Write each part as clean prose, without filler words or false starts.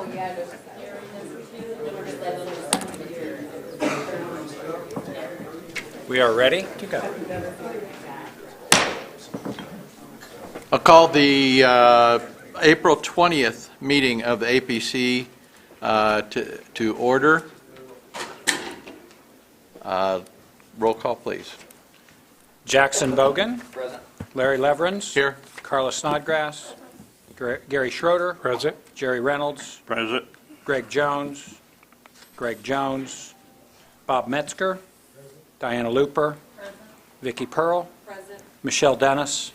Oh, yeah, there's We are ready to go. I'll call the April 20th meeting of the APC to order. Roll call, please. Jackson Bogan. Present. Larry Leverins. Here. Carla Snodgrass. Gary Schroeder. Present. Jerry Reynolds. Present. Greg Jones. Greg Jones. Bob Metzger. Diana Looper. Vicki Pearl. present. Michelle Dennis.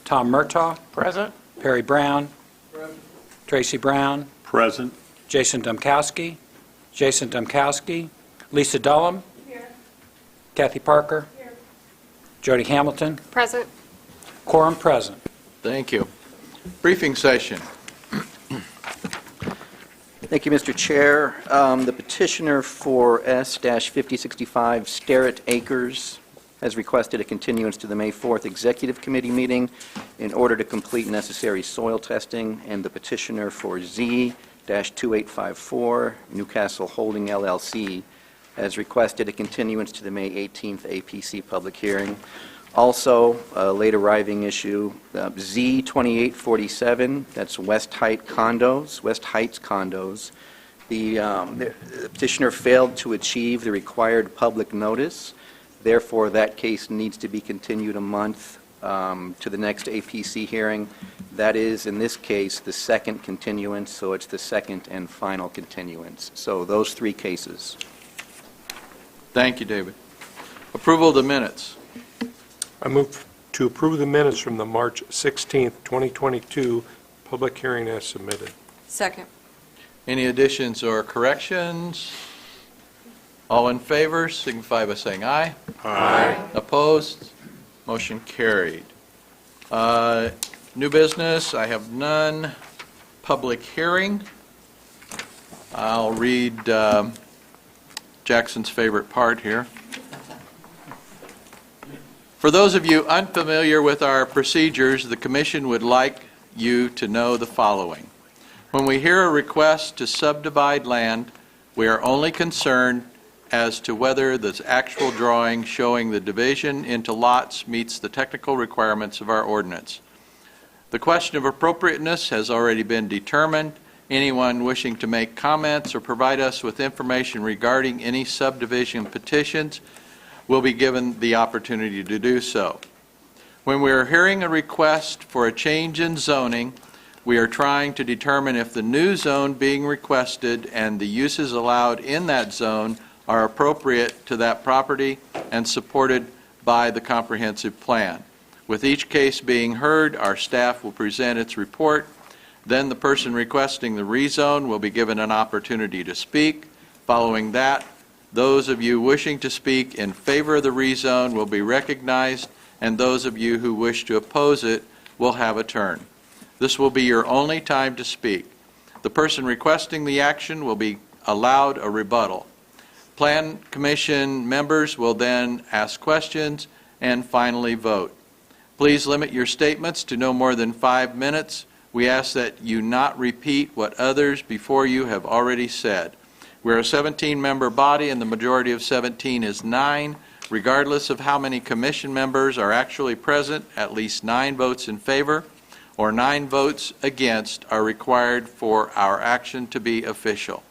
Tom Murtaugh. Present. Perry Brown. Tracy Brown. Present. Jason Dumkowski. Jason Dumkowski. Lisa Dullum. Here. Kathy Parker. Here. Jody Hamilton. Present. Quorum present. Thank you. Briefing session. Thank you, Mr. Chair. The petitioner for S-5065 Sterrett Acres has requested a continuance to the May 4th Executive Committee meeting in order to complete necessary soil testing, and the petitioner for Z-2854 Newcastle Holding LLC has requested a continuance to the May 18th APC public hearing. Also, a late arriving issue, Z-2847, that's West Heights condos. The petitioner failed to achieve the required public notice. Therefore, that case needs to be continued a month to the next APC hearing. That is, in this case, the second continuance, so it's the second and final continuance. So those three cases. Thank you, David. Approval of the minutes. I move to approve the minutes from the March 16th, 2022 public hearing as submitted. Second. Any additions or corrections? All in favor signify by saying aye. Aye. Opposed? Motion carried. New business, I have none. Public hearing. I'll read Jackson's favorite part here. For those of you unfamiliar with our procedures, the Commission would like you to know the following. When we hear a request to subdivide land, we are only concerned as to whether the actual drawing showing the division into lots meets the technical requirements of our ordinance. The question of appropriateness has already been determined. Anyone wishing to make comments or provide us with information regarding any subdivision petitions will be given the opportunity to do so. When we are hearing a request for a change in zoning, we are trying to determine if the new zone being requested and the uses allowed in that zone are appropriate to that property and supported by the comprehensive plan. With each case being heard, our staff will present its report. Then the person requesting the rezone will be given an opportunity to speak. Following that, those of you wishing to speak in favor of the rezone will be recognized, and those of you who wish to oppose it will have a turn. This will be your only time to speak. The person requesting the action will be allowed a rebuttal. Plan Commission members will then ask questions and finally vote. Please limit your statements to no more than 5 minutes. We ask that you not repeat what others before you have already said. We're a 17-member body, and the majority of 17 is 9. Regardless of how many commission members are actually present, at least 9 votes in favor or 9 votes against are required for our action to be official.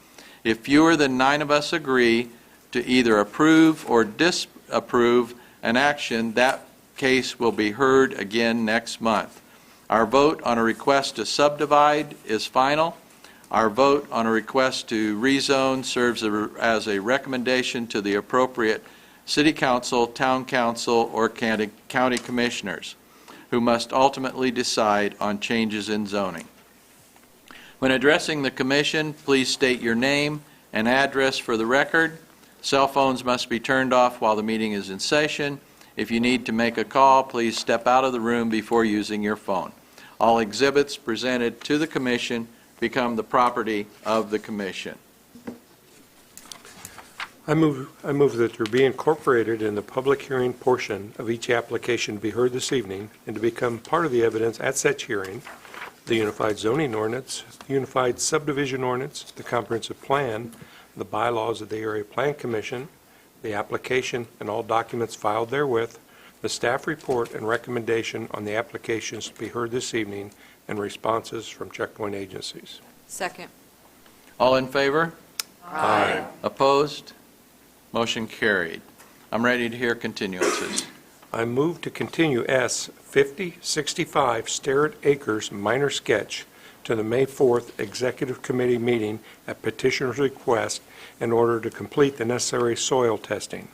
If fewer than 9 of us agree to either approve or disapprove an action, that case will be heard again next month. Our vote on a request to subdivide is final. Our vote on a request to rezone serves as a recommendation to the appropriate City Council, Town Council, or County Commissioners, who must ultimately decide on changes in zoning. When addressing the Commission, please state your name and address for the record. Cell phones must be turned off while the meeting is in session. If you need to make a call, please step out of the room before using your phone. All exhibits presented to the Commission become the property of the Commission. I move that there be incorporated in the public hearing portion of each application to be heard this evening and to become part of the evidence at such hearing the Unified Zoning Ordinance, the Unified Subdivision Ordinance, the Comprehensive Plan, the bylaws of the Area Plan Commission, the application and all documents filed therewith, the staff report and recommendation on the applications to be heard this evening, and responses from checkpoint agencies. Second. All in favor? Aye. Opposed? Motion carried. I'm ready to hear continuances. I move to continue S. 5065 Starrett Acres minor sketch to the May 4th Executive Committee meeting at petitioner's request in order to complete the necessary soil testing.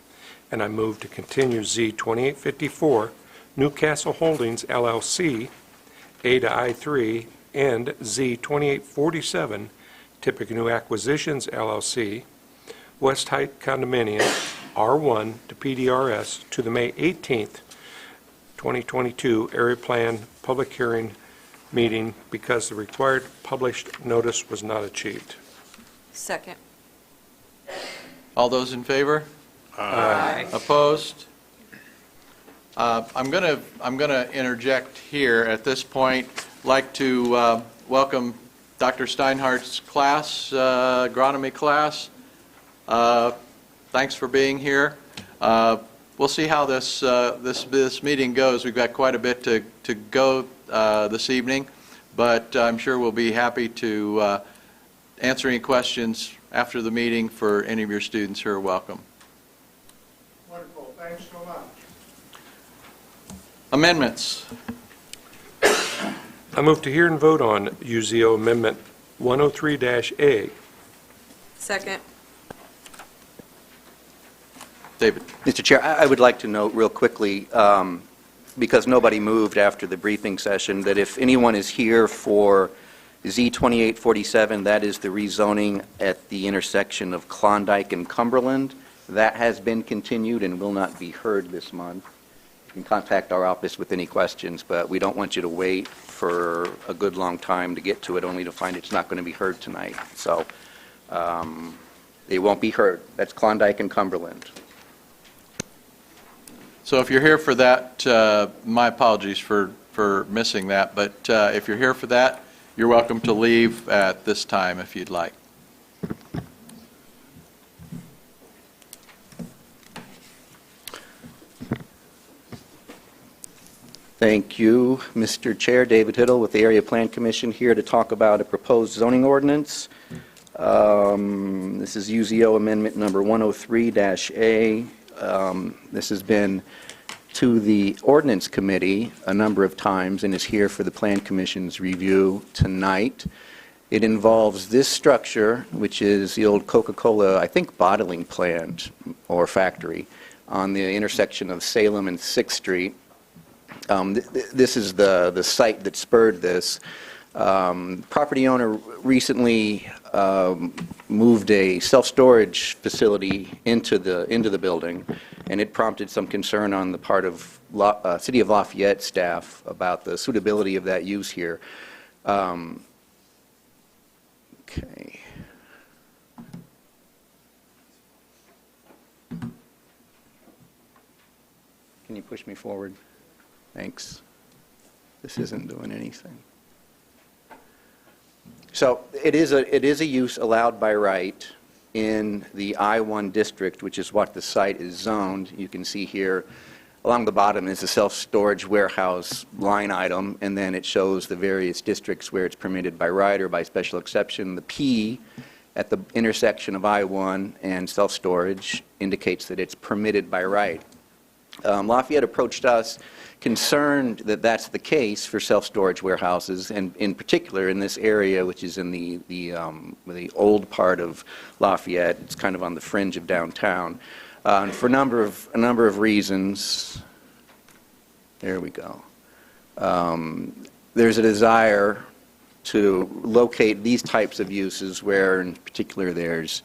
And I move to continue Z 2854 Newcastle Holdings LLC A to I3 and Z 2847 Tippecanoe Acquisitions LLC West Heights Condominium R1 to PDRS to the May 18th, 2022 Area Plan Public Hearing meeting because the required published notice was not achieved. Second. All those in favor? Aye. Opposed? I'm going to interject here at this point. Like to welcome Dr. Steinhardt's class, agronomy class. Thanks for being here. We'll see how this meeting goes. We've got quite a bit to go this evening, but I'm sure we'll be happy to answer any questions after the meeting for any of your students who are welcome. Wonderful. Thanks so much. Amendments. I move to hear and vote on UZO Amendment 103-A. Second. David. Mr. Chair, I would like to note real quickly, because nobody moved after the briefing session, that if anyone is here for Z2847, that is the rezoning at the intersection of Klondike and Cumberland, that has been continued and will not be heard this month. You can contact our office with any questions, but we don't want you to wait for a good long time to get to it, only to find it's not going to be heard tonight. So they won't be heard. That's Klondike and Cumberland. So if you're here for that, my apologies for missing that, but if you're here for that, you're welcome to leave at this time if you'd like. Thank you, Mr. Chair. David Hiddle with the Area Plan Commission here to talk about a proposed zoning ordinance. This is UZO Amendment number 103-A. This has been to the Ordinance Committee a number of times and is here for the Plan Commission's review tonight. It involves this structure, which is the old Coca-Cola, I think, bottling plant or factory on the intersection of Salem and 6th Street. This is the site that spurred this. Property owner recently moved a self-storage facility into the building, and it prompted some concern on the part of City of Lafayette staff about the suitability of that use here. Okay. Can you push me forward? Thanks. This isn't doing anything. So it is a use allowed by right in the I-1 district, which is what the site is zoned. You can see here along the bottom is a self-storage warehouse line item, and then it shows the various districts where it's permitted by right or by special exception. The P at the intersection of I-1 and self-storage indicates that it's permitted by right. Lafayette approached us concerned that that's the case for self-storage warehouses, and in particular in this area, which is in the old part of Lafayette. It's kind of on the fringe of downtown, and for a number of reasons. There we go. There's a desire to locate these types of uses where, in particular, there's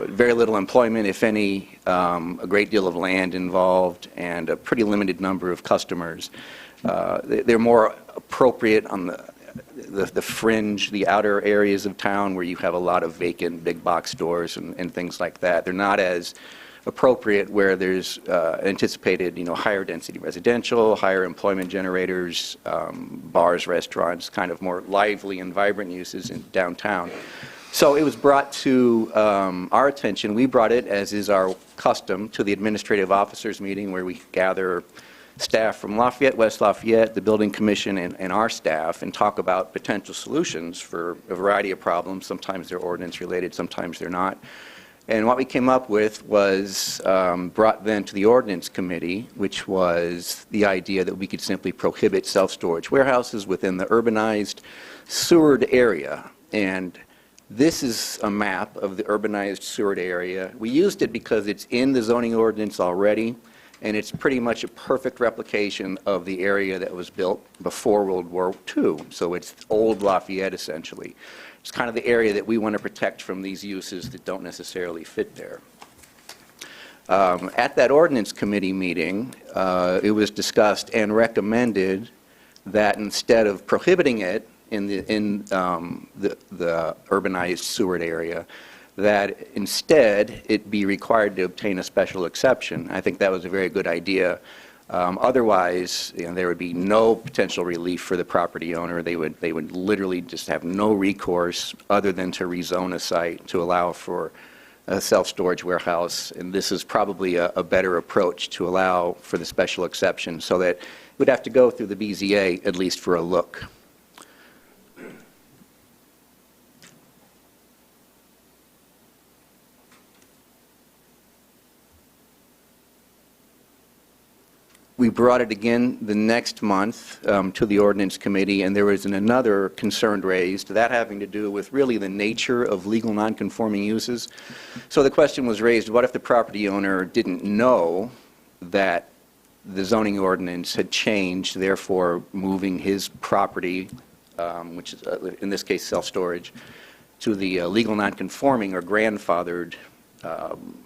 very little employment, if any, a great deal of land involved, and a pretty limited number of customers. They're more appropriate on the fringe, the outer areas of town where you have a lot of vacant big box stores and things like that. They're not as appropriate where there's anticipated, higher density residential, higher employment generators, bars, restaurants, kind of more lively and vibrant uses in downtown. So it was brought to our attention. We brought it, as is our custom, to the administrative officers meeting where we gather staff from Lafayette, West Lafayette, the building commission, and our staff, and talk about potential solutions for a variety of problems. Sometimes they're ordinance related, sometimes they're not. And what we came up with was brought then to the ordinance committee, which was the idea that we could simply prohibit self-storage warehouses within the urbanized Seward area. And this is a map of the urbanized Seward area. We used it because it's in the zoning ordinance already, and it's pretty much a perfect replication of the area that was built before World War II. So it's old Lafayette, essentially. It's kind of the area that we want to protect from these uses that don't necessarily fit there. At that ordinance committee meeting, it was discussed and recommended that instead of prohibiting it in the urbanized Seward area, that instead it be required to obtain a special exception. I think that was a very good idea. Otherwise, there would be no potential relief for the property owner. They would literally just have no recourse other than to rezone a site to allow for a self-storage warehouse. And this is probably a better approach to allow for the special exception, so that it would have to go through the BZA at least for a look. We brought it again the next month to the ordinance committee, and there was another concern raised, that having to do with really the nature of legal nonconforming uses. So the question was raised, what if the property owner didn't know that the zoning ordinance had changed, therefore moving his property, which is in this case self-storage, to the legal nonconforming or grandfathered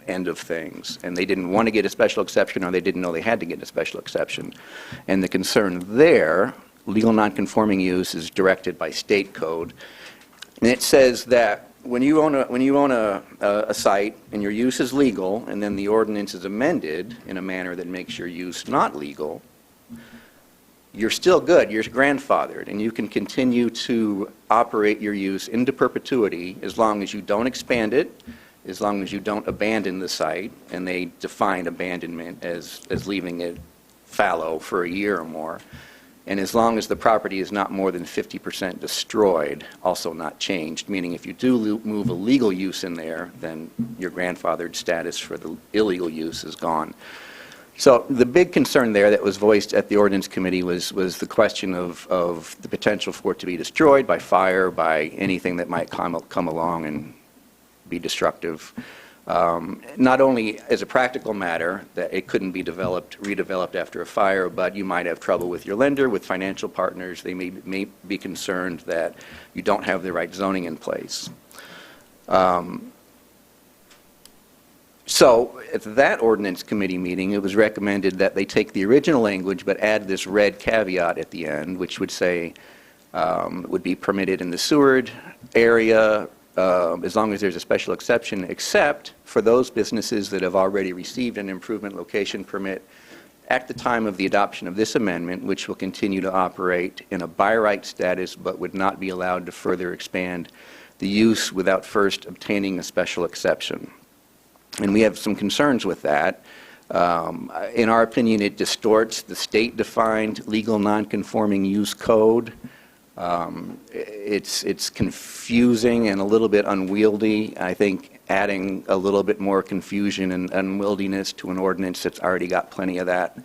end of things, and they didn't want to get a special exception, or they didn't know they had to get a special exception. And the concern there, legal nonconforming use is directed by state code, and it says that when you own a site and your use is legal, and then the ordinance is amended in a manner that makes your use not legal, you're still good, you're grandfathered, and you can continue to operate your use into perpetuity as long as you don't expand it, as long as you don't abandon the site, and they define abandonment as leaving it fallow for a year or more, and as long as the property is not more than 50% destroyed, also not changed, meaning if you do move a legal use in there, then your grandfathered status for the illegal use is gone. So the big concern there that was voiced at the ordinance committee was the question of the potential for it to be destroyed by fire, by anything that might come along and be destructive. Not only as a practical matter that it couldn't be redeveloped after a fire, but you might have trouble with your lender, with financial partners. They may be concerned that you don't have the right zoning in place. So at that ordinance committee meeting, it was recommended that they take the original language but add this red caveat at the end, which would say it would be permitted in the Seward area, as long as there's a special exception, except for those businesses that have already received an improvement location permit at the time of the adoption of this amendment, which will continue to operate in a by right status but would not be allowed to further expand the use without first obtaining a special exception. And we have some concerns with that. In our opinion, it distorts the state-defined legal nonconforming use code. It's confusing and a little bit unwieldy. I think adding a little bit more confusion and unwieldiness to an ordinance that's already got plenty of that.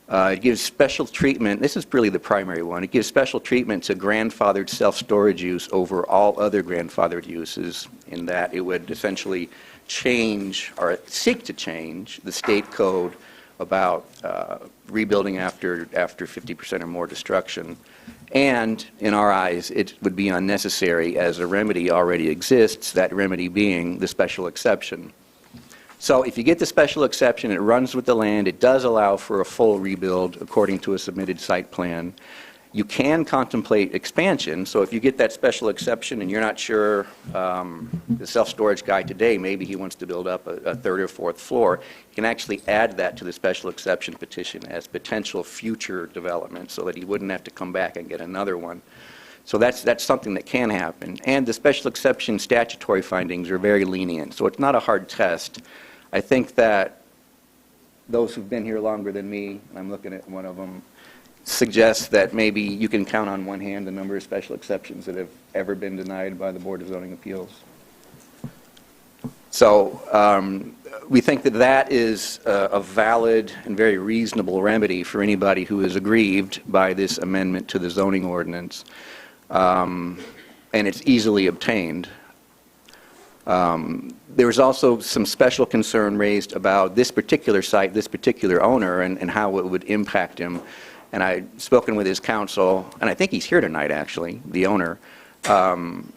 It gives special treatment. This is really the primary one. It gives special treatment to grandfathered self-storage use over all other grandfathered uses, in that it would essentially change, or seek to change, the state code about rebuilding after 50% or more destruction. And in our eyes, it would be unnecessary, as a remedy already exists, that remedy being the special exception. So if you get the special exception, it runs with the land. It does allow for a full rebuild according to a submitted site plan. You can contemplate expansion, so if you get that special exception and you're not sure, the self-storage guy today, maybe he wants to build up a third or fourth floor, you can actually add that to the special exception petition as potential future development so that he wouldn't have to come back and get another one. So that's something that can happen. And the special exception statutory findings are very lenient, so it's not a hard test. I think that those who've been here longer than me, and I'm looking at one of them, suggests that maybe you can count on one hand the number of special exceptions that have ever been denied by the Board of Zoning Appeals. So we think that that is a valid and very reasonable remedy for anybody who is aggrieved by this amendment to the zoning ordinance, and it's easily obtained. There was also some special concern raised about this particular site, this particular owner, and how it would impact him. And I'd spoken with his counsel, and I think he's here tonight, actually, the owner. And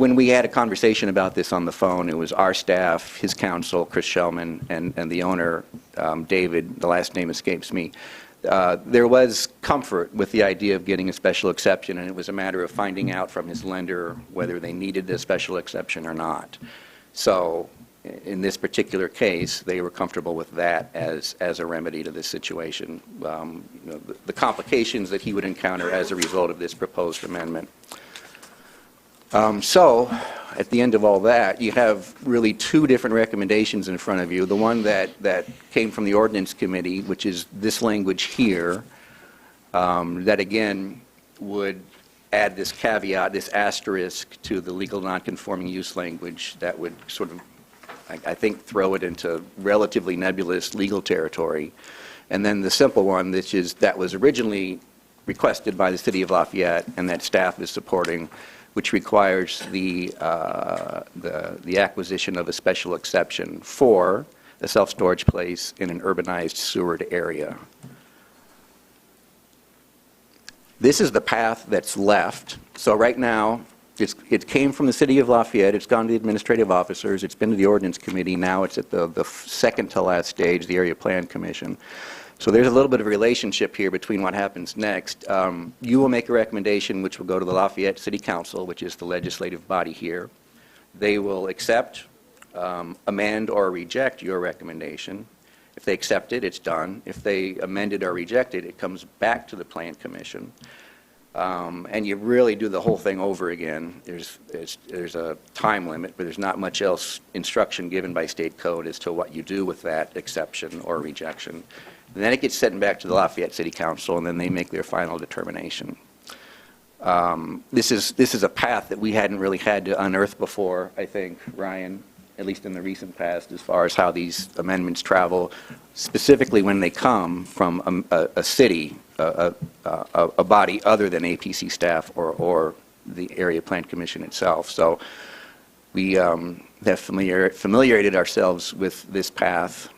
when we had a conversation about this on the phone, it was our staff, his counsel, Chris Shellman, and the owner, David, the last name escapes me. There was comfort with the idea of getting a special exception, and it was a matter of finding out from his lender whether they needed a special exception or not. So in this particular case, they were comfortable with that as a remedy to this situation, the complications that he would encounter as a result of this proposed amendment. So at the end of all that, you have really two different recommendations in front of you. The one that came from the Ordinance Committee, which is this language here, that again would add this caveat, this asterisk to the legal nonconforming use language that would sort of, I think, throw it into relatively nebulous legal territory. And then the simple one, that was originally requested by the City of Lafayette and that staff is supporting, which requires the acquisition of a special exception for a self-storage place in an urbanized Seward area. This is the path that's left. So right now, it came from the City of Lafayette, it's gone to the administrative officers, it's been to the Ordinance Committee, now it's at the second to last stage, the Area Plan Commission. So there's a little bit of a relationship here between what happens next. You will make a recommendation which will go to the Lafayette City Council, which is the legislative body here. They will accept, amend, or reject your recommendation. If they accept it, it's done. If they amend it or reject it, it comes back to the Plan Commission. And you really do the whole thing over again. There's a time limit, but there's not much else instruction given by state code as to what you do with that exception or rejection. And then it gets sent back to the Lafayette City Council, and then they make their final determination. This is a path that we hadn't really had to unearth before, I think, Ryan, at least in the recent past, as far as how these amendments travel, specifically when they come from a city, a body other than APC staff or the Area Plan Commission itself. So we have familiarized ourselves with this path.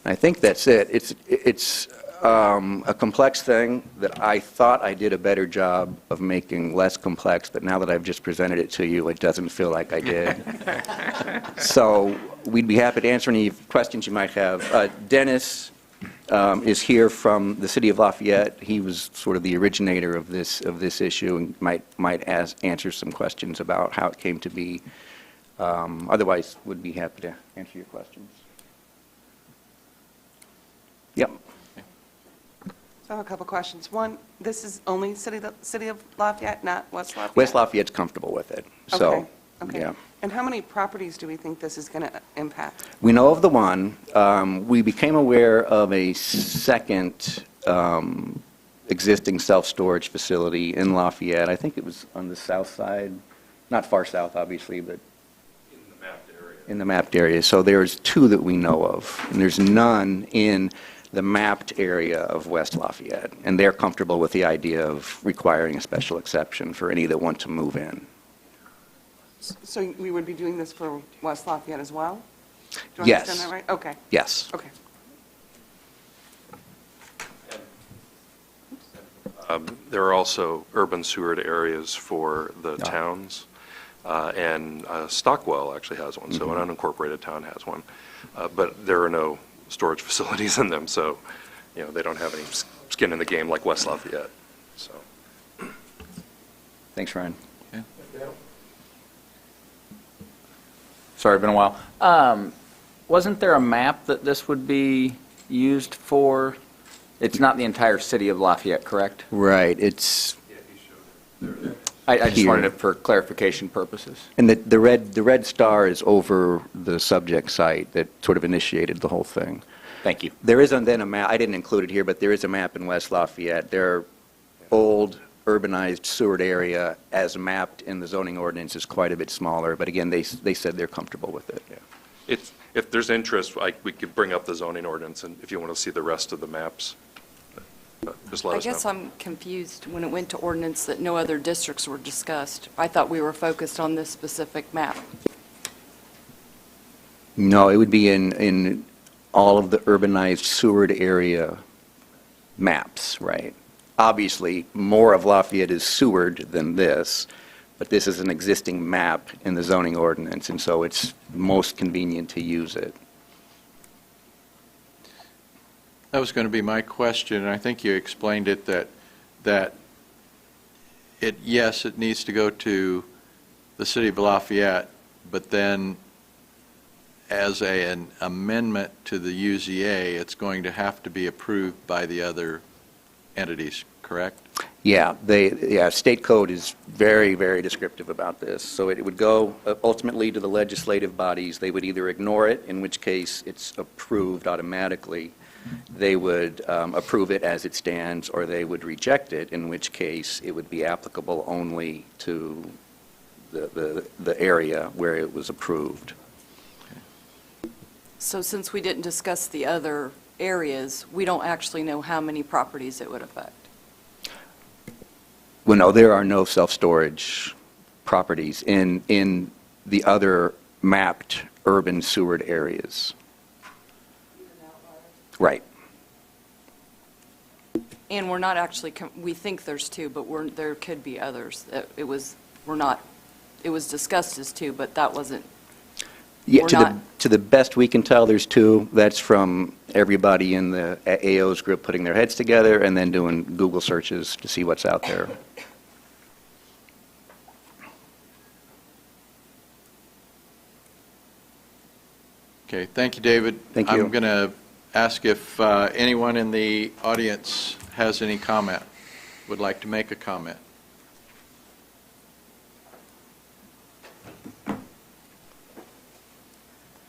I think that's it. It's a complex thing that I thought I did a better job of making less complex, but now that I've just presented it to you, it doesn't feel like I did. So we'd be happy to answer any questions you might have. Dennis is here from the City of Lafayette. He was sort of the originator of this issue and might answer some questions about how it came to be. Otherwise, would be happy to answer your questions. Yep. So I have a couple questions. One, this is only City of Lafayette, not West Lafayette? West Lafayette's comfortable with it. So, Okay. yeah. And how many properties do we think this is going to impact? We know of the one. We became aware of a second existing self-storage facility in Lafayette. I think it was on the south side, not far south, obviously, but in the mapped area. So there's two that we know of, and there's none in the mapped area of West Lafayette, and they're comfortable with the idea of requiring a special exception for any that want to move in. So we would be doing this for West Lafayette as well? Do I Yes. understand that right? Okay. Yes. Okay. There are also urban Seward areas for the towns, and Stockwell actually has one, so an unincorporated town has one. But there are no storage facilities in them, so they don't have any skin in the game like West Lafayette, so. Thanks, Ryan. Sorry, been a while. Wasn't there a map that this would be used for? It's not the entire city of Lafayette, correct? Right, it's, I just Here. wanted it for clarification purposes. and the red star is over the subject site that sort of initiated the whole thing. Thank you. There is then a map, I didn't include it here, but there is a map in West Lafayette. Their old urbanized Seward area, as mapped in the zoning ordinance, is quite a bit smaller, but again, they said they're comfortable with it. If there's interest, we could bring up the zoning ordinance, and if you want to see the rest of the maps, just let I us know. guess I'm confused when it went to ordinance that no other districts were discussed. I thought we were focused on this specific map. No, it would be in all of the urbanized Seward area maps, right? Obviously, more of Lafayette is Seward than this, but this is an existing map in the zoning ordinance, and so it's most convenient to use it. That was going to be my question, and I think you explained it, that yes, it needs to go to the city of Lafayette, but then as an amendment to the UZA, it's going to have to be approved by the other entities, correct? Yeah, state code is very, very descriptive about this. So it would go ultimately to the legislative bodies. They would either ignore it, in which case it's approved automatically. They would approve it as it stands, or they would reject it, in which case it would be applicable only to the area where it was approved. So since we didn't discuss the other areas, we don't actually know how many properties it would affect. Well, no, there are no self-storage properties in the other mapped urban Seward areas. Right. And we're not actually, we think there's two, but there could be others. It was discussed as two, but that wasn't. Yeah, We're to the best we can tell, there's two. That's from everybody in the AO's group putting their heads together and then doing Google searches to see what's out there. Okay, thank you, David. Thank you. I'm going to ask if anyone in the audience has any comment, would like to make a comment.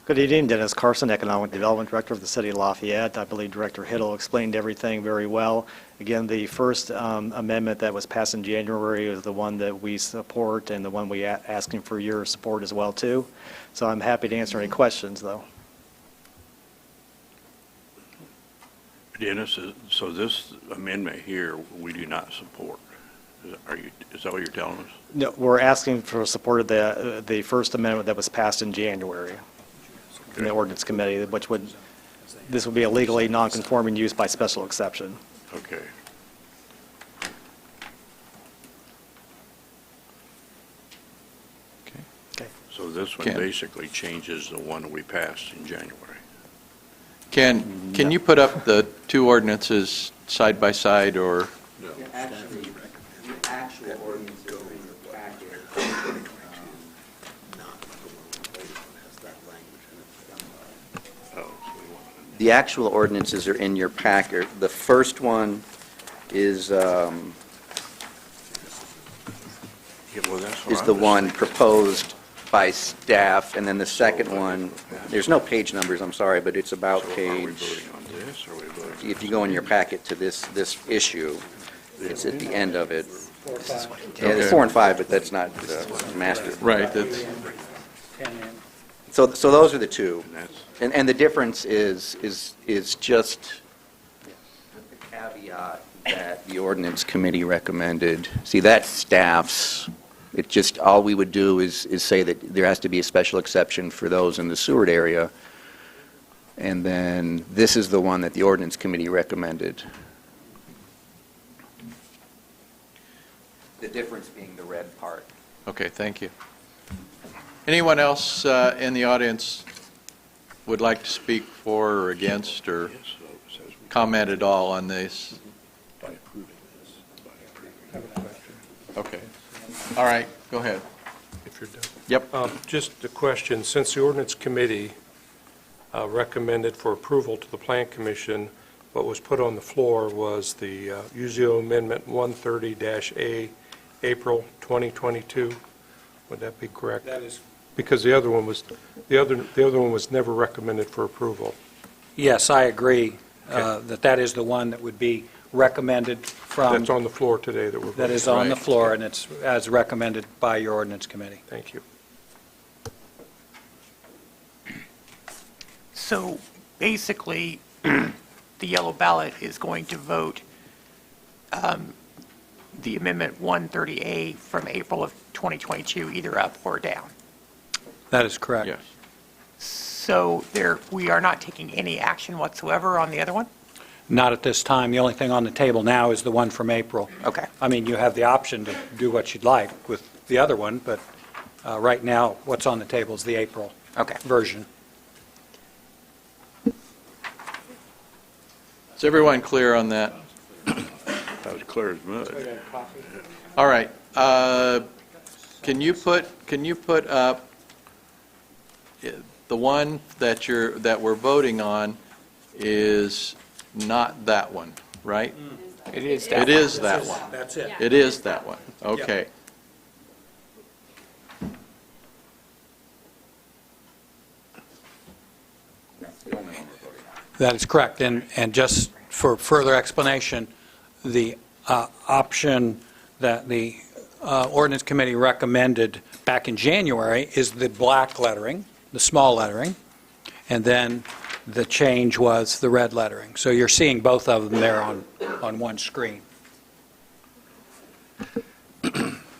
Good evening, Dennis Carson, Economic Development Director of the City of Lafayette. I believe Director Hiddle explained everything very well. Again, the first amendment that was passed in January is the one that we support and the one we asking for your support as well, too. So I'm happy to answer any questions, though. Dennis, so this amendment here, we do not support. Is that what you're telling us? No, we're asking for support of the first amendment that was passed in January in the ordinance committee, which would, this would be a legally non-conforming use by special exception. Okay. Okay. So this one Ken. basically changes the one we passed in January. Can you put up the two ordinances side by side, or? Actually, the actual ordinance is in your packet. The actual ordinances are in your packet. The first one is Yeah, well, that's what I the was one thinking. proposed by staff, and then the second one, there's no page numbers, I'm sorry, but it's about So are we page, voting on this, or are we voting? if you go in your packet to this issue, it's at the end of it. Yeah, there's 4 and 5, but that's not master. Right, that's, So those are the two. And that's, And the difference is just the caveat that the ordinance committee recommended. See, that's staff's. It just, all we would do is say that there has to be a special exception for those in the Seward area. And then this is the one that the ordinance committee recommended. The difference being the red part. okay, thank you. Anyone else in the audience would like to speak for or against, or yes, so it says we comment at all on this? By approving this, by approving. I have a question, Okay. All right, go ahead. if you're done. Yep. Just a question, since the ordinance committee recommended for approval to the Plan Commission, what was put on the floor was the UZO Amendment 130-A, April 2022. Would that be correct? That is, Because the other one was never recommended for approval. yes, I agree Okay. that is the one that would be recommended from, That's on the floor today that we're voting. that is on the Right. floor, and it's as recommended by your ordinance committee. Thank you. So basically, the yellow ballot is going to vote the Amendment 130A from April of 2022 either up or down. That is correct. Yes. So we are not taking any action whatsoever on the other one? Not at this time. The only thing on the table now is the one from April. Okay. I mean, you have the option to do what you'd like with the other one, but right now, what's on the table is the April Okay. version. Is everyone clear on that? That was clear as mud. All right. Can you put up the one that we're voting on is not that one, right? It is It down. is that one. That's it. It is that one. Okay. That is correct. And just for further explanation, the option that the ordinance committee recommended back in January is the black lettering, the small lettering, and then the change was the red lettering. So you're seeing both of them there on one screen.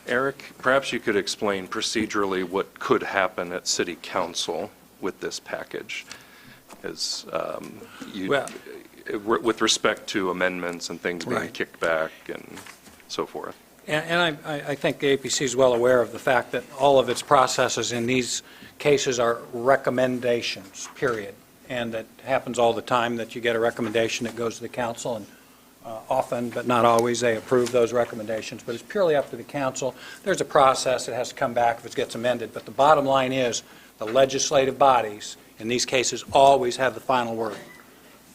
Eric, perhaps you could explain procedurally what could happen at city council with this package, as Well- with respect to amendments and things being Right. kicked back and so forth. And I think the APC is well aware of the fact that all of its processes in these cases are recommendations, period. And that happens all the time, that you get a recommendation that goes to the council, and often, but not always, they approve those recommendations. But it's purely up to the council. There's a process that has to come back if it gets amended. But the bottom line is, the legislative bodies, in these cases, always have the final word.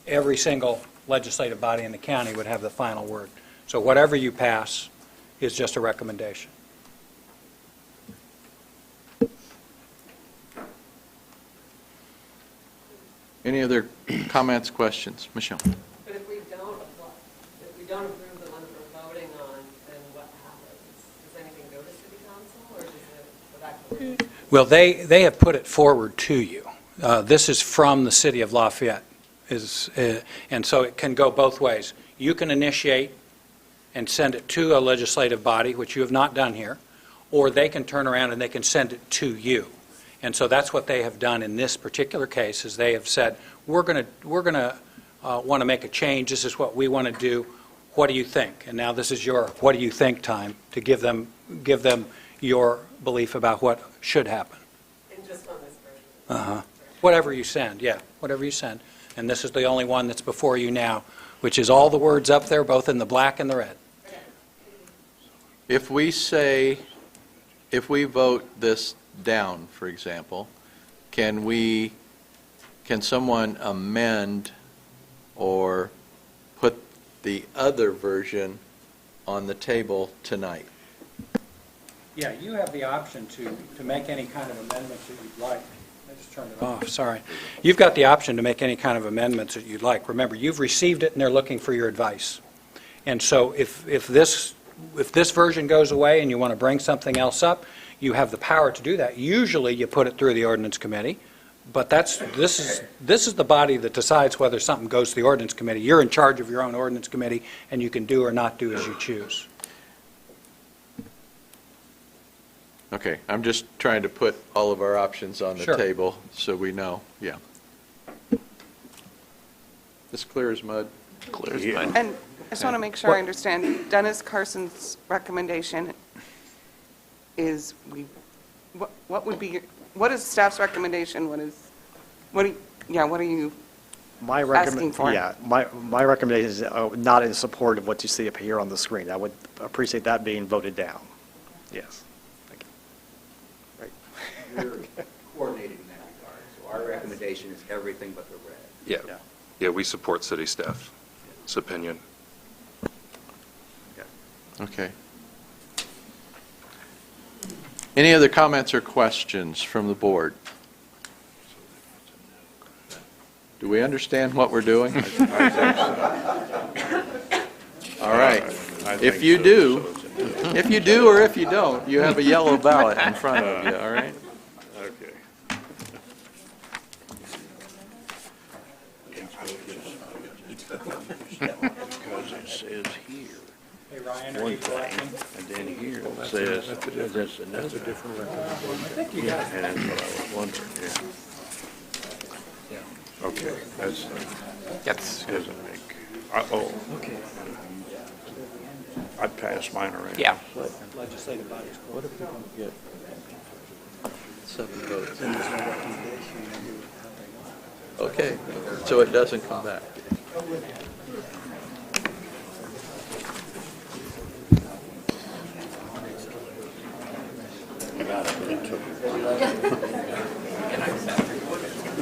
Every single legislative body in the county would have the final word. So whatever you pass is just a recommendation. Any other comments, questions? Michelle? But if we don't approve the one that we're voting on, then what happens? Does anything go to city council, or does it go back to the... Well, they have put it forward to you. This is from the city of Lafayette, and so it can go both ways. You can initiate and send it to a legislative body, which you have not done here, or they can turn around and they can send it to you. And so that's what they have done in this particular case, is they have said, we're going to want to make a change. This is what we want to do. What do you think? And now this is your what do you think time to give them your belief about what should happen. And just on this version? Whatever you send, yeah, whatever you send. And this is the only one that's before you now, which is all the words up there, both in the black and the red. If we vote this down, for example, can someone amend or put the other version on the table tonight? Yeah, you have the option to make any kind of amendments that you'd like. I just turned it off, sorry. You've got the option to make any kind of amendments that you'd like. Remember, you've received it and they're looking for your advice. And so if this version goes away and you want to bring something else up, you have the power to do that. Usually you put it through the ordinance committee, but this is the body that decides whether something goes to the ordinance committee. You're in charge of your own ordinance committee, and you can do or not do as you choose. Okay, I'm just trying to put all of our options on the Sure. table so we know, yeah. This clear as mud? Clear as mud. And I just want to make sure I understand. Dennis Carson's recommendation is what would be, what is staff's recommendation? What are you My asking for? Yeah, my recommendation is not in support of what you see up here on the screen. I would appreciate that being voted down. Yes. Thank you. Right. We're coordinating in that regard, so our recommendation is everything but the red. Yeah. Yeah, we support city staff's opinion. Okay. Any other comments or questions from the board? Do we understand what we're doing? All right. If you do, or if you don't, you have a yellow ballot in front of you, all right? Okay. Because it says here Hey, Ryan, are one you collecting? thing, and then here it says that's another. different recommendation. Yeah, and that's what I was wondering, yeah. Okay, that's, doesn't make, okay. I passed mine around. Yeah. Legislative bodies. What if we don't get 7 votes? Okay, so it doesn't come back.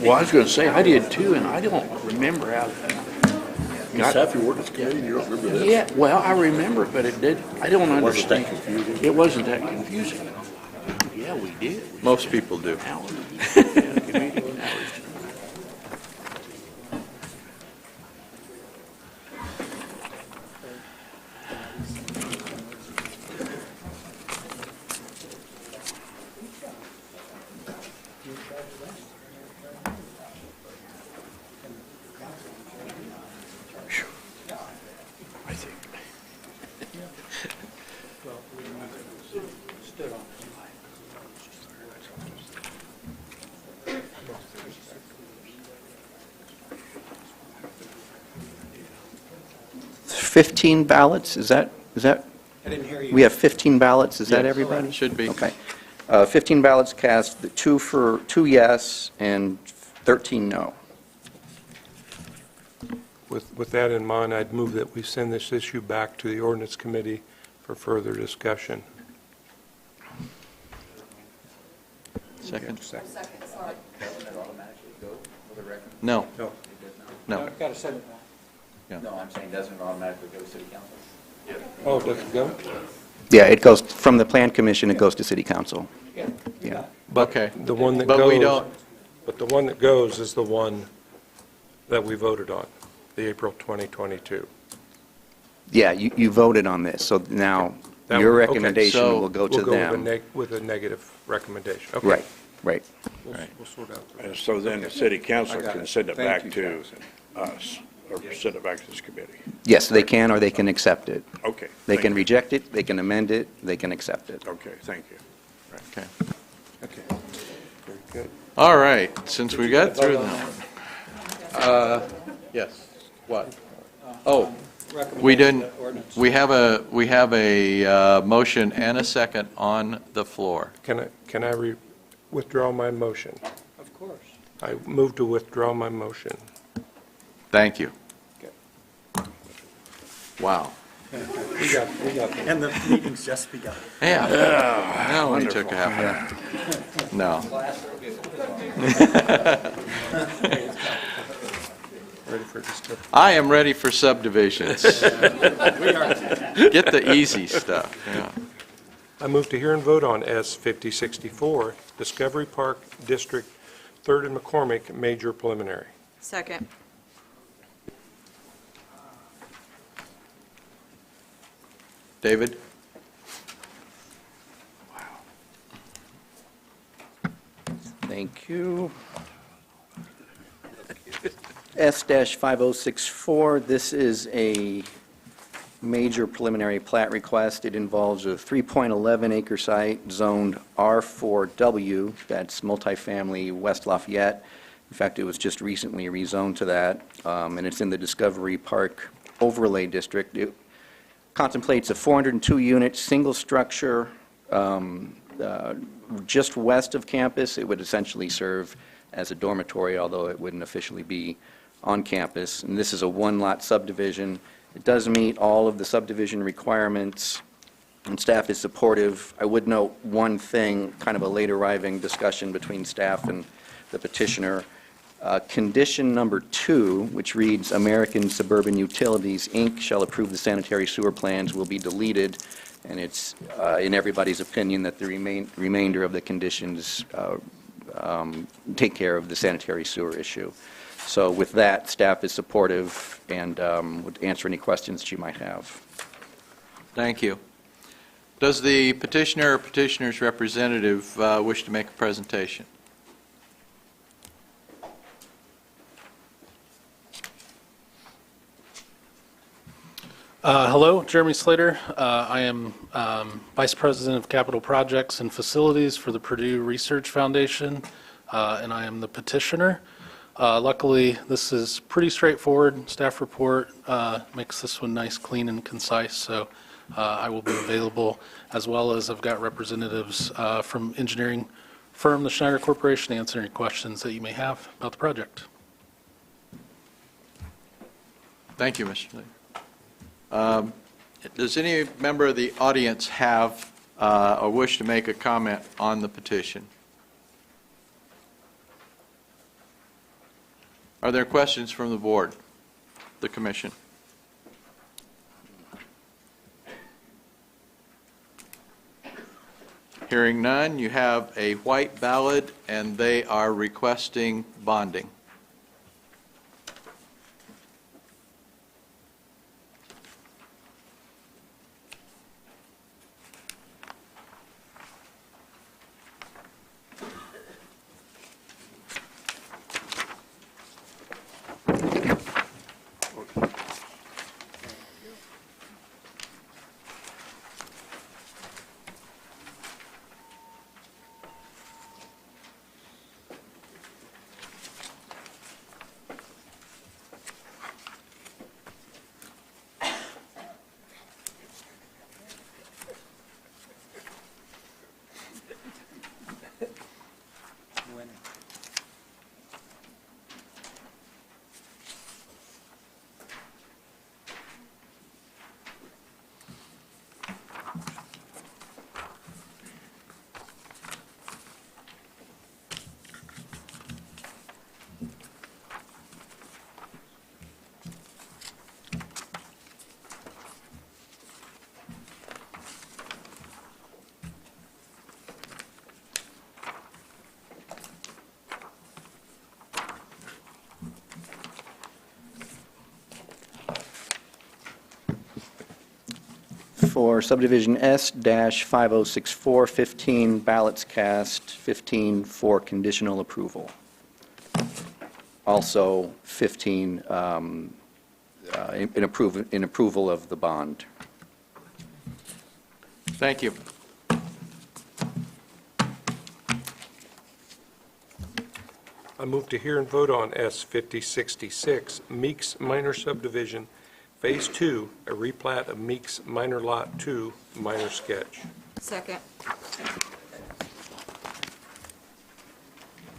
Well, I was going to say, I did too, and I don't remember how. Staff your ordinance committee, you don't remember this? Yeah, well, I remember it, but it did, I don't Wasn't understand. that confusing? It wasn't that confusing. Yeah, we did. Most people do. Hours. I think. $15 ballots, is that? I didn't hear you. We have 15 ballots, is that Yes. everybody? Should be. Okay. 15 ballots cast, 2 yes and 13 no. With that in mind, I'd move that we send this issue back to the ordinance committee for further discussion. Second? Second, sorry. No. No. No. Got to send it. No, I'm saying doesn't it automatically go to city council? Oh, does it go? Yeah, it goes, from the Plan Commission, it goes to City Council. Yeah. Okay. The one that But we goes, don't, but the one that goes is the one that we voted on, the April 2022. Yeah, you voted on this, so now That your one- okay, recommendation so will go to We'll go them. with a negative recommendation. Okay. Right, right. We'll sort out the And rest. so then the city council I got can it. send it Thank back you, to Council. us, or send it back to this committee. Yes, they can, or they can accept it. Okay. They thank can you. reject it, they can amend it, they can accept it. Okay, thank you. okay. Okay. Very good. All right, since we got through that one. Yes, what? Oh, we didn't, we have a motion and a second on the floor. Can I withdraw my motion? Of course. I move to withdraw my motion. Thank you. Okay. Wow. We got that. And the meeting's just begun. Yeah. Now we took a half an hour. No. Ready for discussion? I am ready for subdivisions. We are. Get the easy stuff, yeah. I move to hear and vote on S 5064, Discovery Park District, 3rd and McCormick, major preliminary. Second. David? Thank you. S-5064, this is a major preliminary plat request. It involves a 3.11 acre site zoned R4W, that's multifamily West Lafayette. In fact, it was just recently rezoned to that, and it's in the Discovery Park Overlay District. It contemplates a 402-unit, single structure, just west of campus. It would essentially serve as a dormitory, although it wouldn't officially be on campus, and this is a one-lot subdivision. It does meet all of the subdivision requirements, and staff is supportive. I would note one thing, kind of a late arriving discussion between staff and the petitioner. Condition number 2, which reads, "American Suburban Utilities, Inc. shall approve the sanitary sewer plans," will be deleted, and it's in everybody's opinion that the remainder of the conditions take care of the sanitary sewer issue. So with that, staff is supportive and would answer any questions that you might have. Thank you. Does the petitioner or petitioner's representative wish to make a presentation? Hello, Jeremy Slater. I am Vice President of Capital Projects and Facilities for the Purdue Research Foundation, and I am the petitioner. Luckily, this is pretty straightforward. Staff report makes this one nice, clean, and concise, so I will be available, as well as I've got representatives from engineering firm, the Schneider Corporation, to answer any questions that you may have about the project. Thank you, Mr. Lee. Does any member of the audience have or wish to make a comment on the petition? Are there questions from the board, the commission? Hearing none, you have a white ballot, and they are requesting bonding. For subdivision S-5064, 15 ballots cast, 15 for conditional approval. Also 15 in approval of the bond. Thank you. I move to hear and vote on S-5066, Meeks Minor Subdivision, Phase 2, a replat of Meeks Minor Lot 2, minor sketch. Second.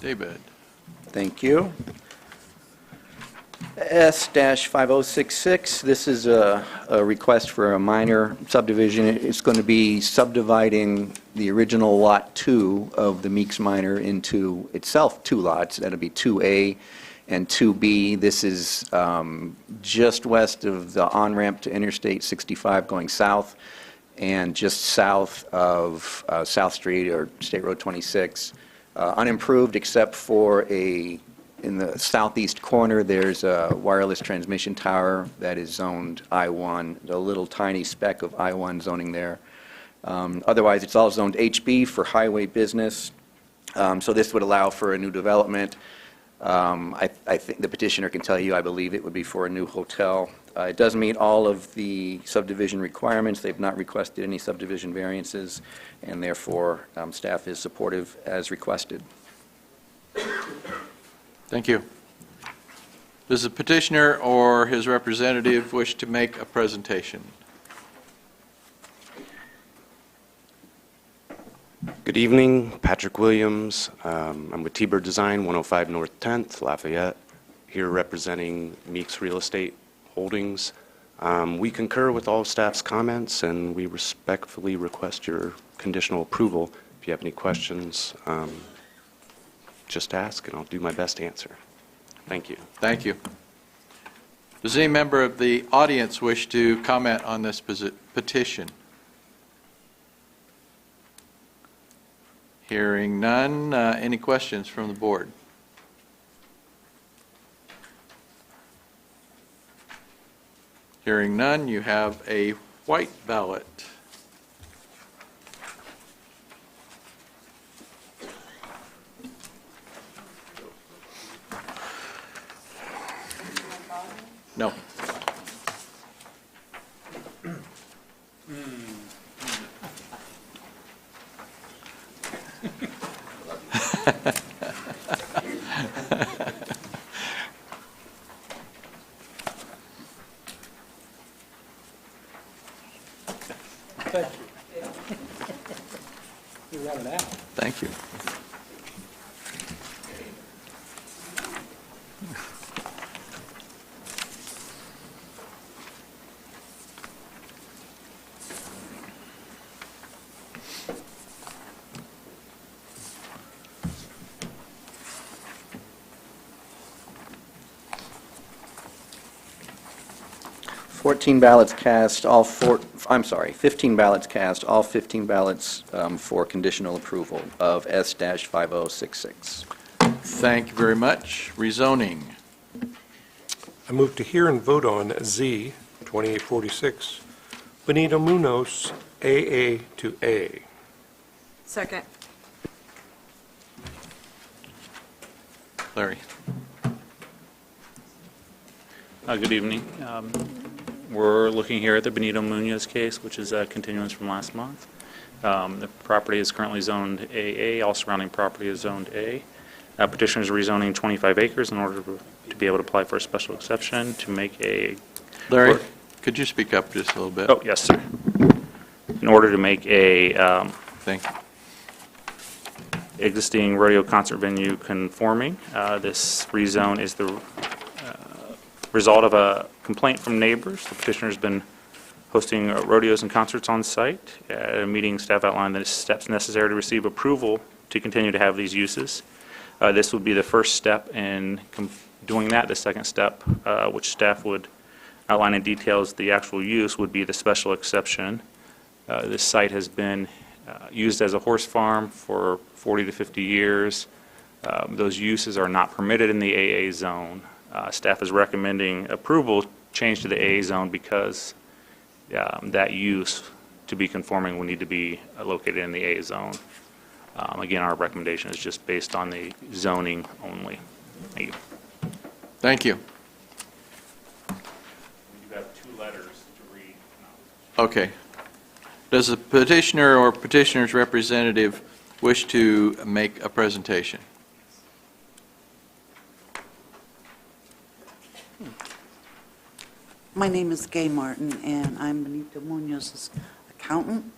David. Thank you. S-5066, this is a request for a minor subdivision. It's going to be subdividing the original Lot 2 of the Meeks Minor into itself 2 lots. That'll be 2A and 2B. This is just west of the on-ramp to Interstate 65 going south, and just south of South Street or State Road 26. Unimproved except for in the southeast corner, there's a wireless transmission tower that is zoned I-1, a little tiny speck of I-1 zoning there. Otherwise, it's all zoned HB for highway business, so this would allow for a new development. I think the petitioner can tell you, I believe it would be for a new hotel. It does meet all of the subdivision requirements. They've not requested any subdivision variances, and therefore, staff is supportive as requested. Thank you. Does the petitioner or his representative wish to make a presentation? Good evening, Patrick Williams. I'm with T-Bird Design, 105 North 10th, Lafayette. here representing Meeks Real Estate Holdings. We concur with all staff's comments, and we respectfully request your conditional approval. If you have any questions, just ask, and I'll do my best to answer. Thank you. Thank you. Does any member of the audience wish to comment on this petition? Hearing none, any questions from the board? Hearing none, you have a white ballot. No. Thank you. You're running out. Thank you. $14 ballots cast, all four, I'm sorry, 15 ballots cast, all 15 ballots for conditional approval of S-5066. Thank you very much. Rezoning. I move to hear and vote on Z 2846, Benito Munoz, AA to A. Second. Larry. Good evening. We're looking here at the Benito Munoz case, which is a continuance from last month. The property is currently zoned AA. All surrounding property is zoned A. Petitioner is rezoning 25 acres in order to be able to apply for a special exception to make a... Larry, could you speak up just a little bit? Oh, yes, sir. In order to make a... Thank you. Existing rodeo concert venue conforming. This rezone is the result of a complaint from neighbors. The petitioner has been hosting rodeos and concerts on site. At a meeting, staff outlined the steps necessary to receive approval to continue to have these uses. This would be the first step in doing that. The second step, which staff would outline in details the actual use, would be the special exception. This site has been used as a horse farm for 40 to 50 years. Those uses are not permitted in the AA zone. Staff is recommending approval change to the AA zone because that use to be conforming would need to be located in the AA zone. Again, our recommendation is just based on the zoning only. Thank you. Thank you. You have two letters to read. Okay. Does the petitioner or petitioner's representative wish to make a presentation? My name is Gay Martin, and I'm Benito Munoz's accountant.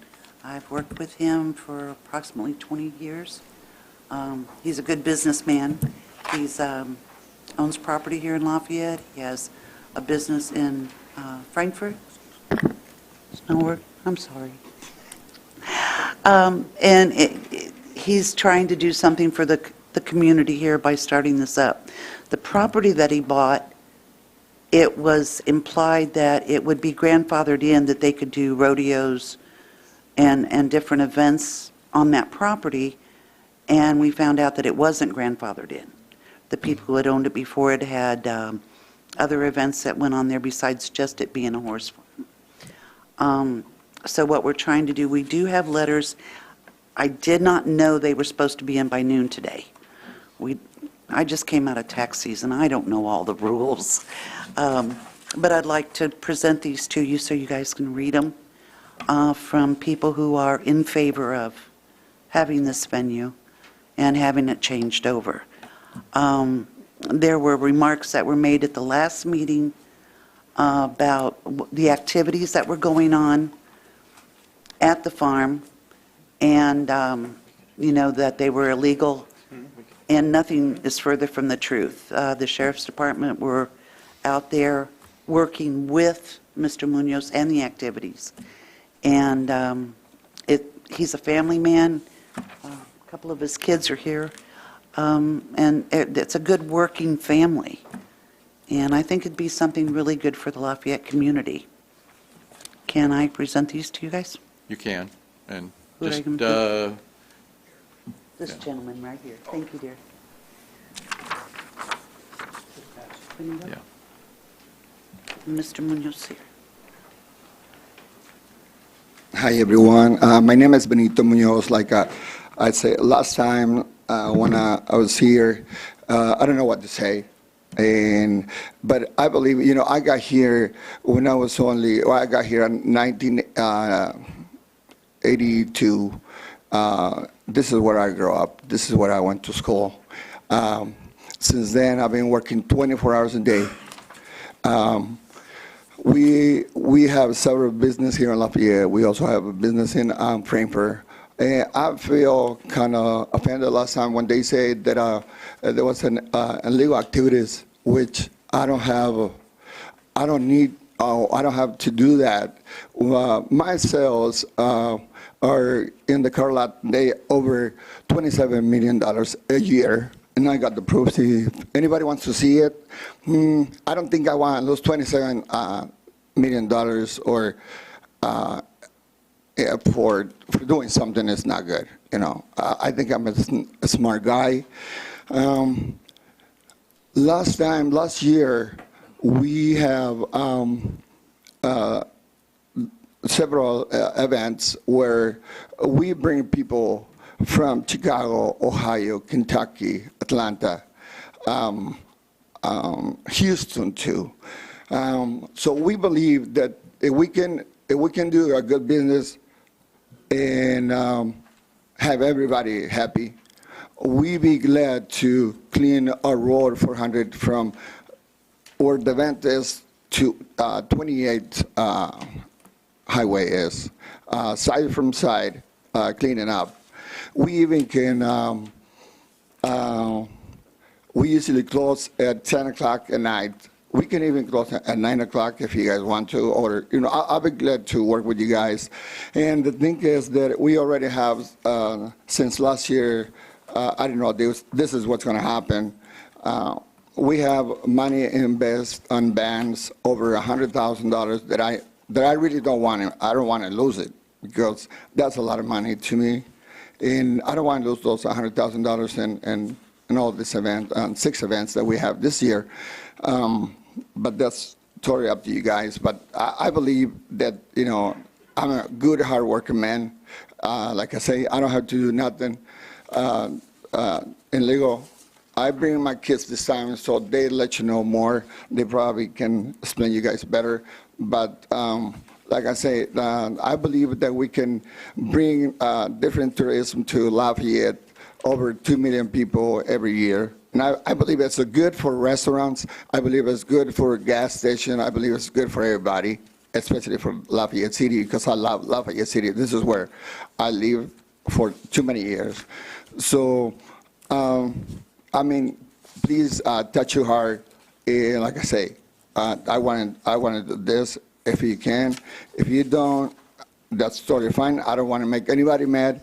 I've worked with him for approximately 20 years. He's a good businessman. He's owns property here in Lafayette. He has a business in Frankfurt. Seward, I'm sorry. And he's trying to do something for the community here by starting this up. The property that he bought, it was implied that it would be grandfathered in, that they could do rodeos and different events on that property, and we found out that it wasn't grandfathered in. The people who had owned it before it had other events that went on there besides just it being a horse farm. So what we're trying to do, we do have letters. I did not know they were supposed to be in by noon today. I just came out of tax season. I don't know all the rules. But I'd like to present these to you so you guys can read them from people who are in favor of having this venue and having it changed over. There were remarks that were made at the last meeting about the activities that were going on at the farm, and, you know, that they were illegal and nothing is further from the truth. The Sheriff's Department were out there working with Mr. Munoz and the activities. And he's a family man. A couple of his kids are here. And it's a good working family. And I think it'd be something really good for the Lafayette community. Can I present these to you guys? You can, and Who are just, you gonna This gentleman right here. Thank you, dear. yeah. Mr. Munoz here. Hi, everyone. My name is Benito Munoz. Like I said last time when I was here, I don't know what to say. But I believe, I got here when I was I got here in 1982. This is where I grew up. This is where I went to school. Since then, I've been working 24 hours a day. We have several business here in Lafayette. We also have a business in Frankfurt. And I feel kind of offended last time when they said that there was an illegal activities, which I don't have. I don't need. I don't have to do that. My sales are in the car lot. They over $27 million a year. And I got the proof. If anybody wants to see it, I don't think I want those $27 million or for doing something that's not good. I think I'm a smart guy. Last year, we have several events where we bring people from Chicago, Ohio, Kentucky, Atlanta, Houston too. So we believe that if we can do a good business and have everybody happy, we be glad to clean our road 400 from where the event is to 28 highway is, side from side, cleaning up. We even can, we usually close at 10 o'clock at night. We can even close at 9 o'clock if you guys want to, or, I'll be glad to work with you guys. And the thing is that we already have, since last year, I don't know, this is what's going to happen. We have money invest on bands over $100,000 that I really don't want to, I don't want to lose it, because that's a lot of money to me. And I don't want to lose those $100,000 and all this event, 6 events that we have this year. But that's totally up to you guys. But I believe that, I'm a good, hard-working man. Like I say, I don't have to do nothing illegal. I bring my kids this time, so they let you know more. They probably can explain you guys better. But like I say, I believe that we can bring different tourism to Lafayette, over 2 million people every year. And I believe it's good for restaurants. I believe it's good for a gas station. I believe it's good for everybody, especially for Lafayette City, because I love Lafayette City. This is where I live for too many years. So, please touch your heart. And like I say, I want to do this if you can. If you don't, that's totally fine. I don't want to make anybody mad,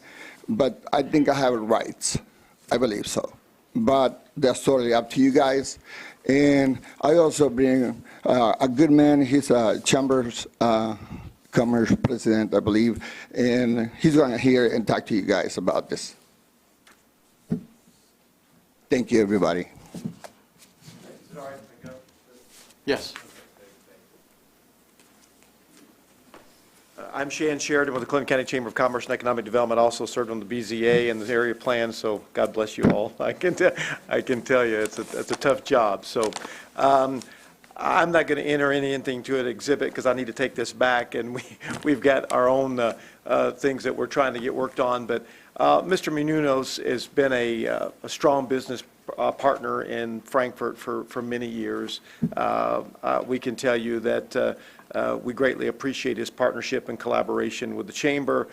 but I think I have rights. I believe so. But that's totally up to you guys. And I also bring a good man. He's a Chambers Commerce president, I believe, and he's going to hear and talk to you guys about this. Thank you, everybody. Yes. I'm Shan Sheridan with the Clinton County Chamber of Commerce and Economic Development, also served on the BZA and the area plan, so God bless you all. I can tell you, it's a tough job. So I'm not going to enter anything to an exhibit because I need to take this back, and we've got our own things that we're trying to get worked on. But Mr. Munoz has been a strong business partner in Frankfurt for many years. We can tell you that We greatly appreciate his partnership and collaboration with the chamber.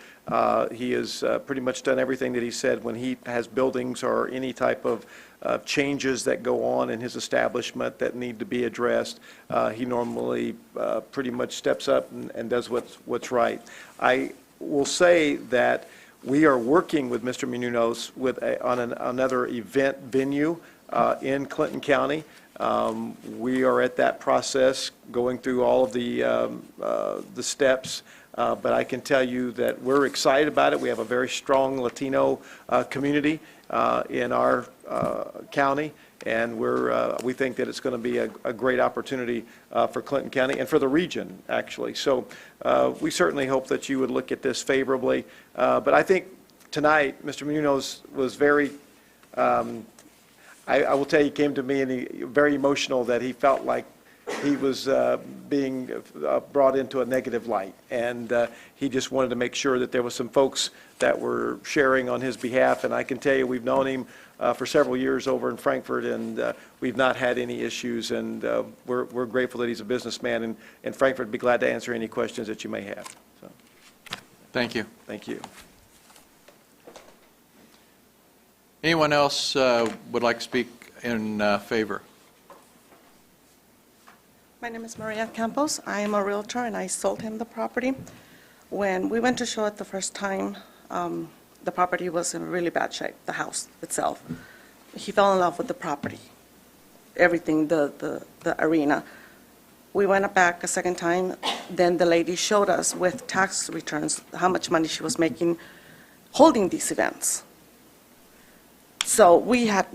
He has pretty much done everything that he said when he has buildings or any type of changes that go on in his establishment that need to be addressed. He normally pretty much steps up and does what's right. I will say that we are working with Mr. Munoz on another event venue in Clinton County. We are at that process, going through all of the steps, but I can tell you that we're excited about it. We have a very strong Latino community in our county, and we think that it's going to be a great opportunity for Clinton County and for the region, actually. So we certainly hope that you would look at this favorably. But I think tonight, Mr. Munoz was very, I will tell you, he came to me and he very emotional that he felt like he was being brought into a negative light. And he just wanted to make sure that there was some folks that were sharing on his behalf. And I can tell you, we've known him for several years over in Frankfurt, and we've not had any issues. And we're grateful that he's a businessman in Frankfurt. Be glad to answer any questions that you may have. So, Thank you. thank you. Anyone else would like to speak in favor? My name is Maria Campos. I am a realtor, and I sold him the property. When we went to show it the first time, the property was in really bad shape, the house itself. He fell in love with the property, everything, the arena. We went back a second time. Then the lady showed us with tax returns how much money she was making holding these events. So we had,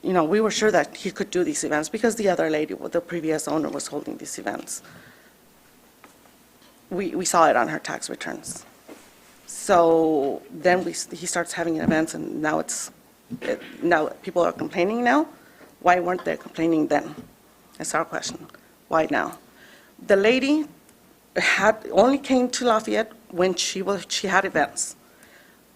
we were sure that he could do these events because the other lady, the previous owner, was holding these events. We saw it on her tax returns. So then he starts having events, and now now people are complaining now. Why weren't they complaining then? That's our question. Why now? The lady only came to Lafayette when she had events.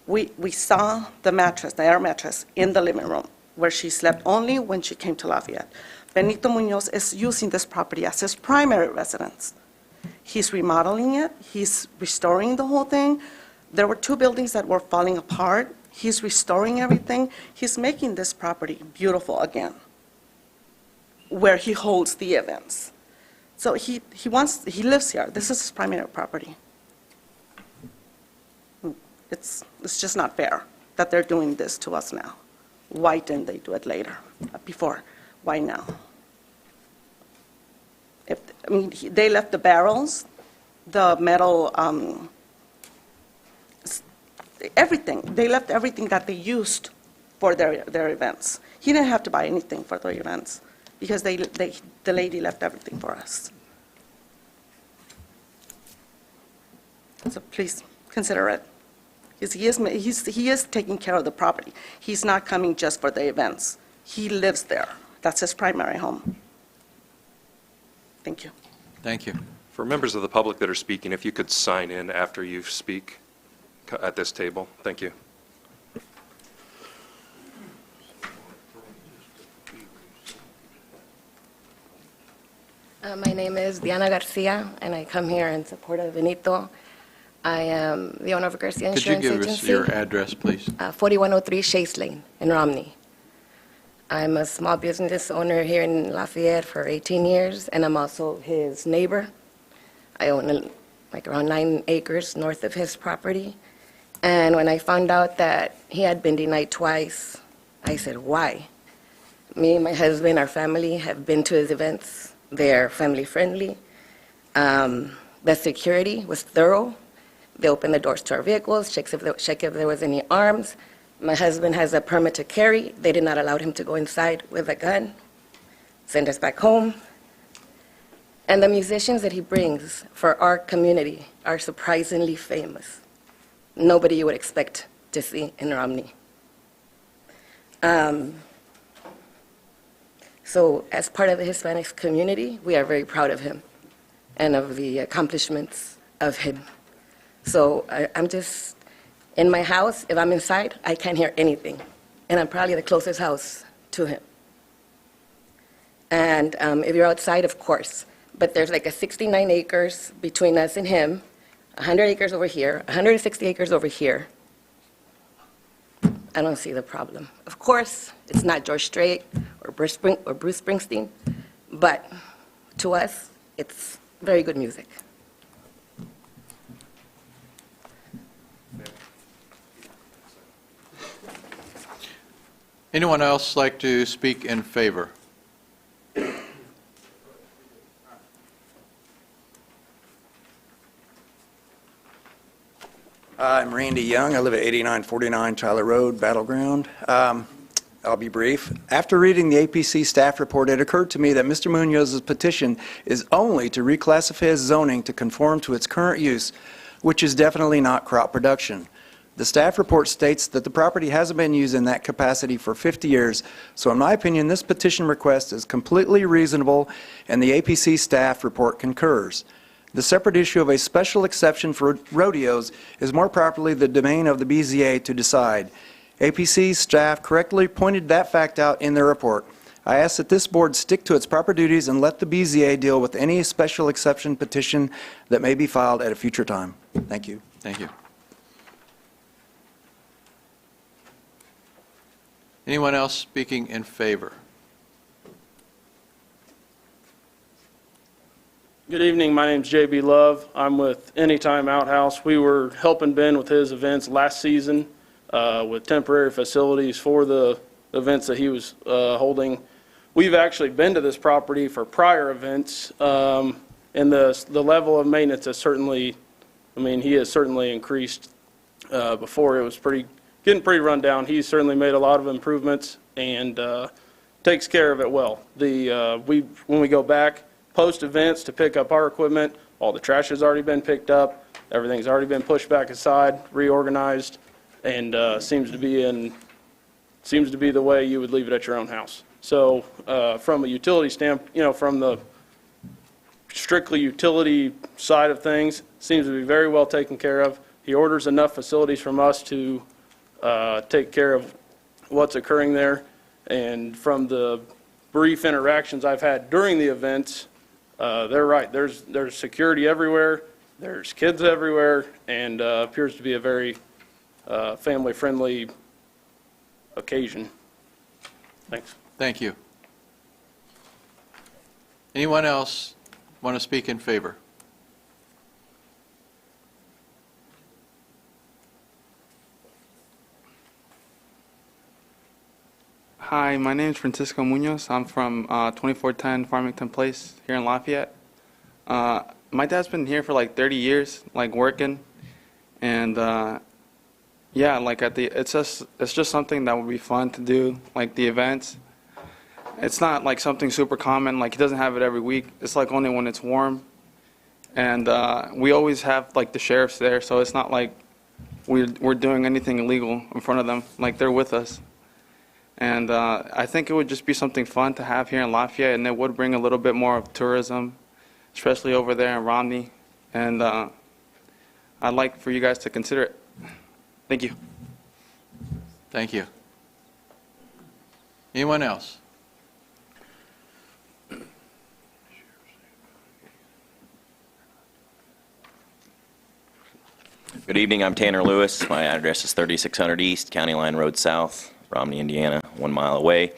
We saw the mattress, the air mattress, in the living room, where she slept only when she came to Lafayette. Benito Munoz is using this property as his primary residence. He's remodeling it. He's restoring the whole thing. There were 2 buildings that were falling apart. He's restoring everything. He's making this property beautiful again, where he holds the events. So he lives here. This is his primary property. It's just not fair that they're doing this to us now. Why didn't they do it before? Why now? They left the barrels, the metal, everything. They left everything that they used for their events. He didn't have to buy anything for their events because the lady left everything for us. So please consider it. He is taking care of the property. He's not coming just for the events. He lives there. That's his primary home. Thank you. Thank you. For members of the public that are speaking, if you could sign in after you speak at this table. Thank you. My name is Diana Garcia, and I come here in support of Benito. I am the owner of Garcia Insurance Agency. Could you give us your address, please? 4103 Chase Lane in Romney. I'm a small business owner here in Lafayette for 18 years, and I'm also his neighbor. I own around 9 acres north of his property. And when I found out that he had been denied twice, I said, why? Me and my husband, our family, have been to his events. They're family friendly. The security was thorough. They opened the doors to our vehicles, check if there was any arms. My husband has a permit to carry. They did not allow him to go inside with a gun. Send us back home. And the musicians that he brings for our community are surprisingly famous. Nobody you would expect to see in Romney. So as part of the Hispanic community, we are very proud of him and of the accomplishments of him. So I'm just, in my house, if I'm inside, I can't hear anything. And I'm probably the closest house to him. And if you're outside, of course, but there's like a 69 acres between us and him, 100 acres over here, 160 acres over here. I don't see the problem. Of course, it's not George Strait or Bruce Springsteen, but to us, it's very good music. Anyone else like to speak in favor? I'm Randy Young. I live at 8949 Tyler Road, Battleground. I'll be brief. After reading the APC staff report, it occurred to me that Mr. Munoz's petition is only to reclassify his zoning to conform to its current use, which is definitely not crop production. The staff report states that the property hasn't been used in that capacity for 50 years, so in my opinion, this petition request is completely reasonable, and the APC staff report concurs. The separate issue of a special exception for rodeos is more properly the domain of the BZA to decide. APC staff correctly pointed that fact out in their report. I ask that this board stick to its proper duties and let the BZA deal with any special exception petition that may be filed at a future time. Thank you. Thank you. Anyone else speaking in favor? Good evening. My name's JB Love. I'm with Anytime Outhouse. We were helping Ben with his events last season with temporary facilities for the events that he was holding. We've actually been to this property for prior events, and the level of maintenance has certainly, he has certainly increased. Before it was getting pretty run down. He's certainly made a lot of improvements and takes care of it well. When we go back post events to pick up our equipment, all the trash has already been picked up, everything's already been pushed back aside, reorganized, and seems to be the way you would leave it at your own house. So from a utility standpoint, from the strictly utility side of things, seems to be very well taken care of. He orders enough facilities from us to take care of what's occurring there. And from the brief interactions I've had during the events, they're right. There's security everywhere. There's kids everywhere, and appears to be a very family-friendly occasion. Thanks. Thank you. Anyone else want to speak in favor? Hi, my name is Francisco Munoz. I'm from 2410 Farmington Place here in Lafayette. My dad's been here for like 30 years, like working, and yeah, like it's just something that would be fun to do, like the events. It's not like something super common. Like he doesn't have it every week. It's like only when it's warm, and we always have like the sheriffs there, so it's not like we're doing anything illegal in front of them. Like they're with us. And I think it would just be something fun to have here in Lafayette, and it would bring a little bit more of tourism, especially over there in Romney. And I'd like for you guys to consider it. Thank you. Thank you. Anyone else? Good evening. I'm Tanner Lewis. My address is 3600 East, County Line Road South, Romney, Indiana, 1 mile away.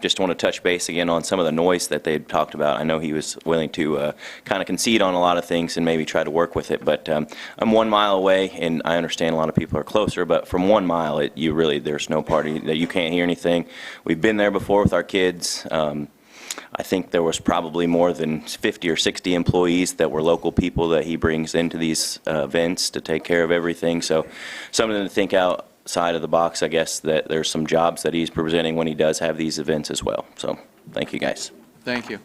Just want to touch base again on some of the noise that they had talked about. I know he was willing to kind of concede on a lot of things and maybe try to work with it, but I'm 1 mile away, and I understand a lot of people are closer, but from 1 mile, there's no party that you can't hear anything. We've been there before with our kids. I think there was probably more than 50 or 60 employees that were local people that he brings into these events to take care of everything. So something to think outside of the box, I guess, that there's some jobs that he's presenting when he does have these events as well. So thank you, guys. Thank you.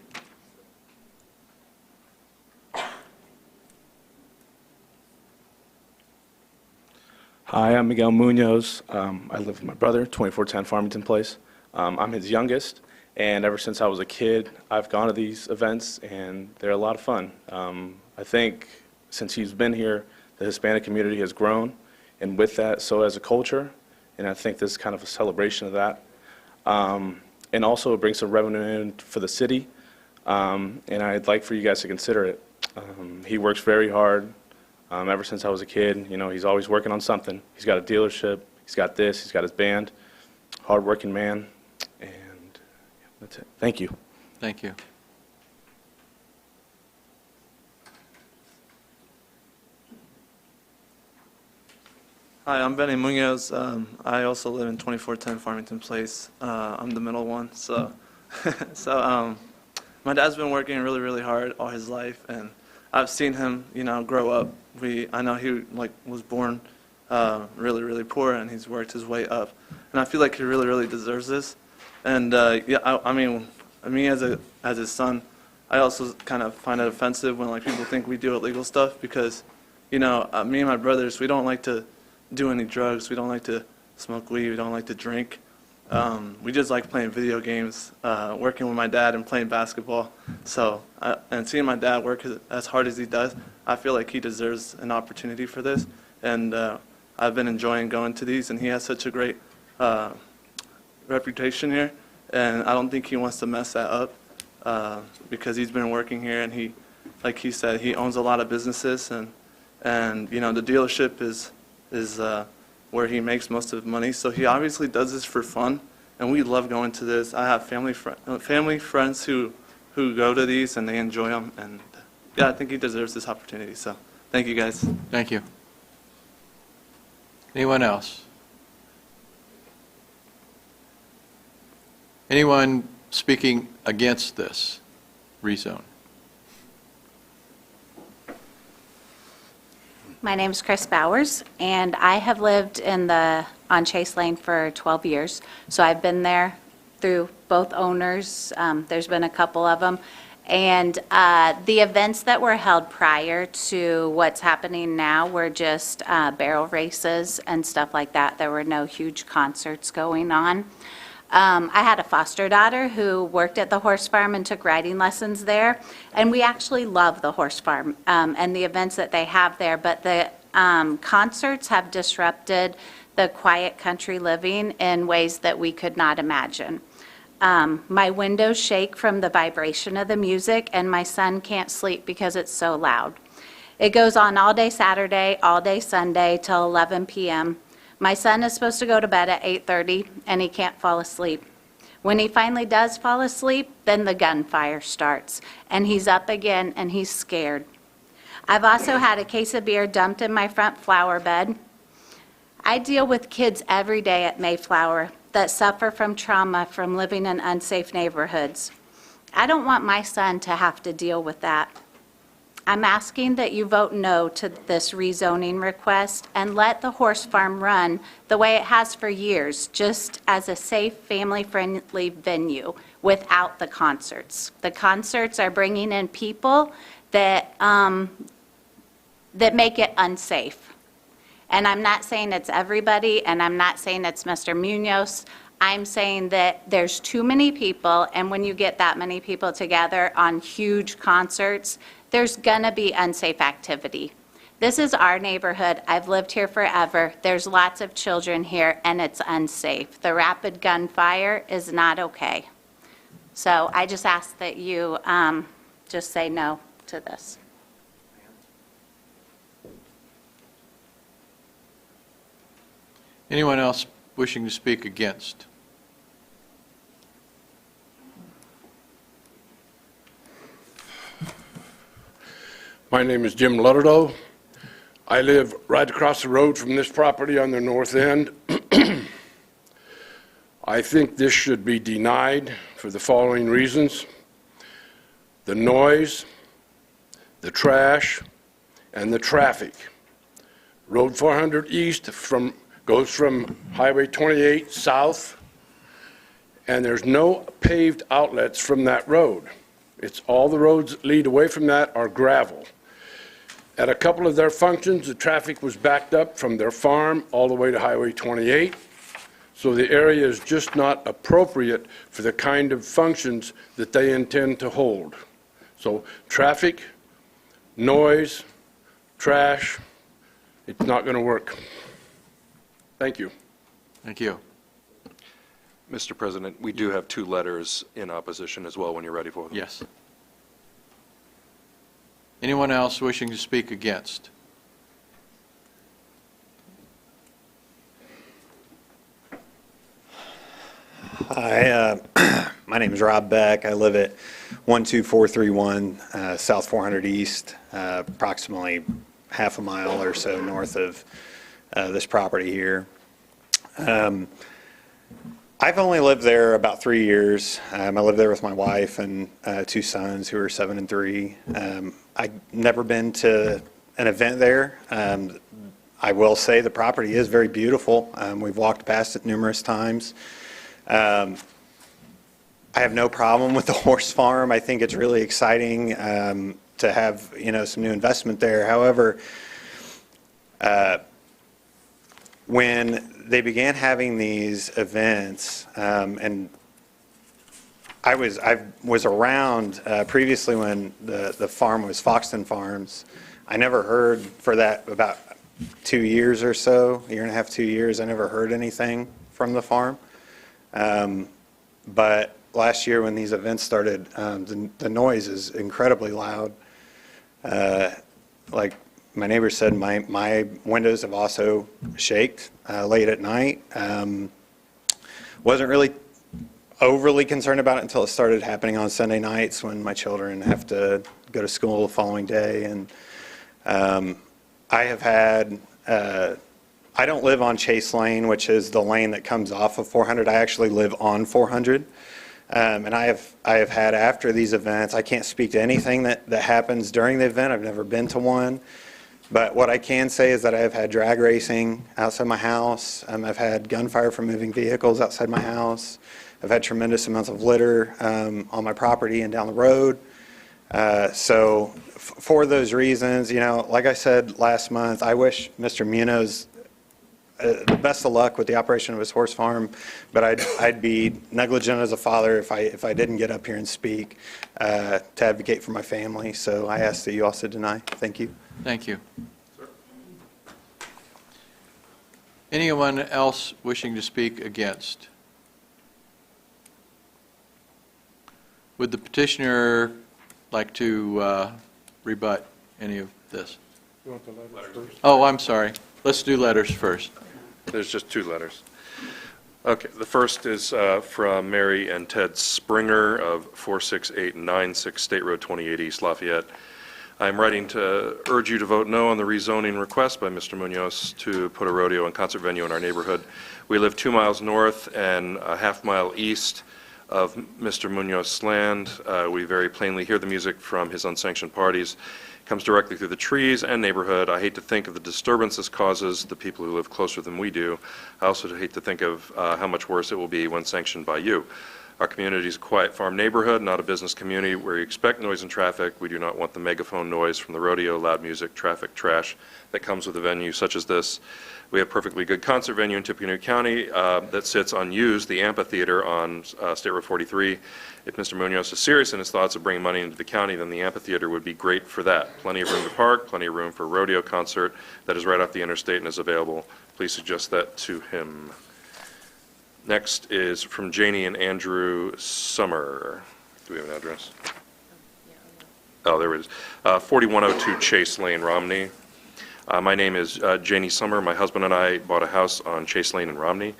Hi, I'm Miguel Munoz. I live with my brother, 2410 Farmington Place. I'm his youngest. And ever since I was a kid, I've gone to these events, and they're a lot of fun. I think since he's been here, the Hispanic community has grown, and with that, so has a culture, and I think this is kind of a celebration of that. And also, it brings some revenue in for the city. and I'd like for you guys to consider it. He works very hard. Ever since I was a kid, you know, he's always working on something. He's got a dealership, he's got this, he's got his band. Hard-working man, and yeah, that's it. Thank you. Thank you. Hi, I'm Benny Munoz. I also live in 2410 Farmington Place. I'm the middle one. So, my dad's been working really, really hard all his life, and I've seen him, you know, grow up. I know he was born really, really poor, and he's worked his way up. And I feel like he really, really deserves this. And yeah, I mean, me as his son, I also kind of find it offensive when people think we do illegal stuff because, you know, me and my brothers, we don't like to do any drugs. We don't like to smoke weed. We don't like to drink. We just like playing video games, working with my dad and playing basketball. So, and seeing my dad work as hard as he does, I feel like he deserves an opportunity for this. And I've been enjoying going to these, and he has such a great reputation here. And I don't think he wants to mess that up because he's been working here, and he, like he said, he owns a lot of businesses, and you know, the dealership is where he makes most of the money. So he obviously does this for fun, and we love going to this. I have family friends who go to these, and they enjoy them. And yeah, I think he deserves this opportunity. So thank you, guys. Thank you. Anyone else? Anyone speaking against this rezone? My name's Chris Bowers, and I have lived on Chase Lane for 12 years. So I've been there through both owners. There's been a couple of them. And the events that were held prior to what's happening now were just barrel races and stuff like that. There were no huge concerts going on. I had a foster daughter who worked at the horse farm and took riding lessons there, and we actually love the horse farm and the events that they have there, but the concerts have disrupted the quiet country living in ways that we could not imagine. My windows shake from the vibration of the music, and my son can't sleep because it's so loud. It goes on all day Saturday, all day Sunday till 11 p.m. My son is supposed to go to bed at 8:30, and he can't fall asleep. When he finally does fall asleep, then the gunfire starts, and he's up again, and he's scared. I've also had a case of beer dumped in my front flower bed. I deal with kids every day at Mayflower that suffer from trauma from living in unsafe neighborhoods. I don't want my son to have to deal with that. I'm asking that you vote no to this rezoning request and let the horse farm run the way it has for years, just as a safe, family-friendly venue without the concerts. The concerts are bringing in people that make it unsafe. And I'm not saying it's everybody, and I'm not saying it's Mr. Munoz. I'm saying that there's too many people, and when you get that many people together on huge concerts, there's gonna be unsafe activity. This is our neighborhood. I've lived here forever. There's lots of children here, and it's unsafe. The rapid gunfire is not okay. So I just ask that you just say no to this. Anyone else wishing to speak against? My name is Jim Lutterdow. I live right across the road from this property on the north end. I think this should be denied for the following reasons: the noise, the trash, and the traffic. Road 400 East goes from Highway 28 south, and there's no paved outlets from that road. It's all the roads that lead away from that are gravel. At a couple of their functions, the traffic was backed up from their farm all the way to Highway 28. So the area is just not appropriate for the kind of functions that they intend to hold. So traffic, noise, trash, it's not going to work. Thank you. Thank you. Mr. President, we do have two letters in opposition as well when you're ready for them. Yes. Anyone else wishing to speak against? Hi, my name is Rob Beck. I live at 12431 South 400 East, approximately half a mile or so north of this property here. I've only lived there about 3 years. I live there with my wife and 2 sons who are 7 and 3. I've never been to an event there. I will say the property is very beautiful. We've walked past it numerous times. I have no problem with the horse farm. I think it's really exciting to have, some new investment there. However, when they began having these events, and I was around previously when the farm was Foxton Farms. I never heard for that about 2 years or so, a year and a half, 2 years. I never heard anything from the farm. But last year when these events started, the noise is incredibly loud. Like my neighbor said, my windows have also shaked late at night. Wasn't really overly concerned about it until it started happening on Sunday nights when my children have to go to school the following day. And I have had, I don't live on Chase Lane, which is the lane that comes off of 400. I actually live on 400. And I have had after these events, I can't speak to anything that happens during the event. I've never been to one. But what I can say is that I have had drag racing outside my house. I've had gunfire from moving vehicles outside my house. I've had tremendous amounts of litter on my property and down the road. So for those reasons, like I said last month, I wish Mr. Munoz the best of luck with the operation of his horse farm, but I'd be negligent as a father if I didn't get up here and speak to advocate for my family. So I ask that you also deny. Thank you. Thank you. Anyone else wishing to speak against? Would the petitioner like to rebut any of this? You want the letters first? Oh, I'm sorry. Let's do letters first. There's just 2 letters. Okay, the first is from Mary and Ted Springer of 46896 State Road 28 East Lafayette. I'm writing to urge you to vote no on the rezoning request by Mr. Munoz to put a rodeo and concert venue in our neighborhood. We live 2 miles north and a half mile east of Mr. Munoz's land. We very plainly hear the music from his unsanctioned parties. It comes directly through the trees and neighborhood. I hate to think of the disturbance this causes the people who live closer than we do. I also hate to think of how much worse it will be when sanctioned by you. Our community is a quiet farm neighborhood, not a business community where you expect noise and traffic. We do not want the megaphone noise from the rodeo, loud music, traffic, trash that comes with a venue such as this. We have a perfectly good concert venue in Tippecanoe County that sits unused, the amphitheater on State Road 43. If Mr. Munoz is serious in his thoughts of bringing money into the county, then the amphitheater would be great for that. Plenty of room to park, plenty of room for a rodeo concert that is right off the interstate and is available. Please suggest that to him. Next is from Janie and Andrew Summer. Do we have an address? Oh, there it is. 4102 Chase Lane, Romney. My name is Janie Summer. My husband and I bought a house on Chase Lane in Romney.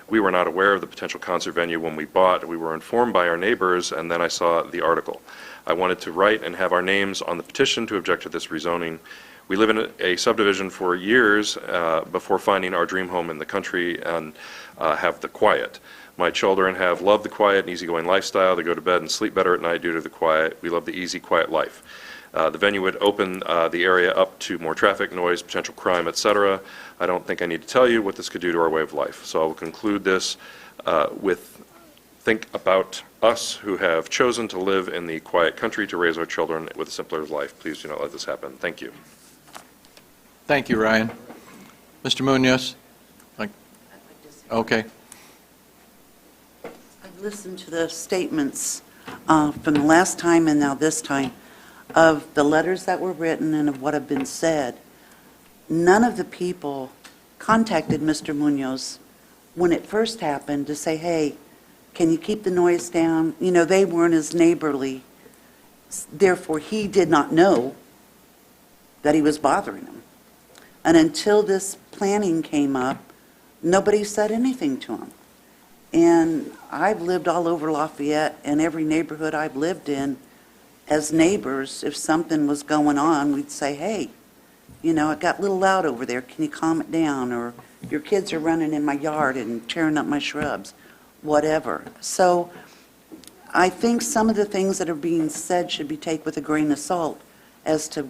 We were not aware of the potential concert venue when we bought. We were informed by our neighbors, and then I saw the article. I wanted to write and have our names on the petition to object to this rezoning. We live in a subdivision for years before finding our dream home in the country and have the quiet. My children have loved the quiet and easygoing lifestyle. They go to bed and sleep better at night due to the quiet. We love the easy, quiet life. The venue would open the area up to more traffic, noise, potential crime, etc. I don't think I need to tell you what this could do to our way of life. So I will conclude this with think about us who have chosen to live in the quiet country to raise our children with a simpler life. Please do not let this happen. Thank you. Thank you, Ryan. Mr. Munoz? Okay. I've listened to the statements from the last time and now this time of the letters that were written and of what have been said. None of the people contacted Mr. Munoz when it first happened to say, hey, can you keep the noise down? They weren't as neighborly. Therefore, he did not know that he was bothering him. And until this planning came up, nobody said anything to him. And I've lived all over Lafayette, and every neighborhood I've lived in, as neighbors, if something was going on, we'd say, hey, you know, it got a little loud over there, can you calm it down? Or your kids are running in my yard and tearing up my shrubs, whatever. So I think some of the things that are being said should be taken with a grain of salt as to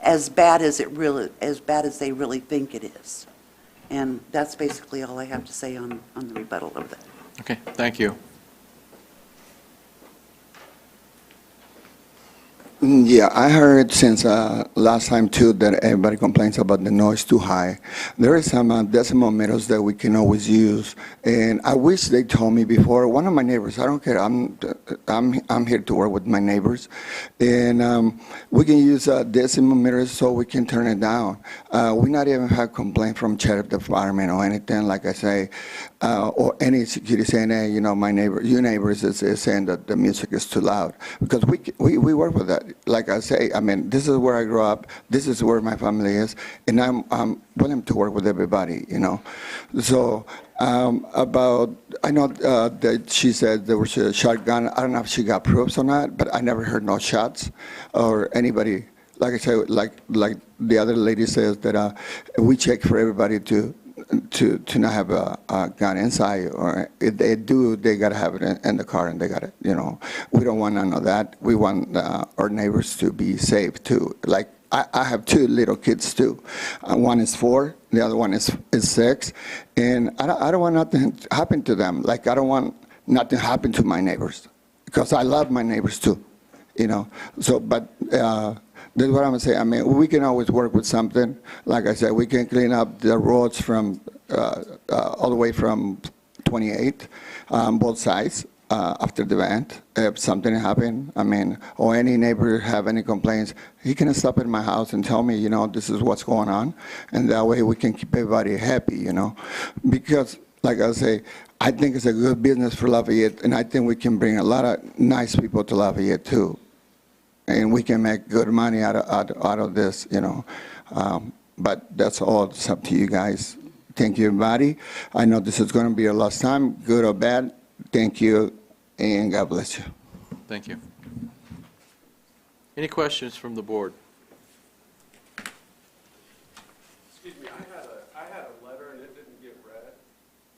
as bad as they really think it is. And that's basically all I have to say on the rebuttal of that. Okay, thank you. Yeah, I heard since last time too that everybody complains about the noise too high. There is some decimal meters that we can always use, and I wish they told me before. One of my neighbors, I don't care. I'm here to work with my neighbors, and we can use decimal meters so we can turn it down. We not even have complaint from sheriff department or anything like I say, or any security saying, hey, you know, my neighbor, your neighbors is saying that the music is too loud, because we work with that. Like I say, I mean, this is where I grew up, this is where my family is, and I'm willing to work with everybody, you know. So I know that she said there was a shotgun. I don't know if she got proofs or not, but I never heard no shots or anybody. Like I said, like the other lady says that we check for everybody to not have a gun inside, or if they do, they got to have it in the car, and they got it, you know. We don't want none of that. We want our neighbors to be safe too. Like I have two little kids too. One is 4, the other one is 6, and I don't want nothing to happen to them. Like I don't want nothing to happen to my neighbors, because I love my neighbors too, you know. So, but that's what I'm going to say. I mean, we can always work with something. Like I said, we can clean up the roads from all the way from 28, both sides, after the event. If something happened, I mean, or any neighbor have any complaints, he can stop at my house and tell me, you know, this is what's going on. And that way we can keep everybody happy, you know. Because, like I say, I think it's a good business for Lafayette, and I think we can bring a lot of nice people to Lafayette too. And we can make good money out of this, you know. But that's all. It's up to you guys. Thank you, everybody. I know this is going to be your last time, good or bad. Thank you, and God bless you. Thank you. Any questions from the board? Excuse me, I had a letter and it didn't get read,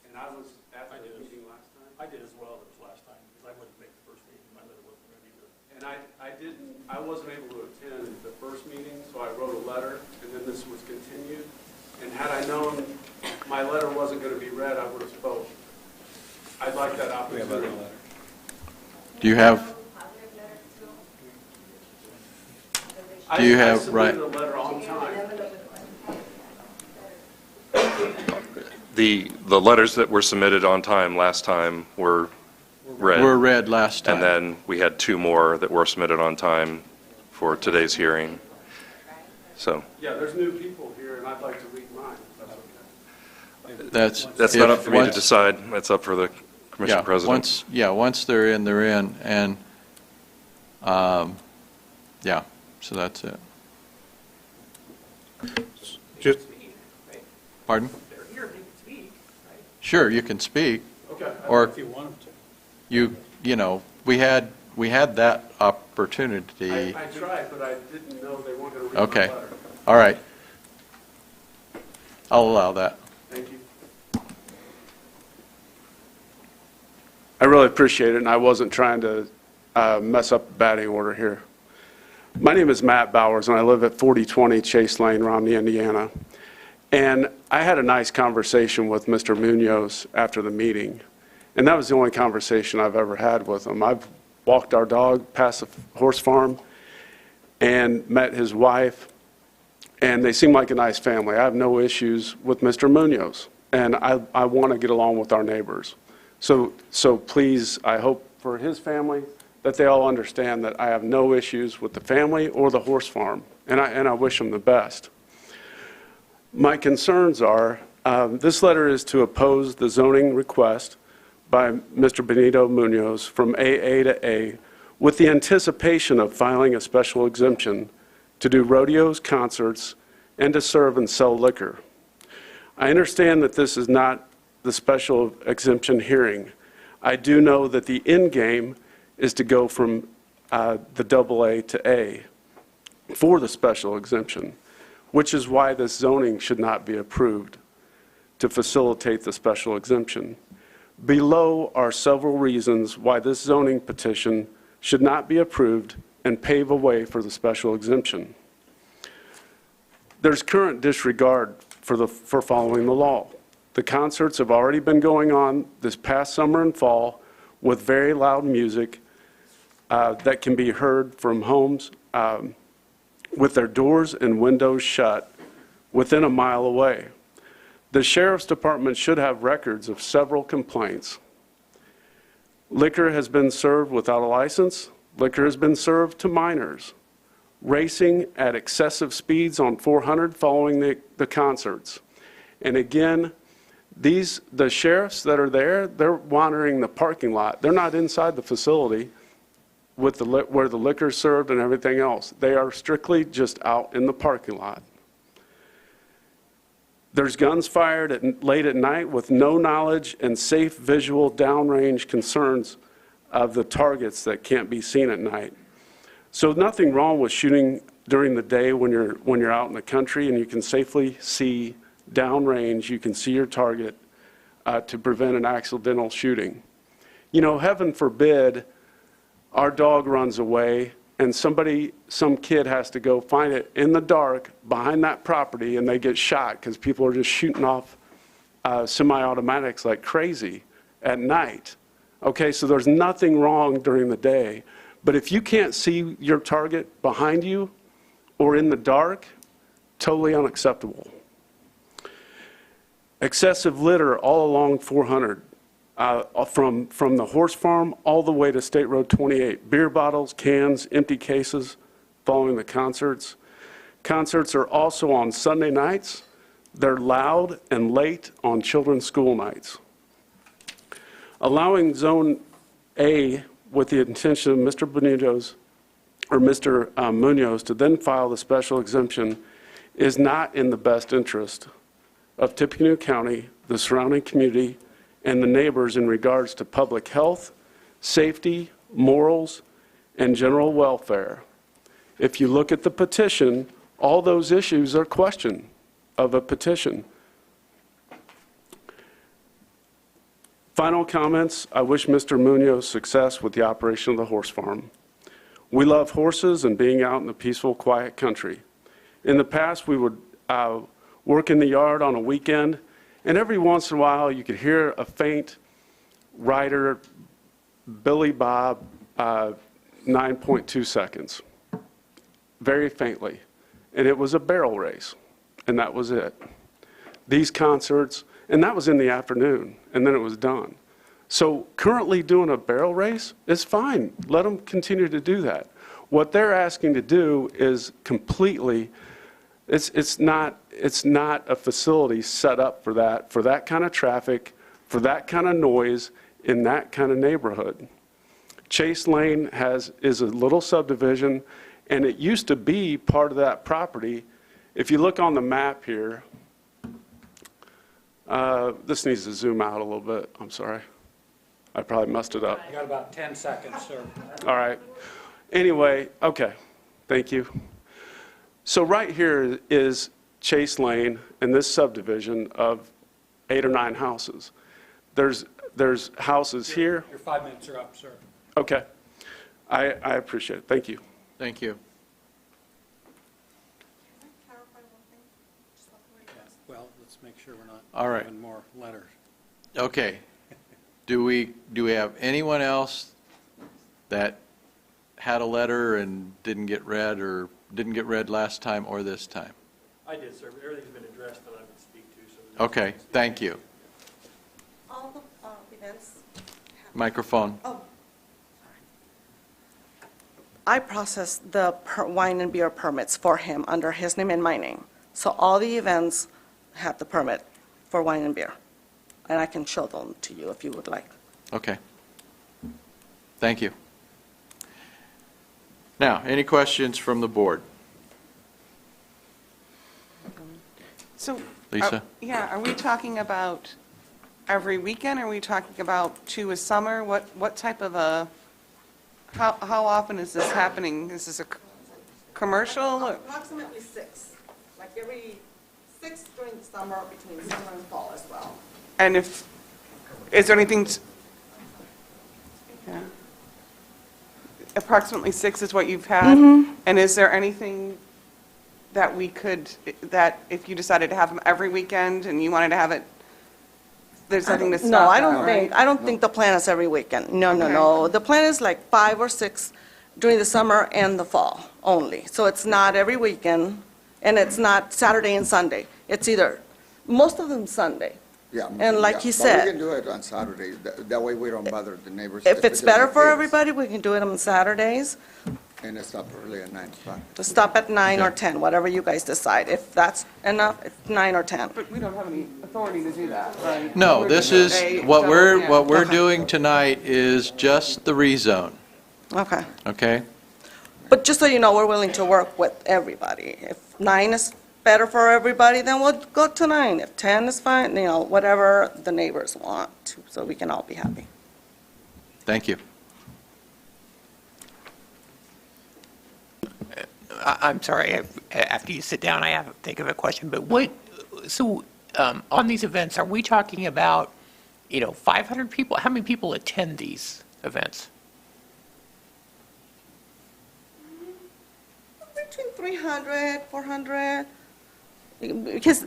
and I was at the meeting last time. I did as well as last time, because I wouldn't make the first meeting, my letter wasn't ready either. And I wasn't able to attend the first meeting, so I wrote a letter, and then this was continued. And had I known my letter wasn't going to be read, I would have spoke. I'd like that opportunity. Do you have? Do you have, right? I submitted a letter on time. The letters that were submitted on time last time were read. Were read last time. And then we had 2 more that were submitted on time for today's hearing. So. Yeah, there's new people here, and I'd like to read mine, if that's okay. That's not up for me to decide. That's up for the commission president. Once they're in, they're in, and yeah, so that's it. Just, pardon? they're here, they can speak, right? Sure, you can speak. Okay. Or if you want them to. You know, we had that opportunity. I tried, but I didn't know they weren't going to read Okay. my letter. All right. I'll allow that. Thank you. I really appreciate it, and I wasn't trying to mess up the batting order here. My name is Matt Bowers, and I live at 4020 Chase Lane, Romney, Indiana. And I had a nice conversation with Mr. Munoz after the meeting, and that was the only conversation I've ever had with him. I've walked our dog past the horse farm and met his wife, and they seem like a nice family. I have no issues with Mr. Munoz, and I want to get along with our neighbors. So please, I hope for his family that they all understand that I have no issues with the family or the horse farm, and I wish them the best. My concerns are, this letter is to oppose the zoning request by Mr. Benito Munoz from AA to A with the anticipation of filing a special exemption to do rodeos, concerts, and to serve and sell liquor. I understand that this is not the special exemption hearing. I do know that the end game is to go from the AA to A for the special exemption, which is why this zoning should not be approved to facilitate the special exemption. Below are several reasons why this zoning petition should not be approved and pave a way for the special exemption. There's current disregard for following the law. The concerts have already been going on this past summer and fall with very loud music that can be heard from homes with their doors and windows shut within a mile away. The Sheriff's Department should have records of several complaints. Liquor has been served without a license. Liquor has been served to minors. Racing at excessive speeds on 400 following the concerts. And again, the sheriffs that are there, they're monitoring the parking lot. They're not inside the facility with where the liquor is served and everything else. They are strictly just out in the parking lot. There's guns fired late at night with no knowledge and safe visual downrange concerns of the targets that can't be seen at night. So nothing wrong with shooting during the day when you're out in the country and you can safely see downrange, you can see your target to prevent an accidental shooting. You know, heaven forbid our dog runs away and some kid has to go find it in the dark behind that property and they get shot because people are just shooting off semi-automatics like crazy at night. Okay, so there's nothing wrong during the day. But if you can't see your target behind you or in the dark, totally unacceptable. Excessive litter all along 400, from the horse farm all the way to State Road 28. Beer bottles, cans, empty cases following the concerts. Concerts are also on Sunday nights. They're loud and late on children's school nights. Allowing Zone A with the intention of Mr. Munoz or Mr. Munoz to then file the special exemption is not in the best interest of Tippecanoe County, the surrounding community, and the neighbors in regards to public health, safety, morals, and general welfare. If you look at the petition, all those issues are questioned of a petition. Final comments, I wish Mr. Munoz success with the operation of the horse farm. We love horses and being out in the peaceful, quiet country. In the past, we would work in the yard on a weekend, and every once in a while you could hear a faint rider, Billy Bob, 9.2 seconds, very faintly. And it was a barrel race, and that was it. These concerts, and that was in the afternoon, and then it was done. So currently doing a barrel race is fine. Let them continue to do that. What they're asking to do is completely, it's not a facility set up for that kind of traffic, for that kind of noise in that kind of neighborhood. Chase Lane is a little subdivision, and it used to be part of that property. If you look on the map here, this needs to zoom out a little bit. I'm sorry. I probably messed it up. You got about 10 seconds, sir. All right. Anyway, okay. Thank you. So right here is Chase Lane and this subdivision of 8 or 9 houses. There's houses here. Your 5 minutes are up, sir. Okay. I appreciate it. Thank you. Thank you. Well, let's make sure we're not All right. having more letters. Okay. Do we have anyone else that had a letter and didn't get read or didn't get read last time or this time? I did, sir. Everything's been addressed that I would speak to. So Okay, thank you. All the events. Microphone. Oh, sorry. I processed the wine and beer permits for him under his name and my name. So all the events have the permit for wine and beer. And I can show them to you if you would like. Okay. Thank you. Now, any questions from the board? So, Lisa? yeah, are we talking about every weekend? Are we talking about 2 a summer? What type of a, how often is this happening? Is this a commercial? Or- Approximately 6, like every 6 during the summer, between summer and fall as well. And is there anything, yeah. Approximately 6 is what you've had? Mhm. And is there anything that we could, that if you decided to have them every weekend and you wanted to have it, there's nothing to stop No, I that, don't think, right? I don't think the plan is every weekend. No, no, Okay. no. The plan is like 5 or 6 during the summer and the fall only. So it's not every weekend, and it's not Saturday and Sunday. It's either, most of them Sunday. Yeah. And like yeah. he But said- we can do it on Saturday. That way we don't bother the neighbors. If it's especially better the for kids. everybody, we can do it on Saturdays. And it's up early at 9 o'clock. To stop at 9 or 10, whatever you guys decide. If that's enough, it's 9 or 10. But we don't have any authority to do that, right? No, We're this just is, a what general- yeah. we're Okay. doing tonight is just the rezone, Okay. okay? But just so you know, we're willing to work with everybody. If 9 is better for everybody, then we'll go to 9. If 10 is fine, whatever the neighbors want, so we can all be happy. Thank you. I'm sorry, after you sit down, I have to think of a question, but on these events, are we talking about, 500 people? How many people attend these events? Between 300, 400, because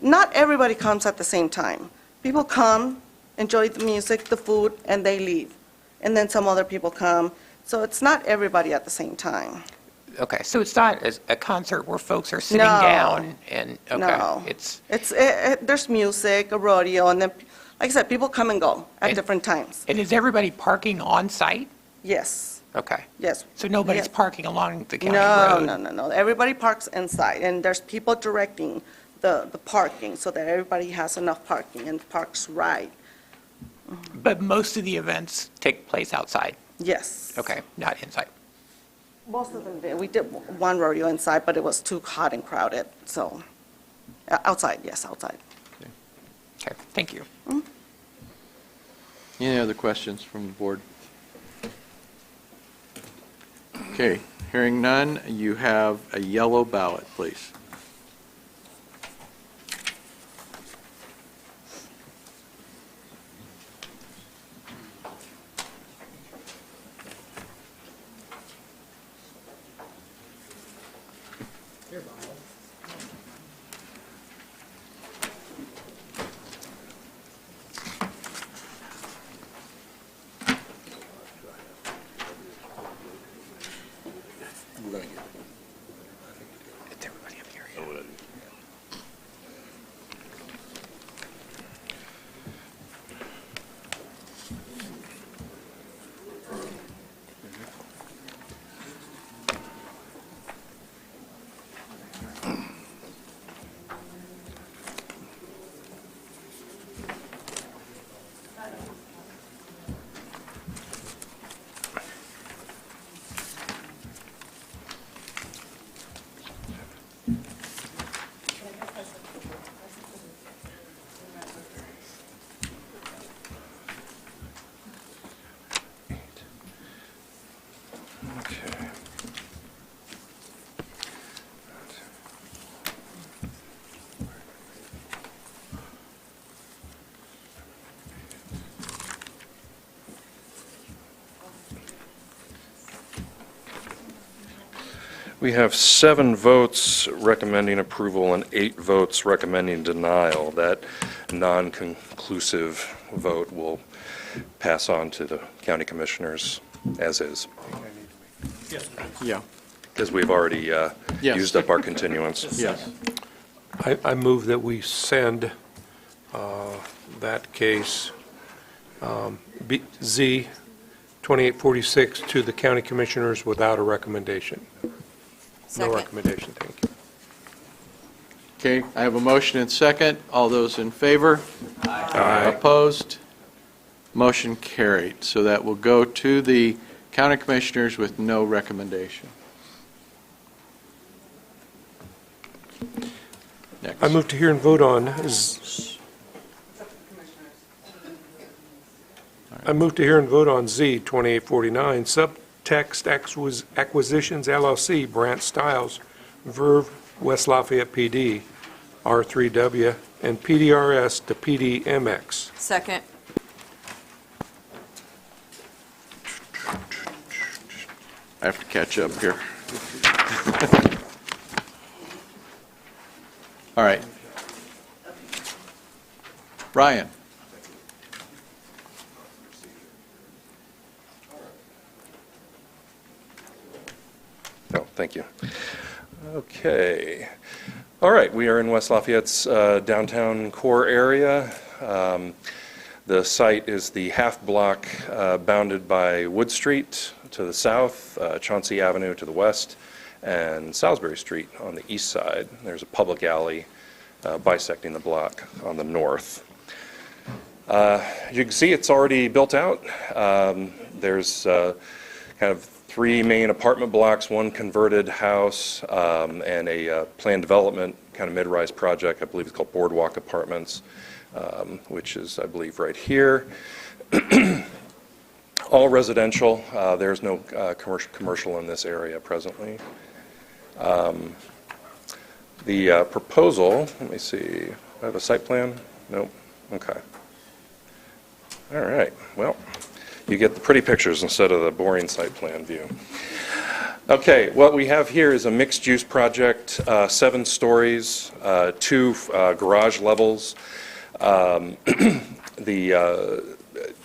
not everybody comes at the same time. People come, enjoy the music, the food, and they leave. And then some other people come. So it's not everybody at the same time. Okay, so it's not a concert where folks are sitting No. down and, okay. No. It's, There's music, a rodeo, and then, like I said, people come and go at different times. and is everybody parking on site? Yes, Okay. yes. So nobody's Yes. parking along the county No, road? no, no, no. Everybody parks inside, and there's people directing the parking so that everybody has enough parking and parks right. But most of the events take place outside? Yes. Okay, not inside. Most of them did. We did one rodeo inside, but it was too hot and crowded, so, outside, yes, outside. Okay, thank you. Any other questions from the board? Okay, hearing none, you have a yellow ballot, please. We have 7 votes recommending approval and 8 votes recommending denial. That non-conclusive vote will pass on to the county commissioners as is. Yeah. Because we've already Yes. used up our continuance. Yes. I move that we send that case, Z 2846, to the county commissioners without a recommendation. No recommendation, thank you. Okay, I have a motion and second. All those in favor? Aye. Opposed? Motion carried. So that will go to the county commissioners with no recommendation. next. I move to hear and vote on, I move to hear and vote on Z 2849, Subtext Acquisitions LLC, Brant Stiles, Verve, West Lafayette PD, R3W, and PDRS to PDMX. Second. I have to catch up here. All right. Ryan. Oh, thank you. Okay. All right, we are in West Lafayette's downtown core area. The site is the half block bounded by Wood Street to the south, Chauncey Avenue to the west, and Salisbury Street on the east side. There's a public alley bisecting the block on the north. You can see it's already built out. There's kind of 3 main apartment blocks, 1 converted house, and a planned development kind of mid-rise project. I believe it's called Boardwalk Apartments, which is, I believe, right here. All residential. There's no commercial in this area presently. The proposal, let me see, I have a site plan? Nope. Okay. All right. Well, you get the pretty pictures instead of the boring site plan view. Okay, what we have here is a mixed-use project, 7 stories, 2 garage levels.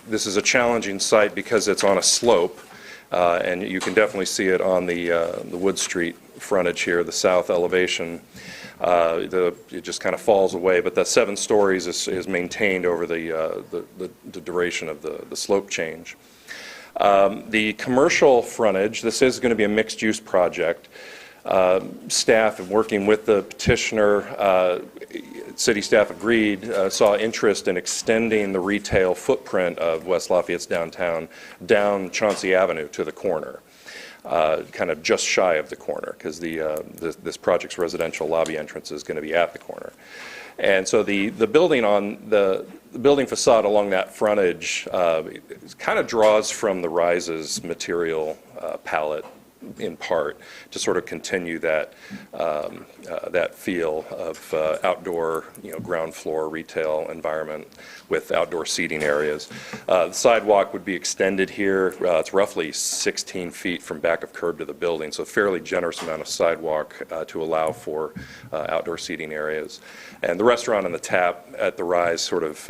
This is a challenging site because it's on a slope, and you can definitely see it on the Wood Street frontage here, the south elevation. It just kind of falls away, but the 7 stories is maintained over the duration of the slope change. The commercial frontage, this is going to be a mixed-use project. Staff and working with the petitioner, city staff agreed, saw interest in extending the retail footprint of West Lafayette's downtown down Chauncey Avenue to the corner. Kind of just shy of the corner, because this project's residential lobby entrance is going to be at the corner. And so the building on the building facade along that frontage kind of draws from the Rise's material palette in part to sort of continue that that feel of outdoor, ground floor retail environment with outdoor seating areas. The sidewalk would be extended here. It's roughly 16 feet from back of curb to the building, so a fairly generous amount of sidewalk to allow for outdoor seating areas. And the restaurant and the tap at the Rise sort of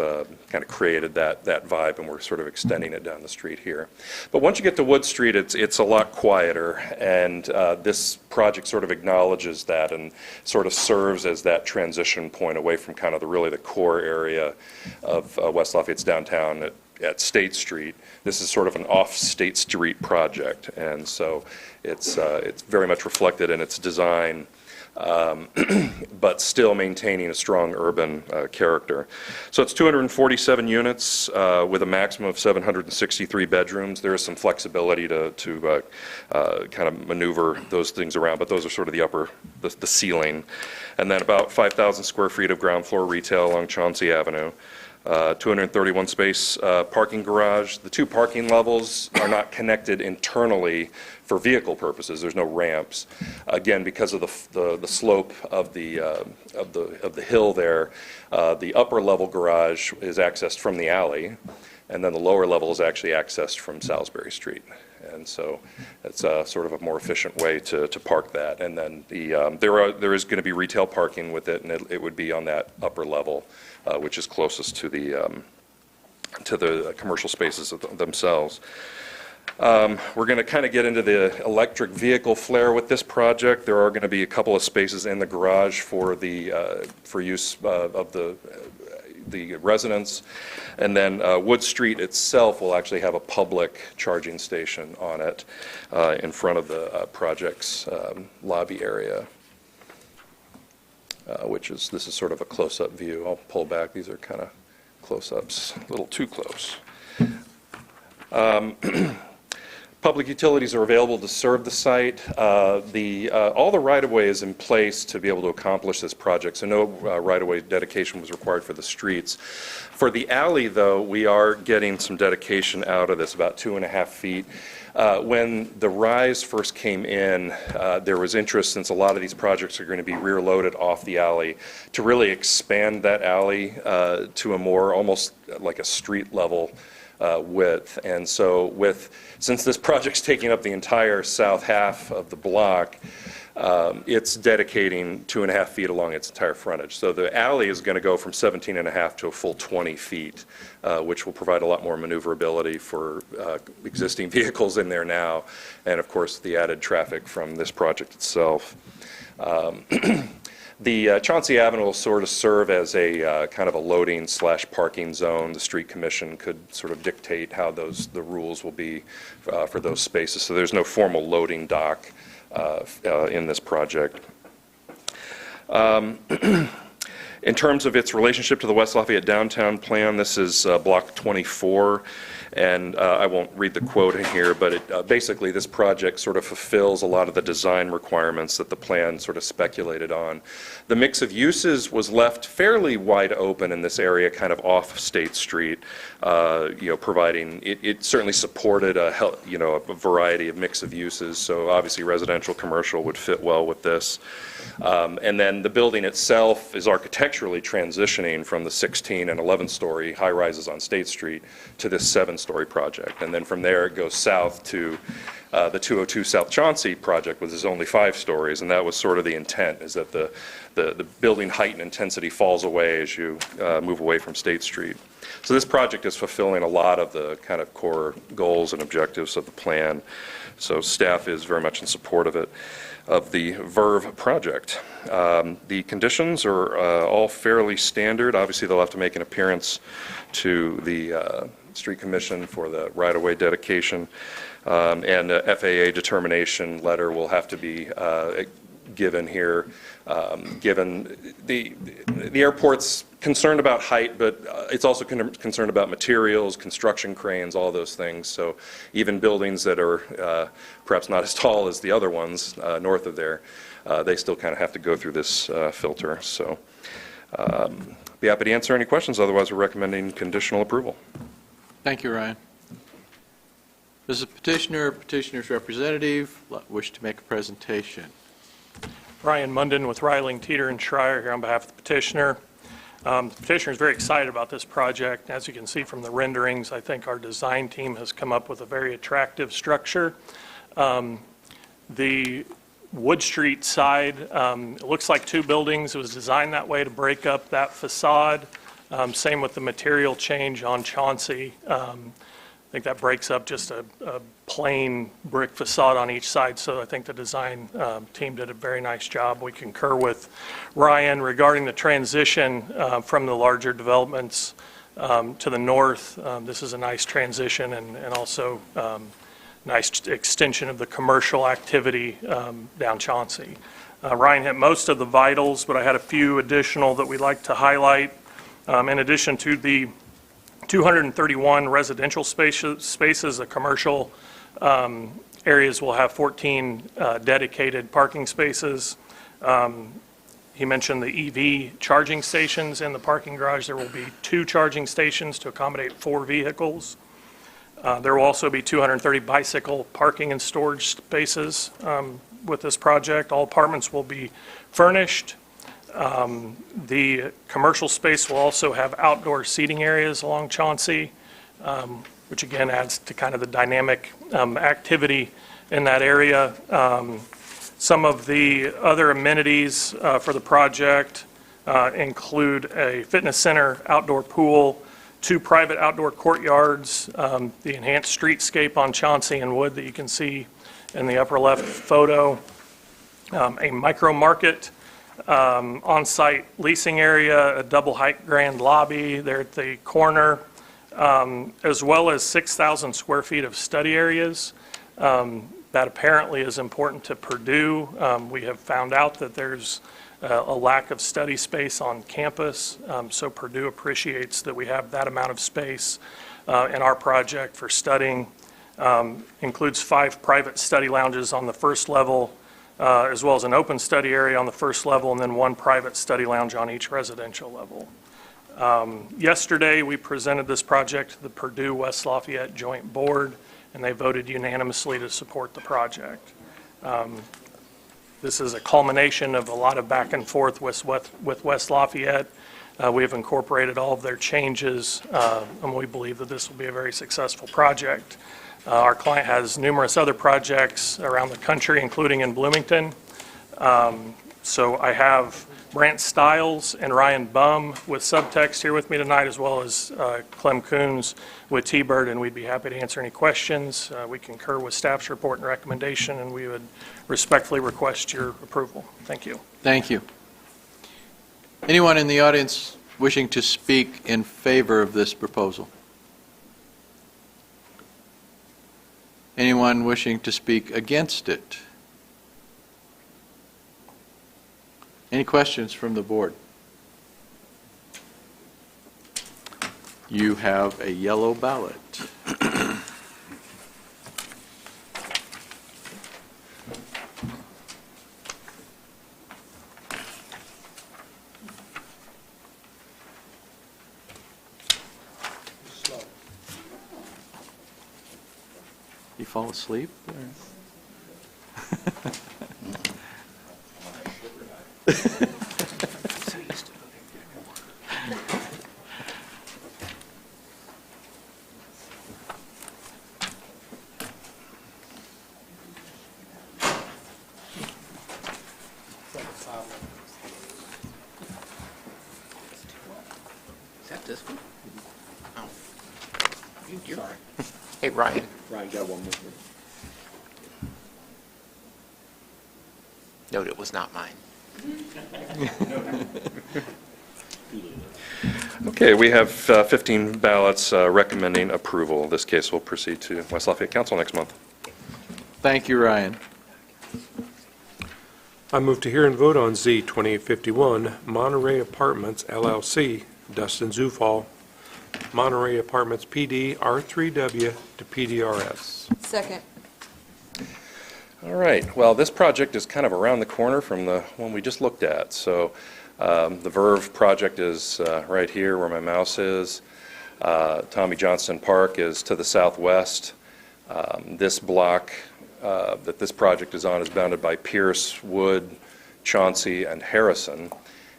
kind of created that vibe, and we're sort of extending it down the street here. But once you get to Wood Street, it's a lot quieter, and this project sort of acknowledges that and sort of serves as that transition point away from kind of the core area of West Lafayette's downtown at State Street. This is sort of an off State Street project, and so it's very much reflected in its design. But still maintaining a strong urban character. So it's 247 units with a maximum of 763 bedrooms. There is some flexibility to kind of maneuver those things around, but those are sort of the ceiling. And then about 5,000 square feet of ground floor retail along Chauncey Avenue. 231 space parking garage. The 2 parking levels are not connected internally for vehicle purposes. There's no ramps. Again, because of the slope of the hill there, the upper level garage is accessed from the alley, and then the lower level is actually accessed from Salisbury Street. And so it's sort of a more efficient way to park that. And then there is going to be retail parking with it, and it would be on that upper level, which is closest to the commercial spaces themselves. We're going to kind of get into the electric vehicle flare with this project. There are going to be a couple of spaces in the garage for use of the residents, and then Wood Street itself will actually have a public charging station on it in front of the project's lobby area. This is sort of a close-up view. I'll pull back. These are kind of close-ups, a little too close. Public utilities are available to serve the site. All the right-of-way is in place to be able to accomplish this project, so no right-of-way dedication was required for the streets. For the alley, though, we are getting some dedication out of this, about 2.5 feet. When the RISE first came in, there was interest, since a lot of these projects are going to be rear-loaded off the alley, to really expand that alley to a more, almost like a street level width. And so since this project's taking up the entire south half of the block, it's dedicating 2.5 feet along its entire frontage. So the alley is going to go from 17.5 to a full 20 feet, which will provide a lot more maneuverability for existing vehicles in there now, and of course the added traffic from this project itself. The Chauncey Avenue will sort of serve as a kind of a loading / parking zone. The street commission could sort of dictate how the rules will be for those spaces. So there's no formal loading dock in this project. In terms of its relationship to the West Lafayette Downtown Plan, this is Block 24. And I won't read the quote in here, but basically this project sort of fulfills a lot of the design requirements that the plan sort of speculated on. The mix of uses was left fairly wide open in this area, kind of off State Street, providing, it certainly supported a variety of mix of uses, so obviously residential, commercial would fit well with this. And then the building itself is architecturally transitioning from the 16 and 11-story high-rises on State Street to this 7-story project. And then from there it goes south to the 202 South Chauncey project, which is only 5 stories, and that was sort of the intent, is that the building height and intensity falls away as you move away from State Street. So this project is fulfilling a lot of the kind of core goals and objectives of the plan. So staff is very much in support of it, of the Verve project. The conditions are all fairly standard. Obviously, they'll have to make an appearance to the Street Commission for the right-of-way dedication, and a FAA determination letter will have to be given here, given the airport's concerned about height, but it's also concerned about materials, construction cranes, all those things. So even buildings that are perhaps not as tall as the other ones north of there, they still kind of have to go through this filter. So be happy to answer any questions. Otherwise, we're recommending conditional approval. Thank you, Ryan. Does the petitioner or petitioner's representative wish to make a presentation? Ryan Munden with Reiling, Teeter, and Schreier here on behalf of the petitioner. The petitioner is very excited about this project. As you can see from the renderings, I think our design team has come up with a very attractive structure. The Wood Street side, it looks like 2 buildings. It was designed that way to break up that facade. Same with the material change on Chauncey. I think that breaks up just a plain brick facade on each side, so I think the design team did a very nice job. We concur with Ryan regarding the transition from the larger developments to the north. This is a nice transition and also nice extension of the commercial activity down Chauncey. Ryan hit most of the vitals, but I had a few additional that we'd like to highlight. In addition to the 231 residential spaces, the commercial areas will have 14 dedicated parking spaces. He mentioned the EV charging stations in the parking garage. There will be 2 charging stations to accommodate 4 vehicles. There will also be 230 bicycle parking and storage spaces with this project. All apartments will be furnished. The commercial space will also have outdoor seating areas along Chauncey, which again adds to kind of the dynamic activity in that area. Some of the other amenities for the project include a fitness center, outdoor pool, 2 private outdoor courtyards, the enhanced streetscape on Chauncey and Wood that you can see in the upper left photo, a micro market, on-site leasing area, a double height grand lobby there at the corner, as well as 6,000 square feet of study areas. That apparently is important to Purdue. We have found out that there's a lack of study space on campus, so Purdue appreciates that we have that amount of space in our project for studying. Includes 5 private study lounges on the first level, as well as an open study area on the first level, and then 1 private study lounge on each residential level. Yesterday, we presented this project to the Purdue West Lafayette Joint Board, and they voted unanimously to support the project. This is a culmination of a lot of back and forth with West Lafayette. We have incorporated all of their changes, and we believe that this will be a very successful project. Our client has numerous other projects around the country, including in Bloomington. So I have Brant Stiles and Ryan Bum with subtext here with me tonight, as well as Clem Coons with T-Bird, and we'd be happy to answer any questions. We concur with staff's report and recommendation, and we would respectfully request your approval. Thank you. Thank you. Anyone in the audience wishing to speak in favor of this proposal? Anyone wishing to speak against it? Any questions from the board? You have a yellow ballot. You fall asleep? Is that this one? Oh. Sorry. Hey, Ryan. Ryan, got one more. No, it was not mine. Okay, we have 15 ballots recommending approval. This case will proceed to West Lafayette Council next month. Thank you, Ryan. I move to hear and vote on Z 2851, Monterey Apartments LLC, Dustin Zufall, Monterey Apartments PD, R3W to PDRS. Second. All right, well, this project is kind of around the corner from the one we just looked at. So the Verve project is right here where my mouse is. Tommy Johnston Park is to the southwest. This block that this project is on is bounded by Pierce, Wood, Chauncey, and Harrison.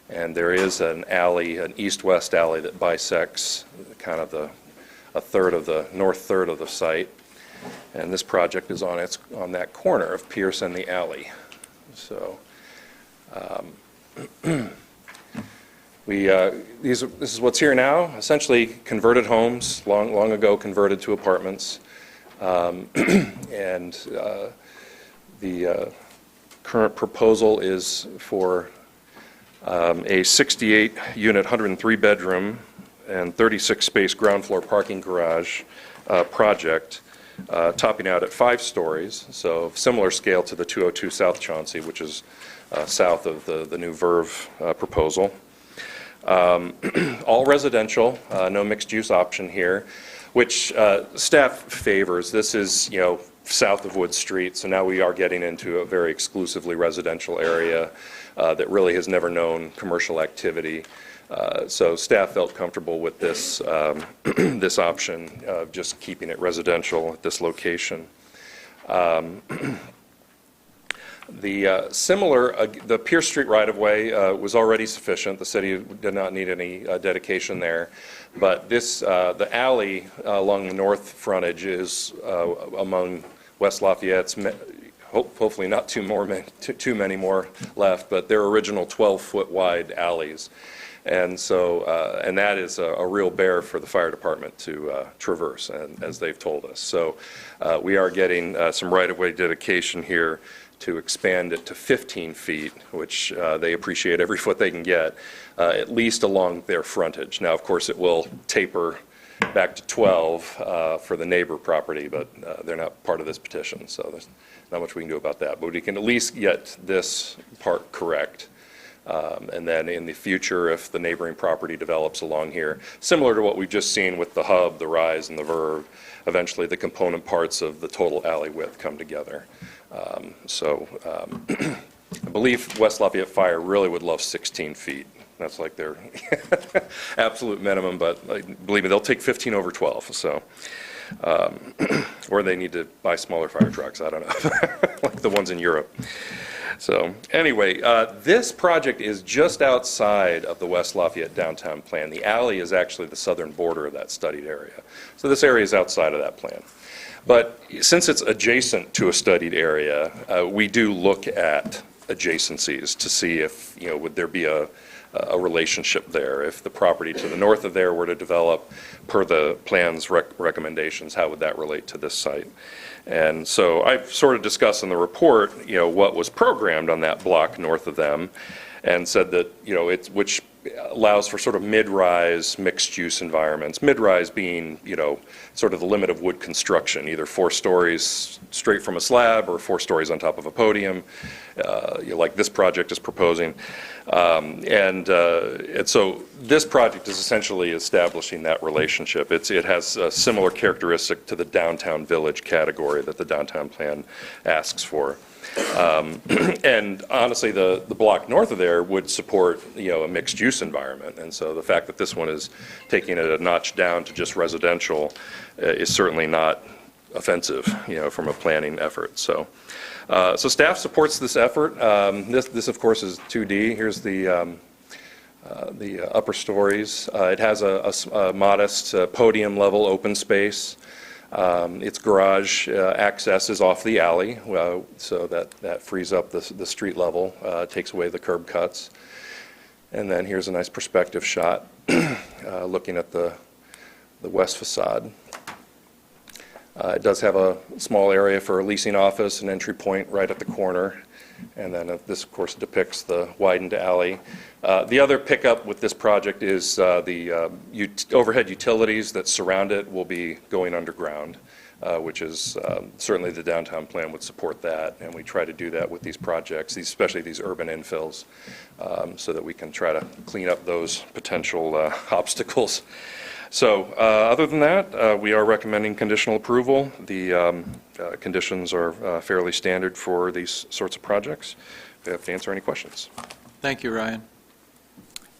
And there is an alley, an east-west alley that bisects kind of a third of the north third of the site. And this project is on that corner of Pierce and the alley. So this is what's here now. Essentially converted homes, long ago converted to apartments. And the current proposal is for a 68-unit, 103-bedroom, and 36-space ground floor parking garage project, topping out at 5 stories, so similar scale to the 202 South Chauncey, which is south of the new Verve proposal. All residential, no mixed-use option here, which staff favors. This is, south of Wood Street, so now we are getting into a very exclusively residential area that really has never known commercial activity. So staff felt comfortable with this this option of just keeping it residential at this location. The Pierce Street right-of-way was already sufficient. The city did not need any dedication there. But the alley along the north frontage is among West Lafayette's, hopefully not too many more left, but their original 12-foot wide alleys. And so, and that is a real bear for the fire department to traverse, and as they've told us. So we are getting some right-of-way dedication here to expand it to 15 feet, which they appreciate every foot they can get, at least along their frontage. Now, of course, it will taper back to 12 for the neighbor property, but they're not part of this petition, so there's not much we can do about that. But we can at least get this part correct. And then in the future, if the neighboring property develops along here, similar to what we've just seen with the hub, the rise, and the verve, eventually the component parts of the total alley width come together. I believe West Lafayette Fire really would love 16 feet. That's like their absolute minimum, but believe me, they'll take 15 over 12, so. Or they need to buy smaller fire trucks, I don't know, like the ones in Europe. So anyway, this project is just outside of the West Lafayette downtown plan. The alley is actually the southern border of that studied area. So this area is outside of that plan. But since it's adjacent to a studied area, we do look at adjacencies to see if, would there be a relationship there. If the property to the north of there were to develop per the plan's recommendations, how would that relate to this site? And so I've sort of discussed in the report, what was programmed on that block north of them, and said that, which allows for sort of mid-rise mixed-use environments. Mid-rise being, sort of the limit of wood construction, either 4 stories straight from a slab or 4 stories on top of a podium, like this project is proposing. And so this project is essentially establishing that relationship. It has a similar characteristic to the downtown village category that the downtown plan asks for. And honestly, the block north of there would support, a mixed-use environment. And so the fact that this one is taking it a notch down to just residential is certainly not offensive, from a planning effort. So, so staff supports this effort. This of course, is 2D. Here's the upper stories. It has a modest podium-level open space. Its garage access is off the alley, so that frees up the street level, takes away the curb cuts. And then here's a nice perspective shot looking at the west facade. It does have a small area for a leasing office, an entry point right at the corner. And then this, of course, depicts the widened alley. The other pickup with this project is the overhead utilities that surround it will be going underground, which is certainly the downtown plan would support that. And we try to do that with these projects, especially these urban infills, so that we can try to clean up those potential obstacles. So other than that, we are recommending conditional approval. The conditions are fairly standard for these sorts of projects. We have to answer any questions. Thank you, Ryan.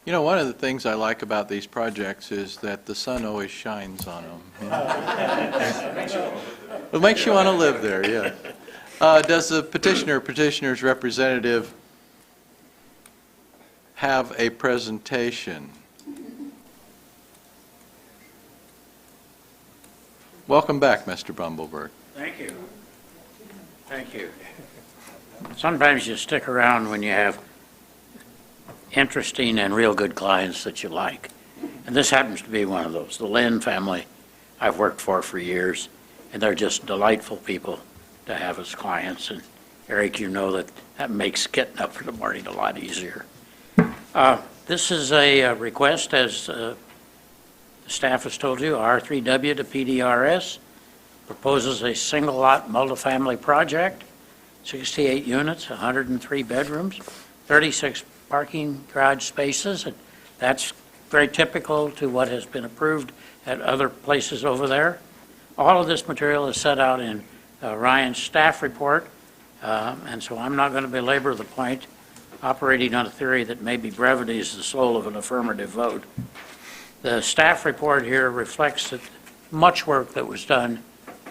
One of the things I like about these projects is that the sun always shines on them. It makes you want to live there, yeah. Does the petitioner's representative have a presentation? Welcome back, Mr. Bumbleberg. Thank you. Thank you. Sometimes you stick around when you have interesting and real good clients that you like. And this happens to be one of those. The Lynn family I've worked for years, and they're just delightful people to have as clients. And Eric, that makes getting up in the morning a lot easier. This is a request, as the staff has told you, R3W to PDRS, proposes a single-lot multifamily project, 68 units, 103 bedrooms, 36 parking garage spaces, and that's very typical to what has been approved at other places over there. All of this material is set out in Ryan's staff report, and so I'm not going to belabor the point, operating on a theory that maybe brevity is the soul of an affirmative vote. The staff report here reflects that much work that was done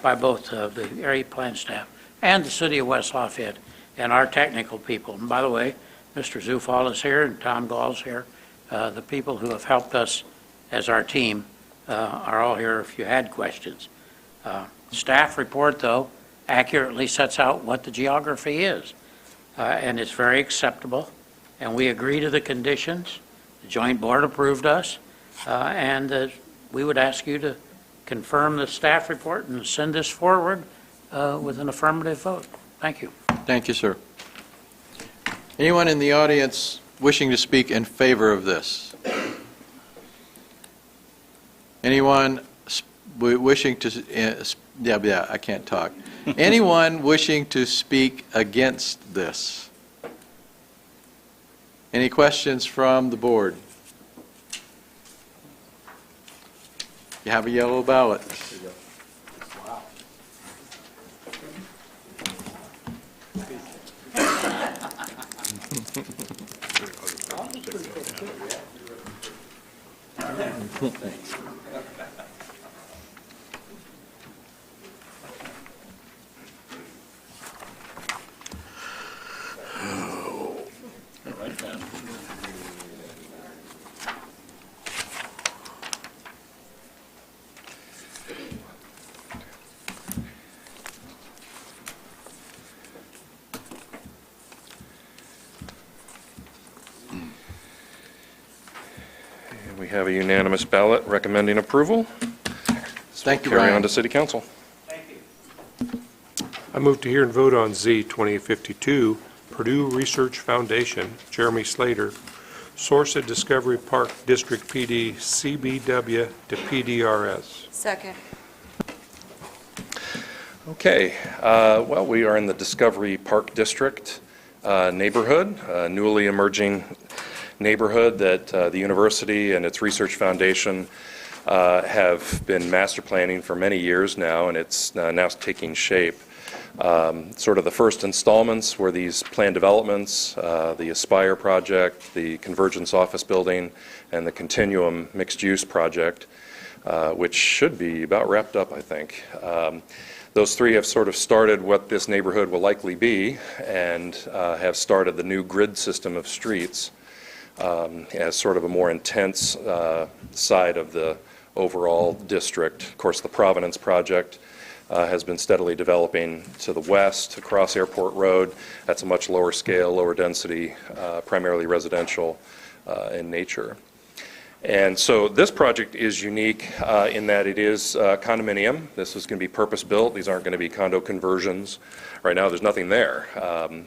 by both the area plan staff and the city of West Lafayette and our technical people. And by the way, Mr. Zufall is here and Tom Gall's here. The people who have helped us as our team are all here if you had questions. Staff report, though, accurately sets out what the geography is. And it's very acceptable. And we agree to the conditions. The joint board approved us. And we would ask you to confirm the staff report and send this forward with an affirmative vote. Thank you. Thank you, sir. Anyone in the audience wishing to speak in favor of this? Anyone wishing to, I can't talk. Anyone wishing to speak against this? Any questions from the board? You have a yellow ballot. We have a unanimous ballot recommending approval. Thank you, Carry Ryan. on to City Council. I move to hear and vote on Z 2052, Purdue Research Foundation, Jeremy Slater, source at Discovery Park District PD, CBW to PDRS. Second. Okay, well, we are in the Discovery Park District neighborhood, a newly emerging neighborhood that the university and its research foundation have been master planning for many years now, and it's now taking shape. Sort of the first installments were these planned developments, the Aspire project, the Convergence office building, and the Continuum mixed-use project, which should be about wrapped up, I think. Those three have sort of started what this neighborhood will likely be, and have started the new grid system of streets as sort of a more intense side of the overall district. Of course, the Providence project has been steadily developing to the west across Airport Road. That's a much lower scale, lower density, primarily residential in nature. And so this project is unique in that it is condominium. This is going to be purpose-built. These aren't going to be condo conversions. Right now, there's nothing there.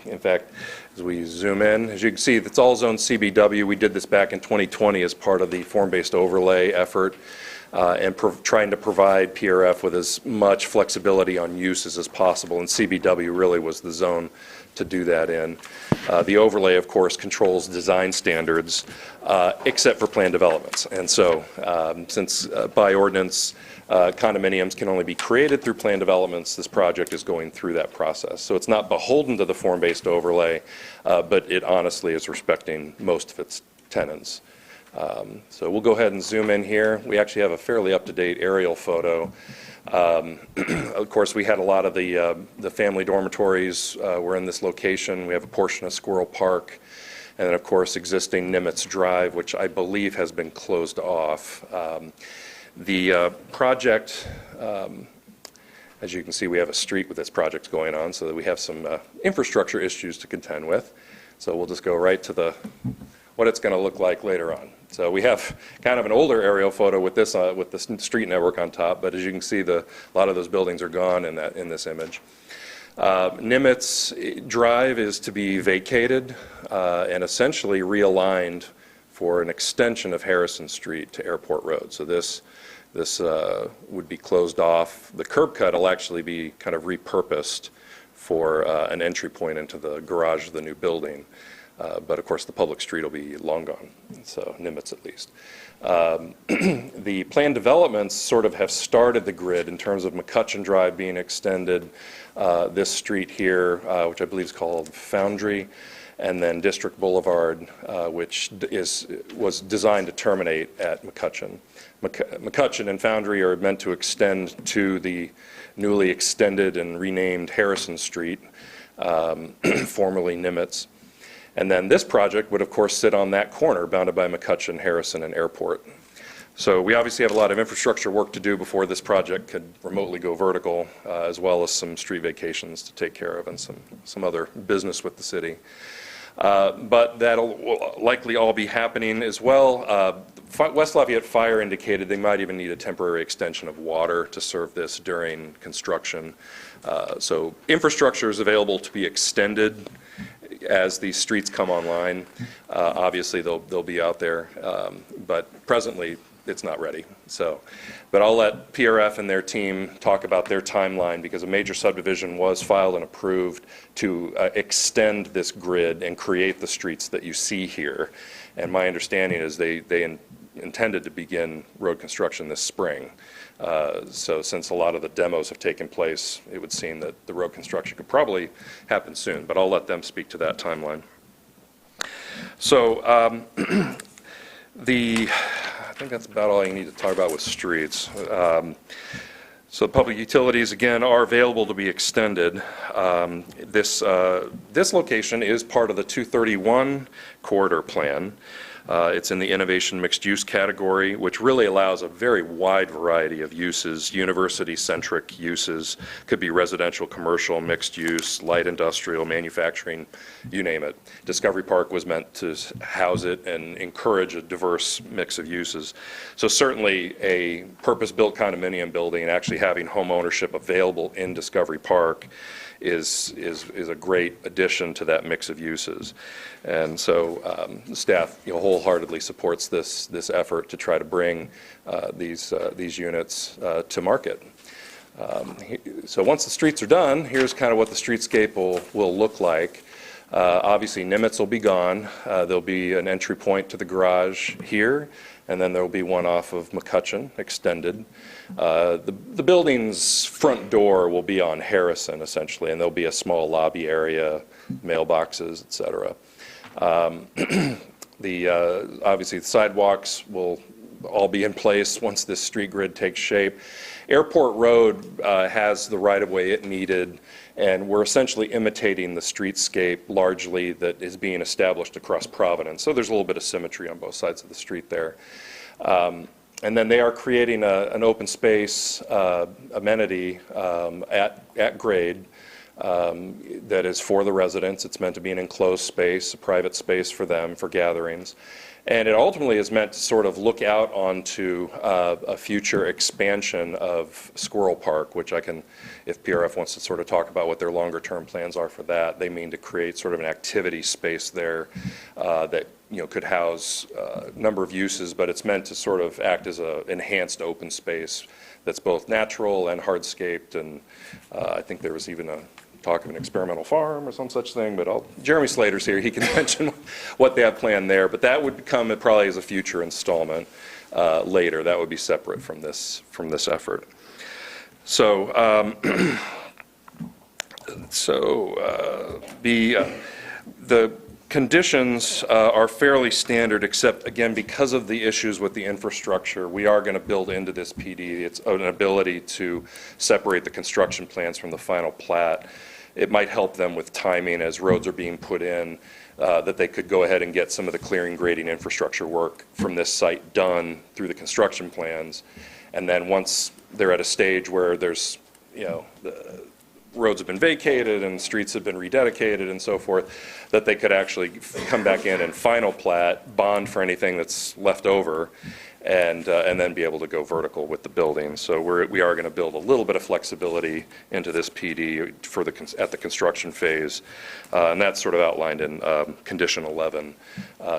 In fact, as we zoom in, as you can see, it's all zone CBW. We did this back in 2020 as part of the form-based overlay effort and trying to provide PRF with as much flexibility on uses as possible. And CBW really was the zone to do that in. The overlay, of course, controls design standards, except for planned developments. And so, since by ordinance, condominiums can only be created through planned developments, this project is going through that process. So it's not beholden to the form-based overlay, but it honestly is respecting most of its tenants. So we'll go ahead and zoom in here. We actually have a fairly up-to-date aerial photo. Of course, we had a lot of the family dormitories were in this location. We have a portion of Squirrel Park, and then, of course, existing Nimitz Drive, which I believe has been closed off. The project, as you can see, we have a street with this project going on, so that we have some infrastructure issues to contend with. So we'll just go right to what it's going to look like later on. So we have kind of an older aerial photo with this with the street network on top, but as you can see, a lot of those buildings are gone in this image. Nimitz Drive is to be vacated and essentially realigned for an extension of Harrison Street to Airport Road. So this would be closed off. The curb cut will actually be kind of repurposed for an entry point into the garage of the new building. But of course, the public street will be long gone, so Nimitz at least. The planned developments sort of have started the grid in terms of McCutcheon Drive being extended, this street here, which I believe is called Foundry, and then District Boulevard, which was designed to terminate at McCutcheon. McCutcheon and Foundry are meant to extend to the newly extended and renamed Harrison Street, formerly Nimitz. And then this project would, of course, sit on that corner bounded by McCutcheon, Harrison, and Airport. So we obviously have a lot of infrastructure work to do before this project could remotely go vertical, as well as some street vacations to take care of and some other business with the city. But that'll likely all be happening as well. West Lafayette Fire indicated they might even need a temporary extension of water to serve this during construction. So infrastructure is available to be extended as these streets come online. Obviously, they'll be out there. But presently, it's not ready. So, but I'll let PRF and their team talk about their timeline, because a major subdivision was filed and approved to extend this grid and create the streets that you see here. And my understanding is they intended to begin road construction this spring. So since a lot of the demos have taken place, it would seem that the road construction could probably happen soon, but I'll let them speak to that timeline. So I think that's about all you need to talk about with streets. So public utilities, again, are available to be extended. This location is part of the 231 corridor plan. It's in the innovation mixed use category, which really allows a very wide variety of uses, university-centric uses. Could be residential, commercial, mixed use, light industrial, manufacturing, you name it. Discovery Park was meant to house it and encourage a diverse mix of uses. So certainly a purpose-built condominium building and actually having home ownership available in Discovery Park is a great addition to that mix of uses. And so the staff wholeheartedly supports this effort to try to bring these units to market. So once the streets are done, here's kind of what the streetscape will look like. Obviously, Nimitz will be gone. There'll be an entry point to the garage here, and then there'll be one off of McCutcheon, extended. The building's front door will be on Harrison, essentially, and there'll be a small lobby area, mailboxes, et cetera. Obviously, the sidewalks will all be in place once this street grid takes shape. Airport Road has the right-of-way it needed, and we're essentially imitating the streetscape largely that is being established across Providence. So there's a little bit of symmetry on both sides of the street there. And then they are creating an open space amenity at grade that is for the residents. It's meant to be an enclosed space, a private space for them, for gatherings. And it ultimately is meant to sort of look out onto a future expansion of Squirrel Park, which I can, if PRF wants to sort of talk about what their longer term plans are for that, they mean to create sort of an activity space there that could house a number of uses, but it's meant to sort of act as an enhanced open space that's both natural and hardscaped. And I think there was even a talk of an experimental farm or some such thing, but Jeremy Slater's here, he can mention what they have planned there, but that would come probably as a future installment later. That would be separate from this effort. So the conditions are fairly standard, except again, because of the issues with the infrastructure, we are going to build into this PD. It's an ability to separate the construction plans from the final plat. It might help them with timing as roads are being put in, that they could go ahead and get some of the clearing, grading, infrastructure work from this site done through the construction plans. And then once they're at a stage where there's, the roads have been vacated and streets have been rededicated and so forth, that they could actually come back in and final plat, bond for anything that's left over, and then be able to go vertical with the building. So we are going to build a little bit of flexibility into this PD for at the construction phase, and that's sort of outlined in condition 11.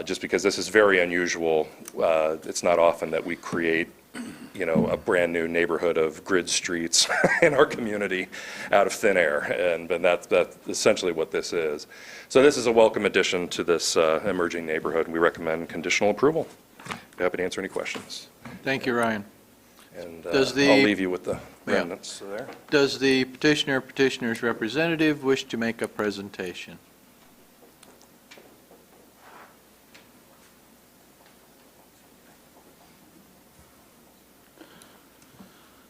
Just because this is very unusual, it's not often that we create a brand new neighborhood of grid streets in our community out of thin air, and that's essentially what this is. So this is a welcome addition to this emerging neighborhood. We recommend conditional approval. Be happy to answer any questions. Thank you, Ryan. And I'll leave you with the remnants there. Does the petitioner's representative wish to make a presentation?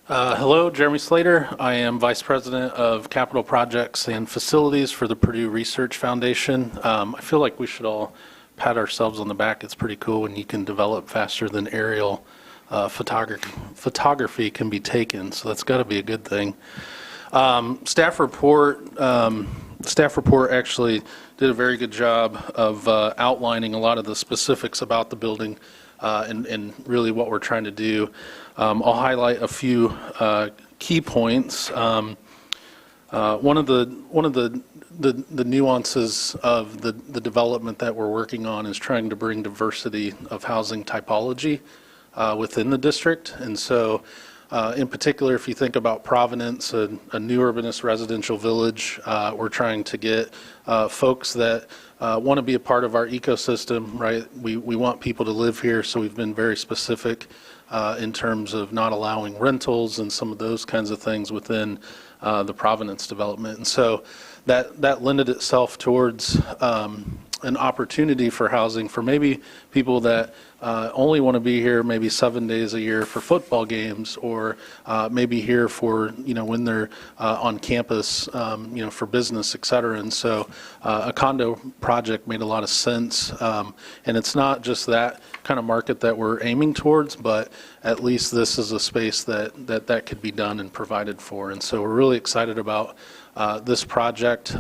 Hello, Jeremy Slater. I am Vice President of Capital Projects and Facilities for the Purdue Research Foundation. I feel like we should all pat ourselves on the back. It's pretty cool when you can develop faster than aerial photography can be taken, so that's got to be a good thing. Staff report actually did a very good job of outlining a lot of the specifics about the building and really what we're trying to do. I'll highlight a few key points. One of the nuances of the development that we're working on is trying to bring diversity of housing typology within the district. And so in particular, if you think about Providence, a new urbanist residential village, we're trying to get folks that want to be a part of our ecosystem, right? We want people to live here, so we've been very specific in terms of not allowing rentals and some of those kinds of things within the Providence development. And so that lended itself towards an opportunity for housing for maybe people that only want to be here maybe 7 days a year for football games, or maybe here for, when they're on campus, for business, et cetera. And so a condo project made a lot of sense. And it's not just that kind of market that we're aiming towards, but at least this is a space that could be done and provided for. And so we're really excited about this project.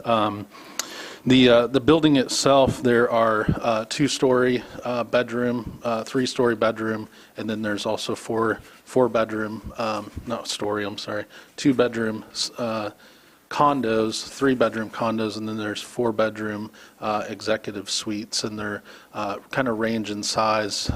The building itself, there are two-story bedroom, three-story bedroom, and then there's also four-bedroom, two-bedroom condos, three-bedroom condos, and then there's four-bedroom executive suites, and they're kind of range in size.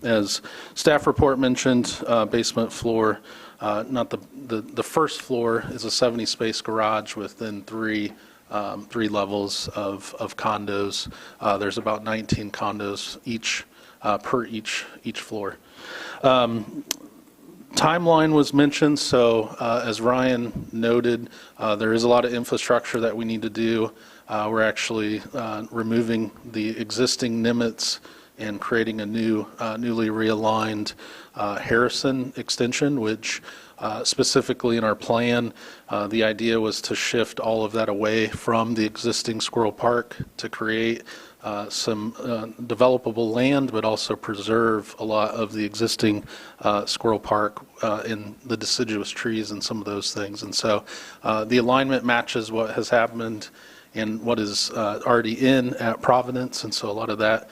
As staff report mentioned, basement floor, not the first floor is a 70-space garage within three levels of condos. There's about 19 condos per each floor. Timeline was mentioned, so as Ryan noted, there is a lot of infrastructure that we need to do. We're actually removing the existing Nimitz and creating a newly realigned Harrison extension, which specifically in our plan, the idea was to shift all of that away from the existing Squirrel Park to create some developable land, but also preserve a lot of the existing Squirrel Park in the deciduous trees and some of those things. And so the alignment matches what has happened and what is already in at Providence, and so a lot of that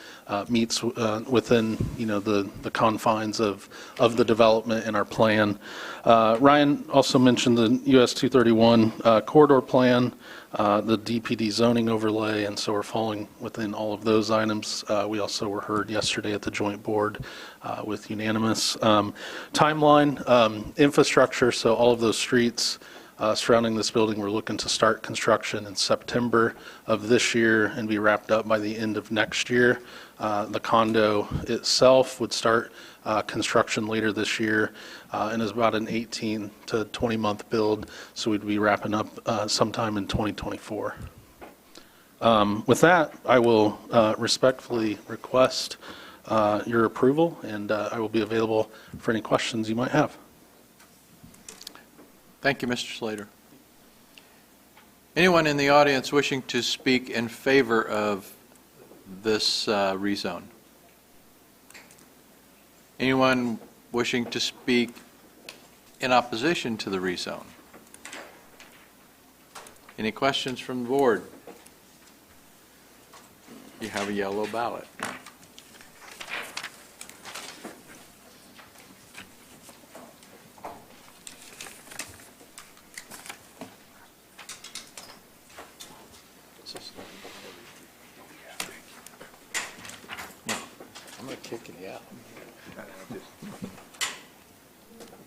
meets within the confines of the development in our plan. Ryan also mentioned the US 231 corridor plan, the DPD zoning overlay, and so we're falling within all of those items. We also were heard yesterday at the joint board with unanimous timeline, infrastructure. So all of those streets surrounding this building, we're looking to start construction in September of this year and be wrapped up by the end of next year. The condo itself would start construction later this year and is about an 18 to 20 month build, so we'd be wrapping up sometime in 2024. With that, I will respectfully request your approval, and I will be available for any questions you might have. Thank you, Mr. Slater. Anyone in the audience wishing to speak in favor of this rezone? Anyone wishing to speak in opposition to the rezone? Any questions from the board? You have a yellow ballot. I'm going to kick it out.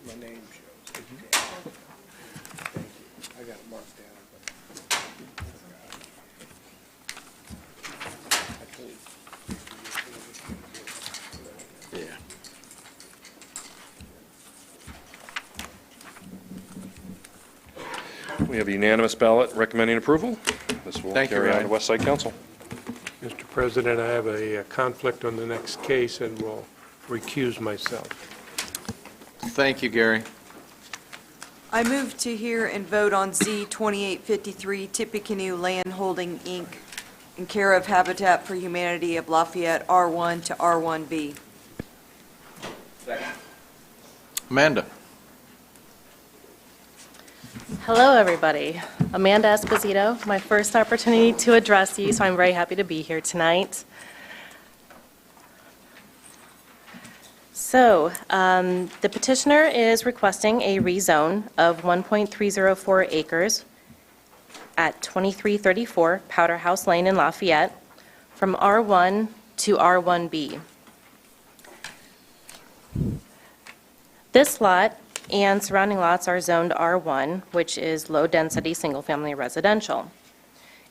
My name shows. Thank you. I got it marked down. Yeah. We have a unanimous ballot recommending approval. This will Thank you, carry on Ryan. to West Side Council. Mr. President, I have a conflict on the next case and will recuse myself. Thank you, Gary. I move to hear and vote on Z 2853 Tippecanoe Land Holding, Inc., in care of Habitat for Humanity of Lafayette, R1 to R1B. Amanda. Hello, everybody. Amanda Esposito, my first opportunity to address you, so I'm very happy to be here tonight. So, the petitioner is requesting a rezone of 1.304 acres at 2334 Powder House Lane in Lafayette from R1 to R1B. This lot and surrounding lots are zoned R1, which is low-density, single-family residential.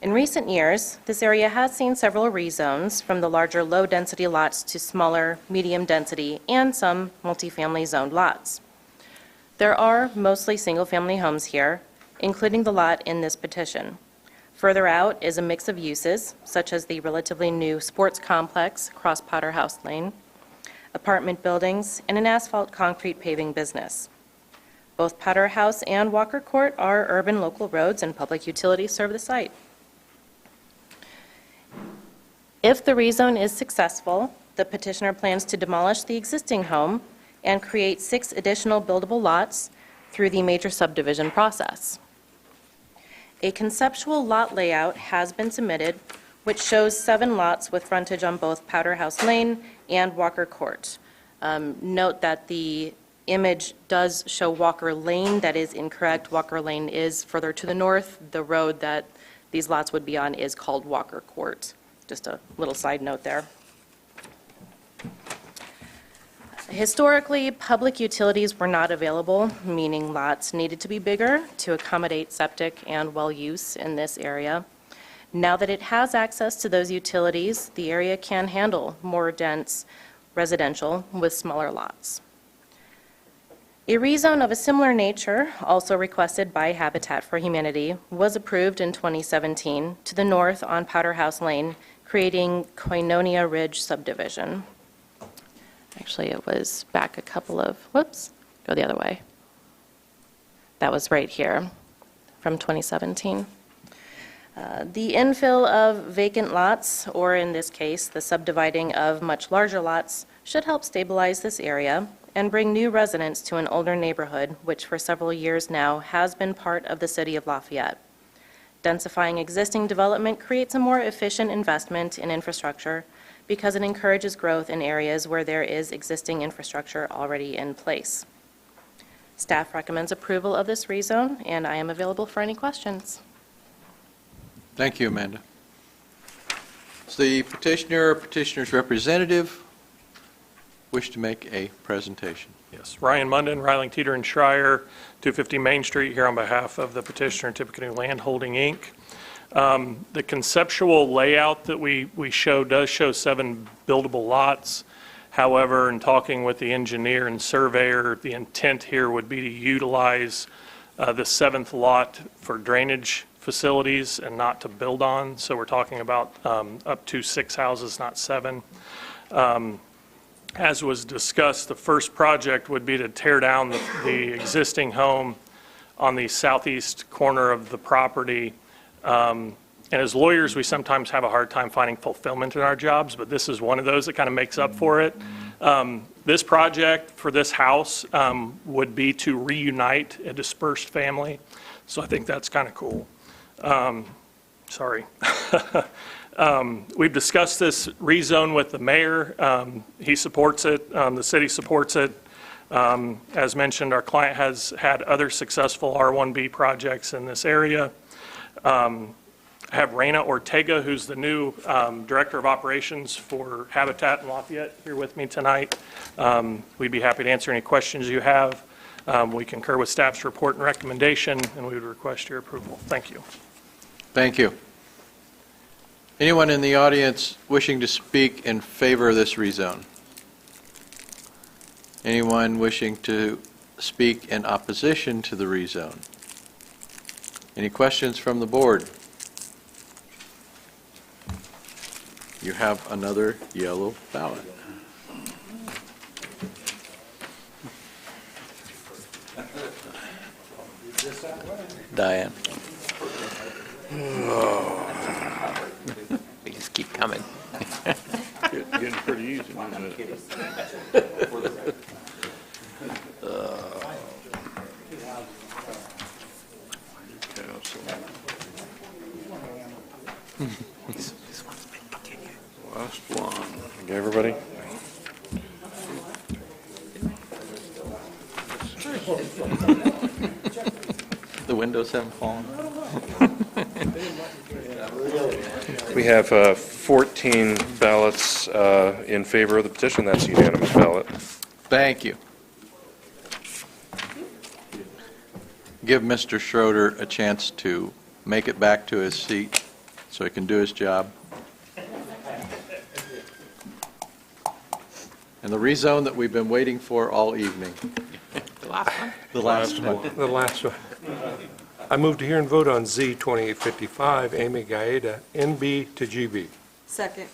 In recent years, this area has seen several rezones from the larger low-density lots to smaller, medium-density, and some multifamily zoned lots. There are mostly single-family homes here, including the lot in this petition. Further out is a mix of uses, such as the relatively new sports complex across Powder House Lane, apartment buildings, and an asphalt concrete paving business. Both Powder House and Walker Court are urban local roads, and public utilities serve the site. If the rezone is successful, the petitioner plans to demolish the existing home and create 6 additional buildable lots through the major subdivision process. A conceptual lot layout has been submitted, which shows 7 lots with frontage on both Powder House Lane and Walker Court. Note that the image does show Walker Lane. That is incorrect. Walker Lane is further to the north. The road that these lots would be on is called Walker Court. Just a little side note there. Historically, public utilities were not available, meaning lots needed to be bigger to accommodate septic and well use in this area. Now that it has access to those utilities, the area can handle more dense residential with smaller lots. A rezone of a similar nature, also requested by Habitat for Humanity, was approved in 2017 to the north on Powder House Lane, creating Koinonia Ridge subdivision. Actually, it was back a couple of, whoops, go the other way. That was right here from 2017. The infill of vacant lots, or in this case, the subdividing of much larger lots, should help stabilize this area and bring new residents to an older neighborhood, which for several years now has been part of the city of Lafayette. Densifying existing development creates a more efficient investment in infrastructure because it encourages growth in areas where there is existing infrastructure already in place. Staff recommends approval of this rezone, and I am available for any questions. Thank you, Amanda. Does the petitioner or petitioner's representative wish to make a presentation? Yes, Ryan Munden, Ryling, Teeter, and Schreier, 250 Main Street, here on behalf of the petitioner, Tippecanoe Land Holding, Inc. The conceptual layout that we show does show 7 buildable lots. However, in talking with the engineer and surveyor, the intent here would be to utilize the 7th lot for drainage facilities and not to build on. So we're talking about up to 6 houses, not 7. As was discussed, the first project would be to tear down the existing home on the southeast corner of the property. And as lawyers, we sometimes have a hard time finding fulfillment in our jobs, but this is one of those that kind of makes up for it. This project for this house would be to reunite a dispersed family. So I think that's kind of cool. Sorry. We've discussed this rezone with the mayor. He supports it. The city supports it. As mentioned, our client has had other successful R1B projects in this area. I have Raina Ortega, who's the new Director of Operations for Habitat in Lafayette, here with me tonight. We'd be happy to answer any questions you have. We concur with staff's report and recommendation, and we would request your approval. Thank you. Thank you. Anyone in the audience wishing to speak in favor of this rezone? Anyone wishing to speak in opposition to the rezone? Any questions from the board? You have another yellow ballot. Diane. They just keep coming. Getting pretty easy, isn't it? Last one. Okay, everybody? The windows haven't fallen. We have 14 ballots in favor of the petition. That's a unanimous ballot. Thank you. give Mr. Schroeder a chance to make it back to his seat so he can do his job. And the rezone that we've been waiting for all evening. The last one? The last one. The last one. I move to hear and vote on Z 2855, Amy Gaeta, NB to GB. Second.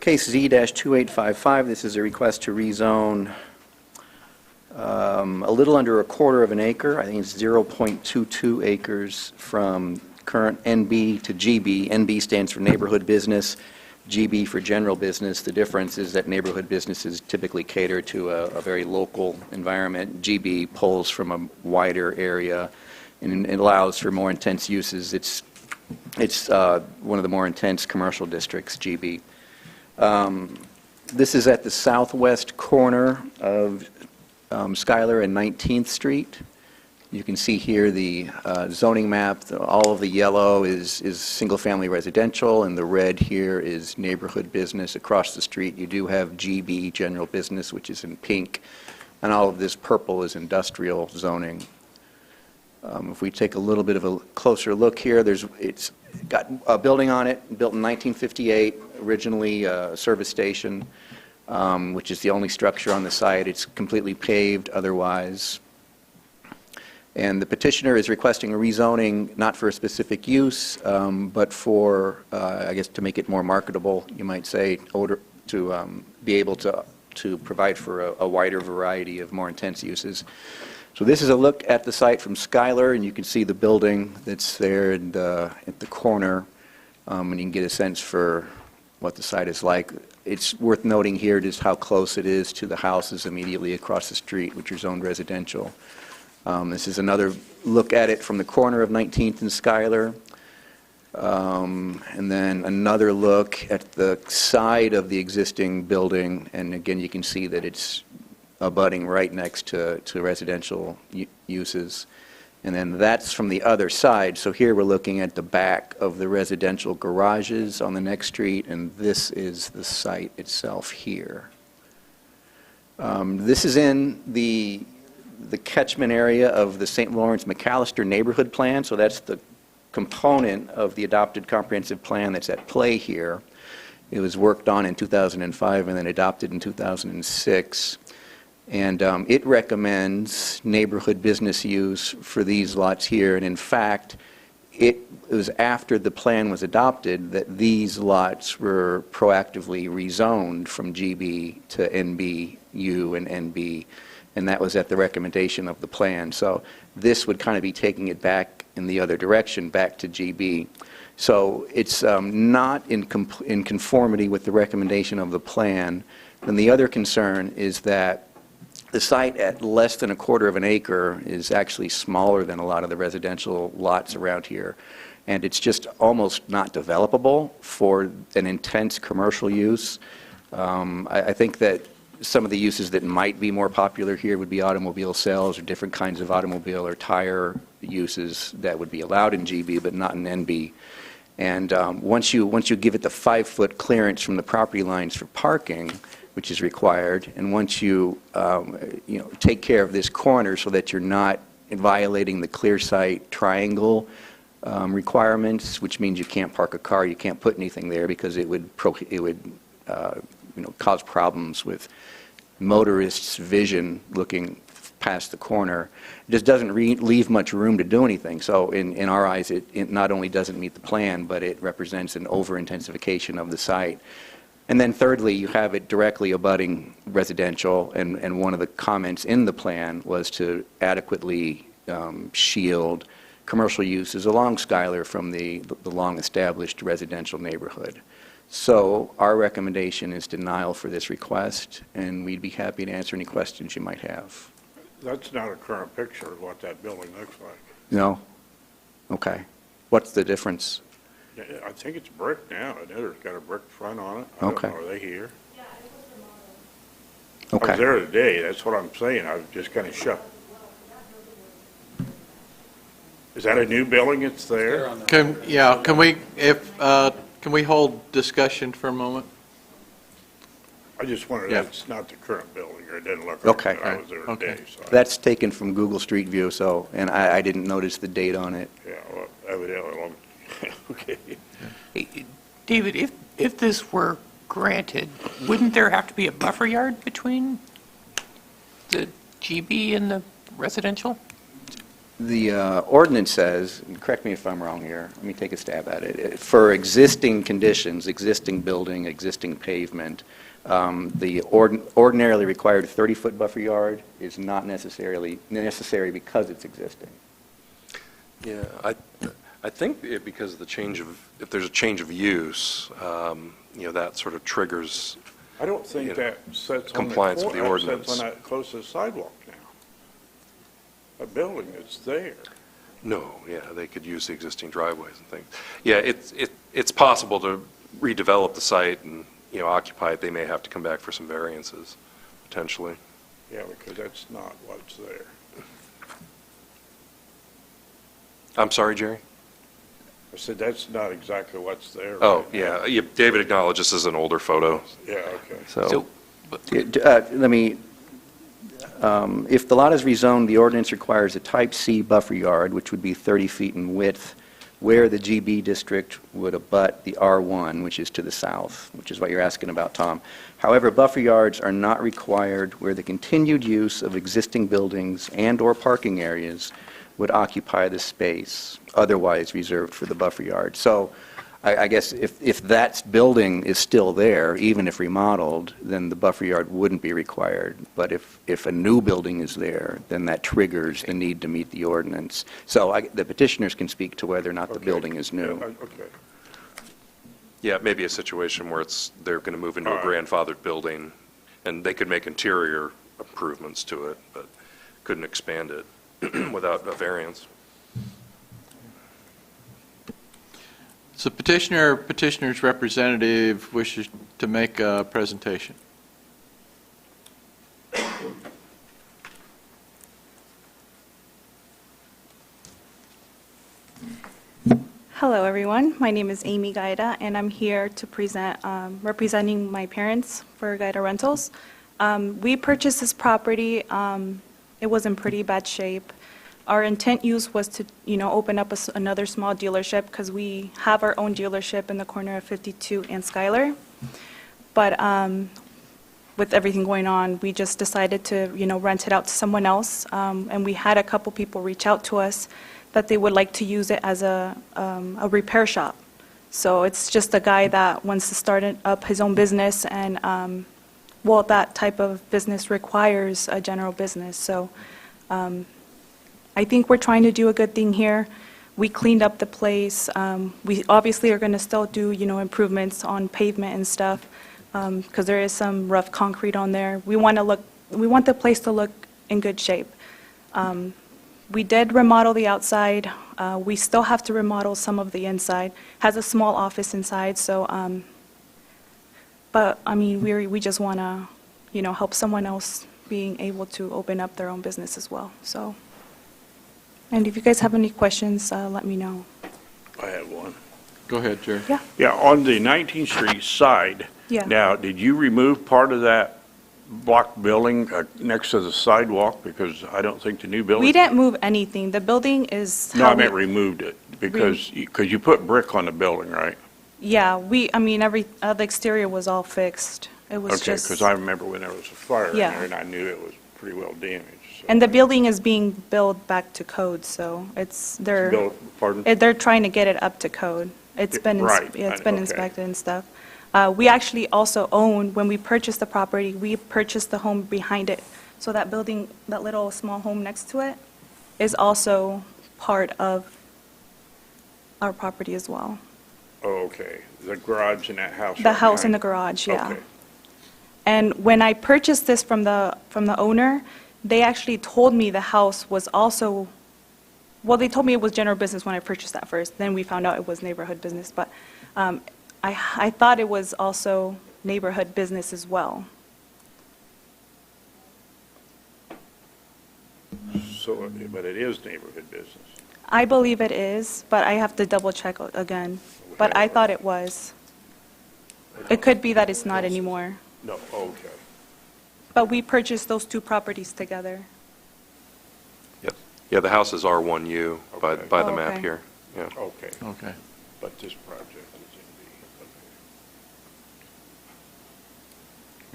Case Z-2855, this is a request to rezone a little under a quarter of an acre. I think it's 0.22 acres from current NB to GB. NB stands for neighborhood business, GB for general business. The difference is that neighborhood businesses typically cater to a very local environment. GB pulls from a wider area and it allows for more intense uses. It's one of the more intense commercial districts, GB. This is at the southwest corner of Schuyler and 19th Street. You can see here the zoning map. All of the yellow is single-family residential, and the red here is neighborhood business. Across the street, you do have GB, general business, which is in pink, and all of this purple is industrial zoning. If we take a little bit of a closer look here, it's got a building on it, built in 1958, originally a service station, which is the only structure on the site. It's completely paved otherwise. And the petitioner is requesting a rezoning, not for a specific use, but for, I guess, to make it more marketable, you might say, to be able to provide for a wider variety of more intense uses. So this is a look at the site from Schuyler, and you can see the building that's there at the corner, and you can get a sense for what the site is like. It's worth noting here just how close it is to the houses immediately across the street, which are zoned residential. This is another look at it from the corner of 19th and Schuyler, and then another look at the side of the existing building, and again you can see that it's abutting right next to residential uses. And then that's from the other side. So here we're looking at the back of the residential garages on the next street, and this is the site itself here. This is in the catchment area of the St. Lawrence McAllister neighborhood plan, so that's the component of the adopted comprehensive plan that's at play here. It was worked on in 2005 and then adopted in 2006. And it recommends neighborhood business use for these lots here. And in fact, it was after the plan was adopted that these lots were proactively rezoned from GB to NBU and NB. And that was at the recommendation of the plan. So this would kind of be taking it back in the other direction, back to GB. So it's not in conformity with the recommendation of the plan. And the other concern is that the site at less than a quarter of an acre is actually smaller than a lot of the residential lots around here. And it's just almost not developable for an intense commercial use. I think that some of the uses that might be more popular here would be automobile sales or different kinds of automobile or tire uses that would be allowed in GB but not in NB. And once you give it the 5-foot clearance from the property lines for parking, which is required, and once you take care of this corner so that you're not violating the clear site triangle requirements, which means you can't park a car, you can't put anything there because it would cause problems with motorists' vision looking past the corner. It just doesn't leave much room to do anything. So in our eyes, it not only doesn't meet the plan, but it represents an over-intensification of the site. And then thirdly, you have it directly abutting residential, and one of the comments in the plan was to adequately shield commercial uses along Schuyler from the long-established residential neighborhood. So our recommendation is denial for this request, and we'd be happy to answer any questions you might have. That's not a current picture of what that building looks like. No? Okay. What's the difference? I think it's brick now. I know it's got a brick front on it. Okay. Are they here? Okay. I was there today. That's what I'm saying. I was just kind of shocked. Is that a new building that's there? Can we, if Can we hold discussion for a moment? I just wondered, Yeah. that's not the current building, or it didn't look like Okay. it. I was there today, so. That's taken from Google Street View, so, and I didn't notice the date on it. Yeah, well, evidently, well, okay. Hey, David, if this were granted, wouldn't there have to be a buffer yard between the GB and the residential? The ordinance says, and correct me if I'm wrong here, let me take a stab at it. For existing conditions, existing building, existing pavement, the ordinarily required 30-foot buffer yard is not necessarily necessary because it's existing. Yeah, I think because of the change of, if there's a change of use, that sort of triggers. I don't think that sets on the compliance with the corner. That ordinance. sets on that closest sidewalk now. A building that's there. No, yeah, they could use the existing driveways and things. Yeah, it's possible to redevelop the site and, occupy it. They may have to come back for some variances, potentially. Yeah, because that's not what's there. I'm sorry, Jerry? I said, that's not exactly what's there. Oh, right now. yeah, David acknowledges this is an older photo. Yeah, okay. So, let me, if the lot is rezoned, the ordinance requires a type C buffer yard, which would be 30 feet in width, where the GB district would abut the R1, which is to the south, which is what you're asking about, Tom. However, buffer yards are not required where the continued use of existing buildings and/or parking areas would occupy the space otherwise reserved for the buffer yard. So I guess if that building is still there, even if remodeled, then the buffer yard wouldn't be required. But if a new building is there, then that triggers the need to meet the ordinance. So the petitioners can speak to whether or not the building is new. Yeah, okay. Yeah, it may be a situation where they're going to move into a grandfathered building, and they could make interior improvements to it, but couldn't expand it without a variance. So petitioner's representative wishes to make a presentation. Hello, everyone. My name is Amy Gaida, and I'm here to present, representing my parents for Gaida Rentals. We purchased this property. It was in pretty bad shape. Our intent use was to, open up another small dealership because we have our own dealership in the corner of 52 and Schuyler. But with everything going on, we just decided to, rent it out to someone else. And we had a couple people reach out to us that they would like to use it as a repair shop. So it's just a guy that wants to start up his own business, and that type of business requires a general business. So I think we're trying to do a good thing here. We cleaned up the place. We obviously are going to still do, improvements on pavement and stuff, because there is some rough concrete on there. We want the place to look in good shape. We did remodel the outside. We still have to remodel some of the inside. Has a small office inside, so, but I mean, we just want to, help someone else being able to open up their own business as well, so. And if you guys have any questions, let me know. I had one. Go ahead, Jerry. Yeah. Yeah, on the 19th Street side. Yeah. Now, did you remove part of that block building next to the sidewalk? Because I don't think the new building. We didn't move anything. The building is. No, how I meant we- removed it, because you put brick on the building, right? Yeah, the exterior was all fixed. It was Okay, just. because I remember when there was a fire in Yeah. there, and I knew it was pretty well damaged. And the building is being built back to code, so they're trying to get it up to code. It's been, Right. it's been Okay. inspected and stuff. We actually also own, when we purchased the property, we purchased the home behind it. So that building, that little small home next to it is also part of our property as well. Oh, okay. The garage in that house. The right house and the behind. garage, yeah. Okay. And when I purchased this from the owner, they actually told me the house was also, well, they told me it was general business when I purchased that first. Then we found out it was neighborhood business. But I thought it was also neighborhood business as well. So, but it is neighborhood business. I believe it is, but I have to double check again. but I thought it was. It could be that it's not anymore. No, okay. But we purchased those two properties together. Yeah, the house is R1U by Okay. the Oh, map okay. here. Yeah. Okay. Okay. But this project is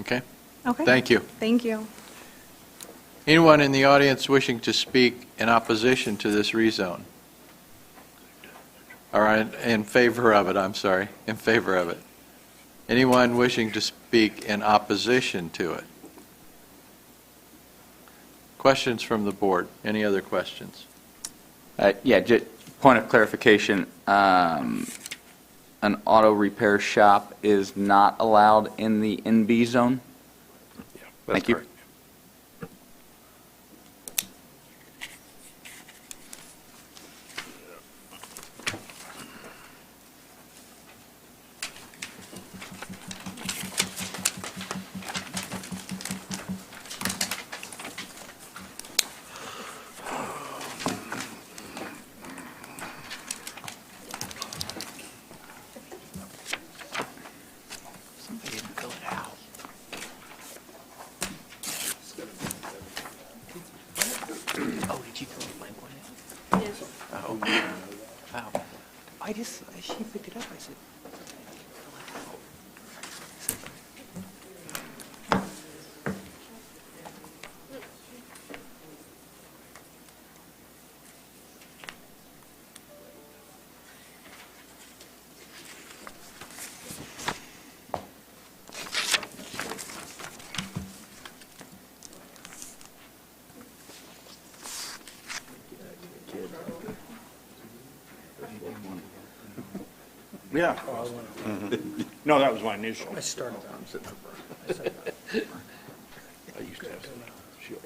in Okay. Okay. Thank you. Thank you. Anyone in the audience wishing to speak in opposition to this rezone? All right, in favor of it, I'm sorry, in favor of it. Anyone wishing to speak in opposition to it? Questions from the board? Any other questions? Yeah, just point of clarification, an auto repair shop is not allowed in the NB zone? Thank you. Somebody didn't fill it out. Oh, did you fill the blank one in? Yes. Oh, okay. Wow. She picked it up, I said, Yeah. No, that was my initial. I started on sitting I used to have some shield.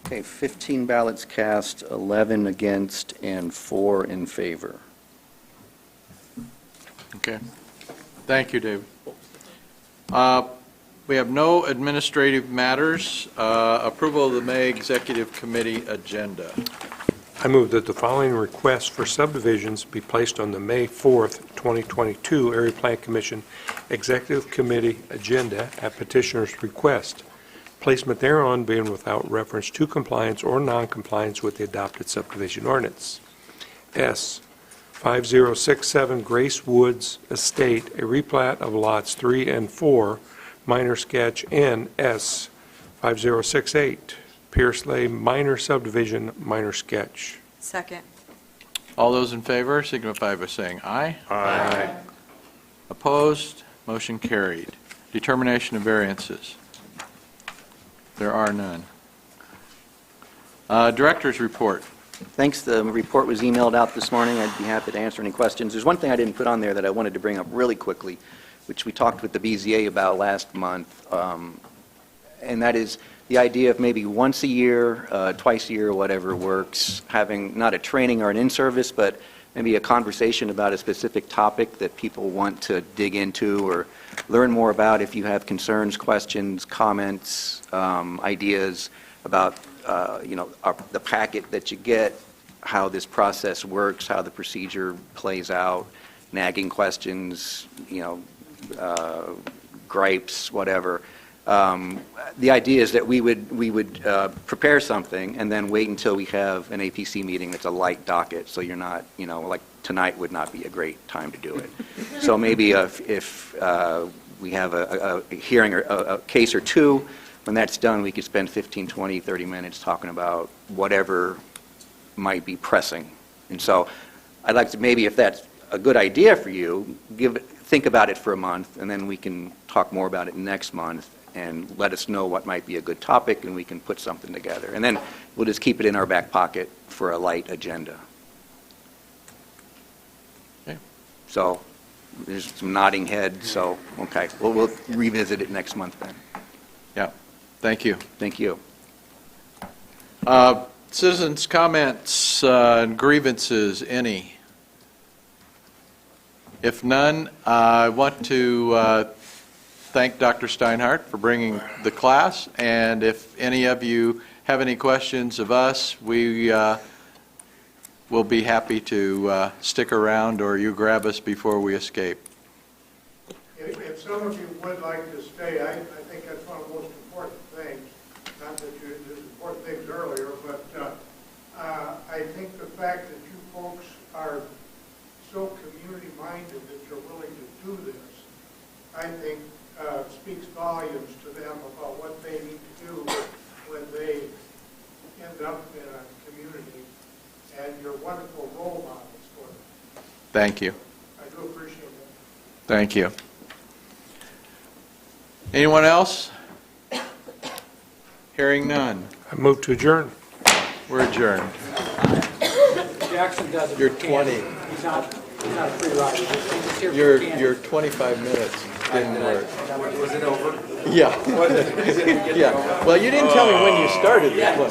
Okay, 15 ballots cast, 11 against, and 4 in favor. Okay. Thank you, David. We have no administrative matters. Approval of the May Executive Committee agenda. I move that the following requests for subdivisions be placed on the May 4th, 2022 Area Plan Commission Executive Committee agenda at petitioner's request. Placement thereon being without reference to compliance or noncompliance with the adopted subdivision ordinance. S. 5067 Grace Woods Estate, a replat of lots 3 and 4, minor sketch, and S. 5068 Pierce Lay minor subdivision, minor sketch. Second. All those in favor signify by saying aye. Aye. Opposed? Motion carried. Determination of variances. There are none. Director's report. Thanks. The report was emailed out this morning. I'd be happy to answer any questions. There's one thing I didn't put on there that I wanted to bring up really quickly, which we talked with the BZA about last month, and that is the idea of maybe once a year, twice a year, whatever works, having not a training or an in-service, but maybe a conversation about a specific topic that people want to dig into or learn more about. If you have concerns, questions, comments, ideas about the packet that you get, how this process works, how the procedure plays out, nagging questions, gripes, whatever. The idea is that we would prepare something and then wait until we have an APC meeting that's a light docket, so you're not, like tonight would not be a great time to do it. So maybe if we have a hearing or a case or two, when that's done, we could spend 15, 20, 30 minutes talking about whatever might be pressing. And so I'd like to, maybe if that's a good idea for you, think about it for a month, and then we can talk more about it next month and let us know what might be a good topic, and we can put something together. And then we'll just keep it in our back pocket for a light agenda. Okay. So There's some nodding heads, so, okay. Well, we'll revisit it next month then. Yeah, thank you. Thank you. Citizens' comments and grievances, any? If none, I want to thank Dr. Steinhardt for bringing the class, and if any of you have any questions of us, we will be happy to stick around, or you grab us before we escape. If some of you would like to stay, I think that's one of the most important things. Not that you did important things earlier, but I think the fact that you folks are so community-minded that you're willing to do this, I think speaks volumes to them about what they need to do when they end up in a community, and you're wonderful role models for them. Thank you. I do appreciate it. Thank you. Anyone else? Hearing none. I move to adjourn. We're adjourned. Jackson doesn't. You're 20. He's not a free rider. He's here for Your 25 minutes didn't work. Was it over? Yeah. Yeah. Well, you didn't tell me when you started this one.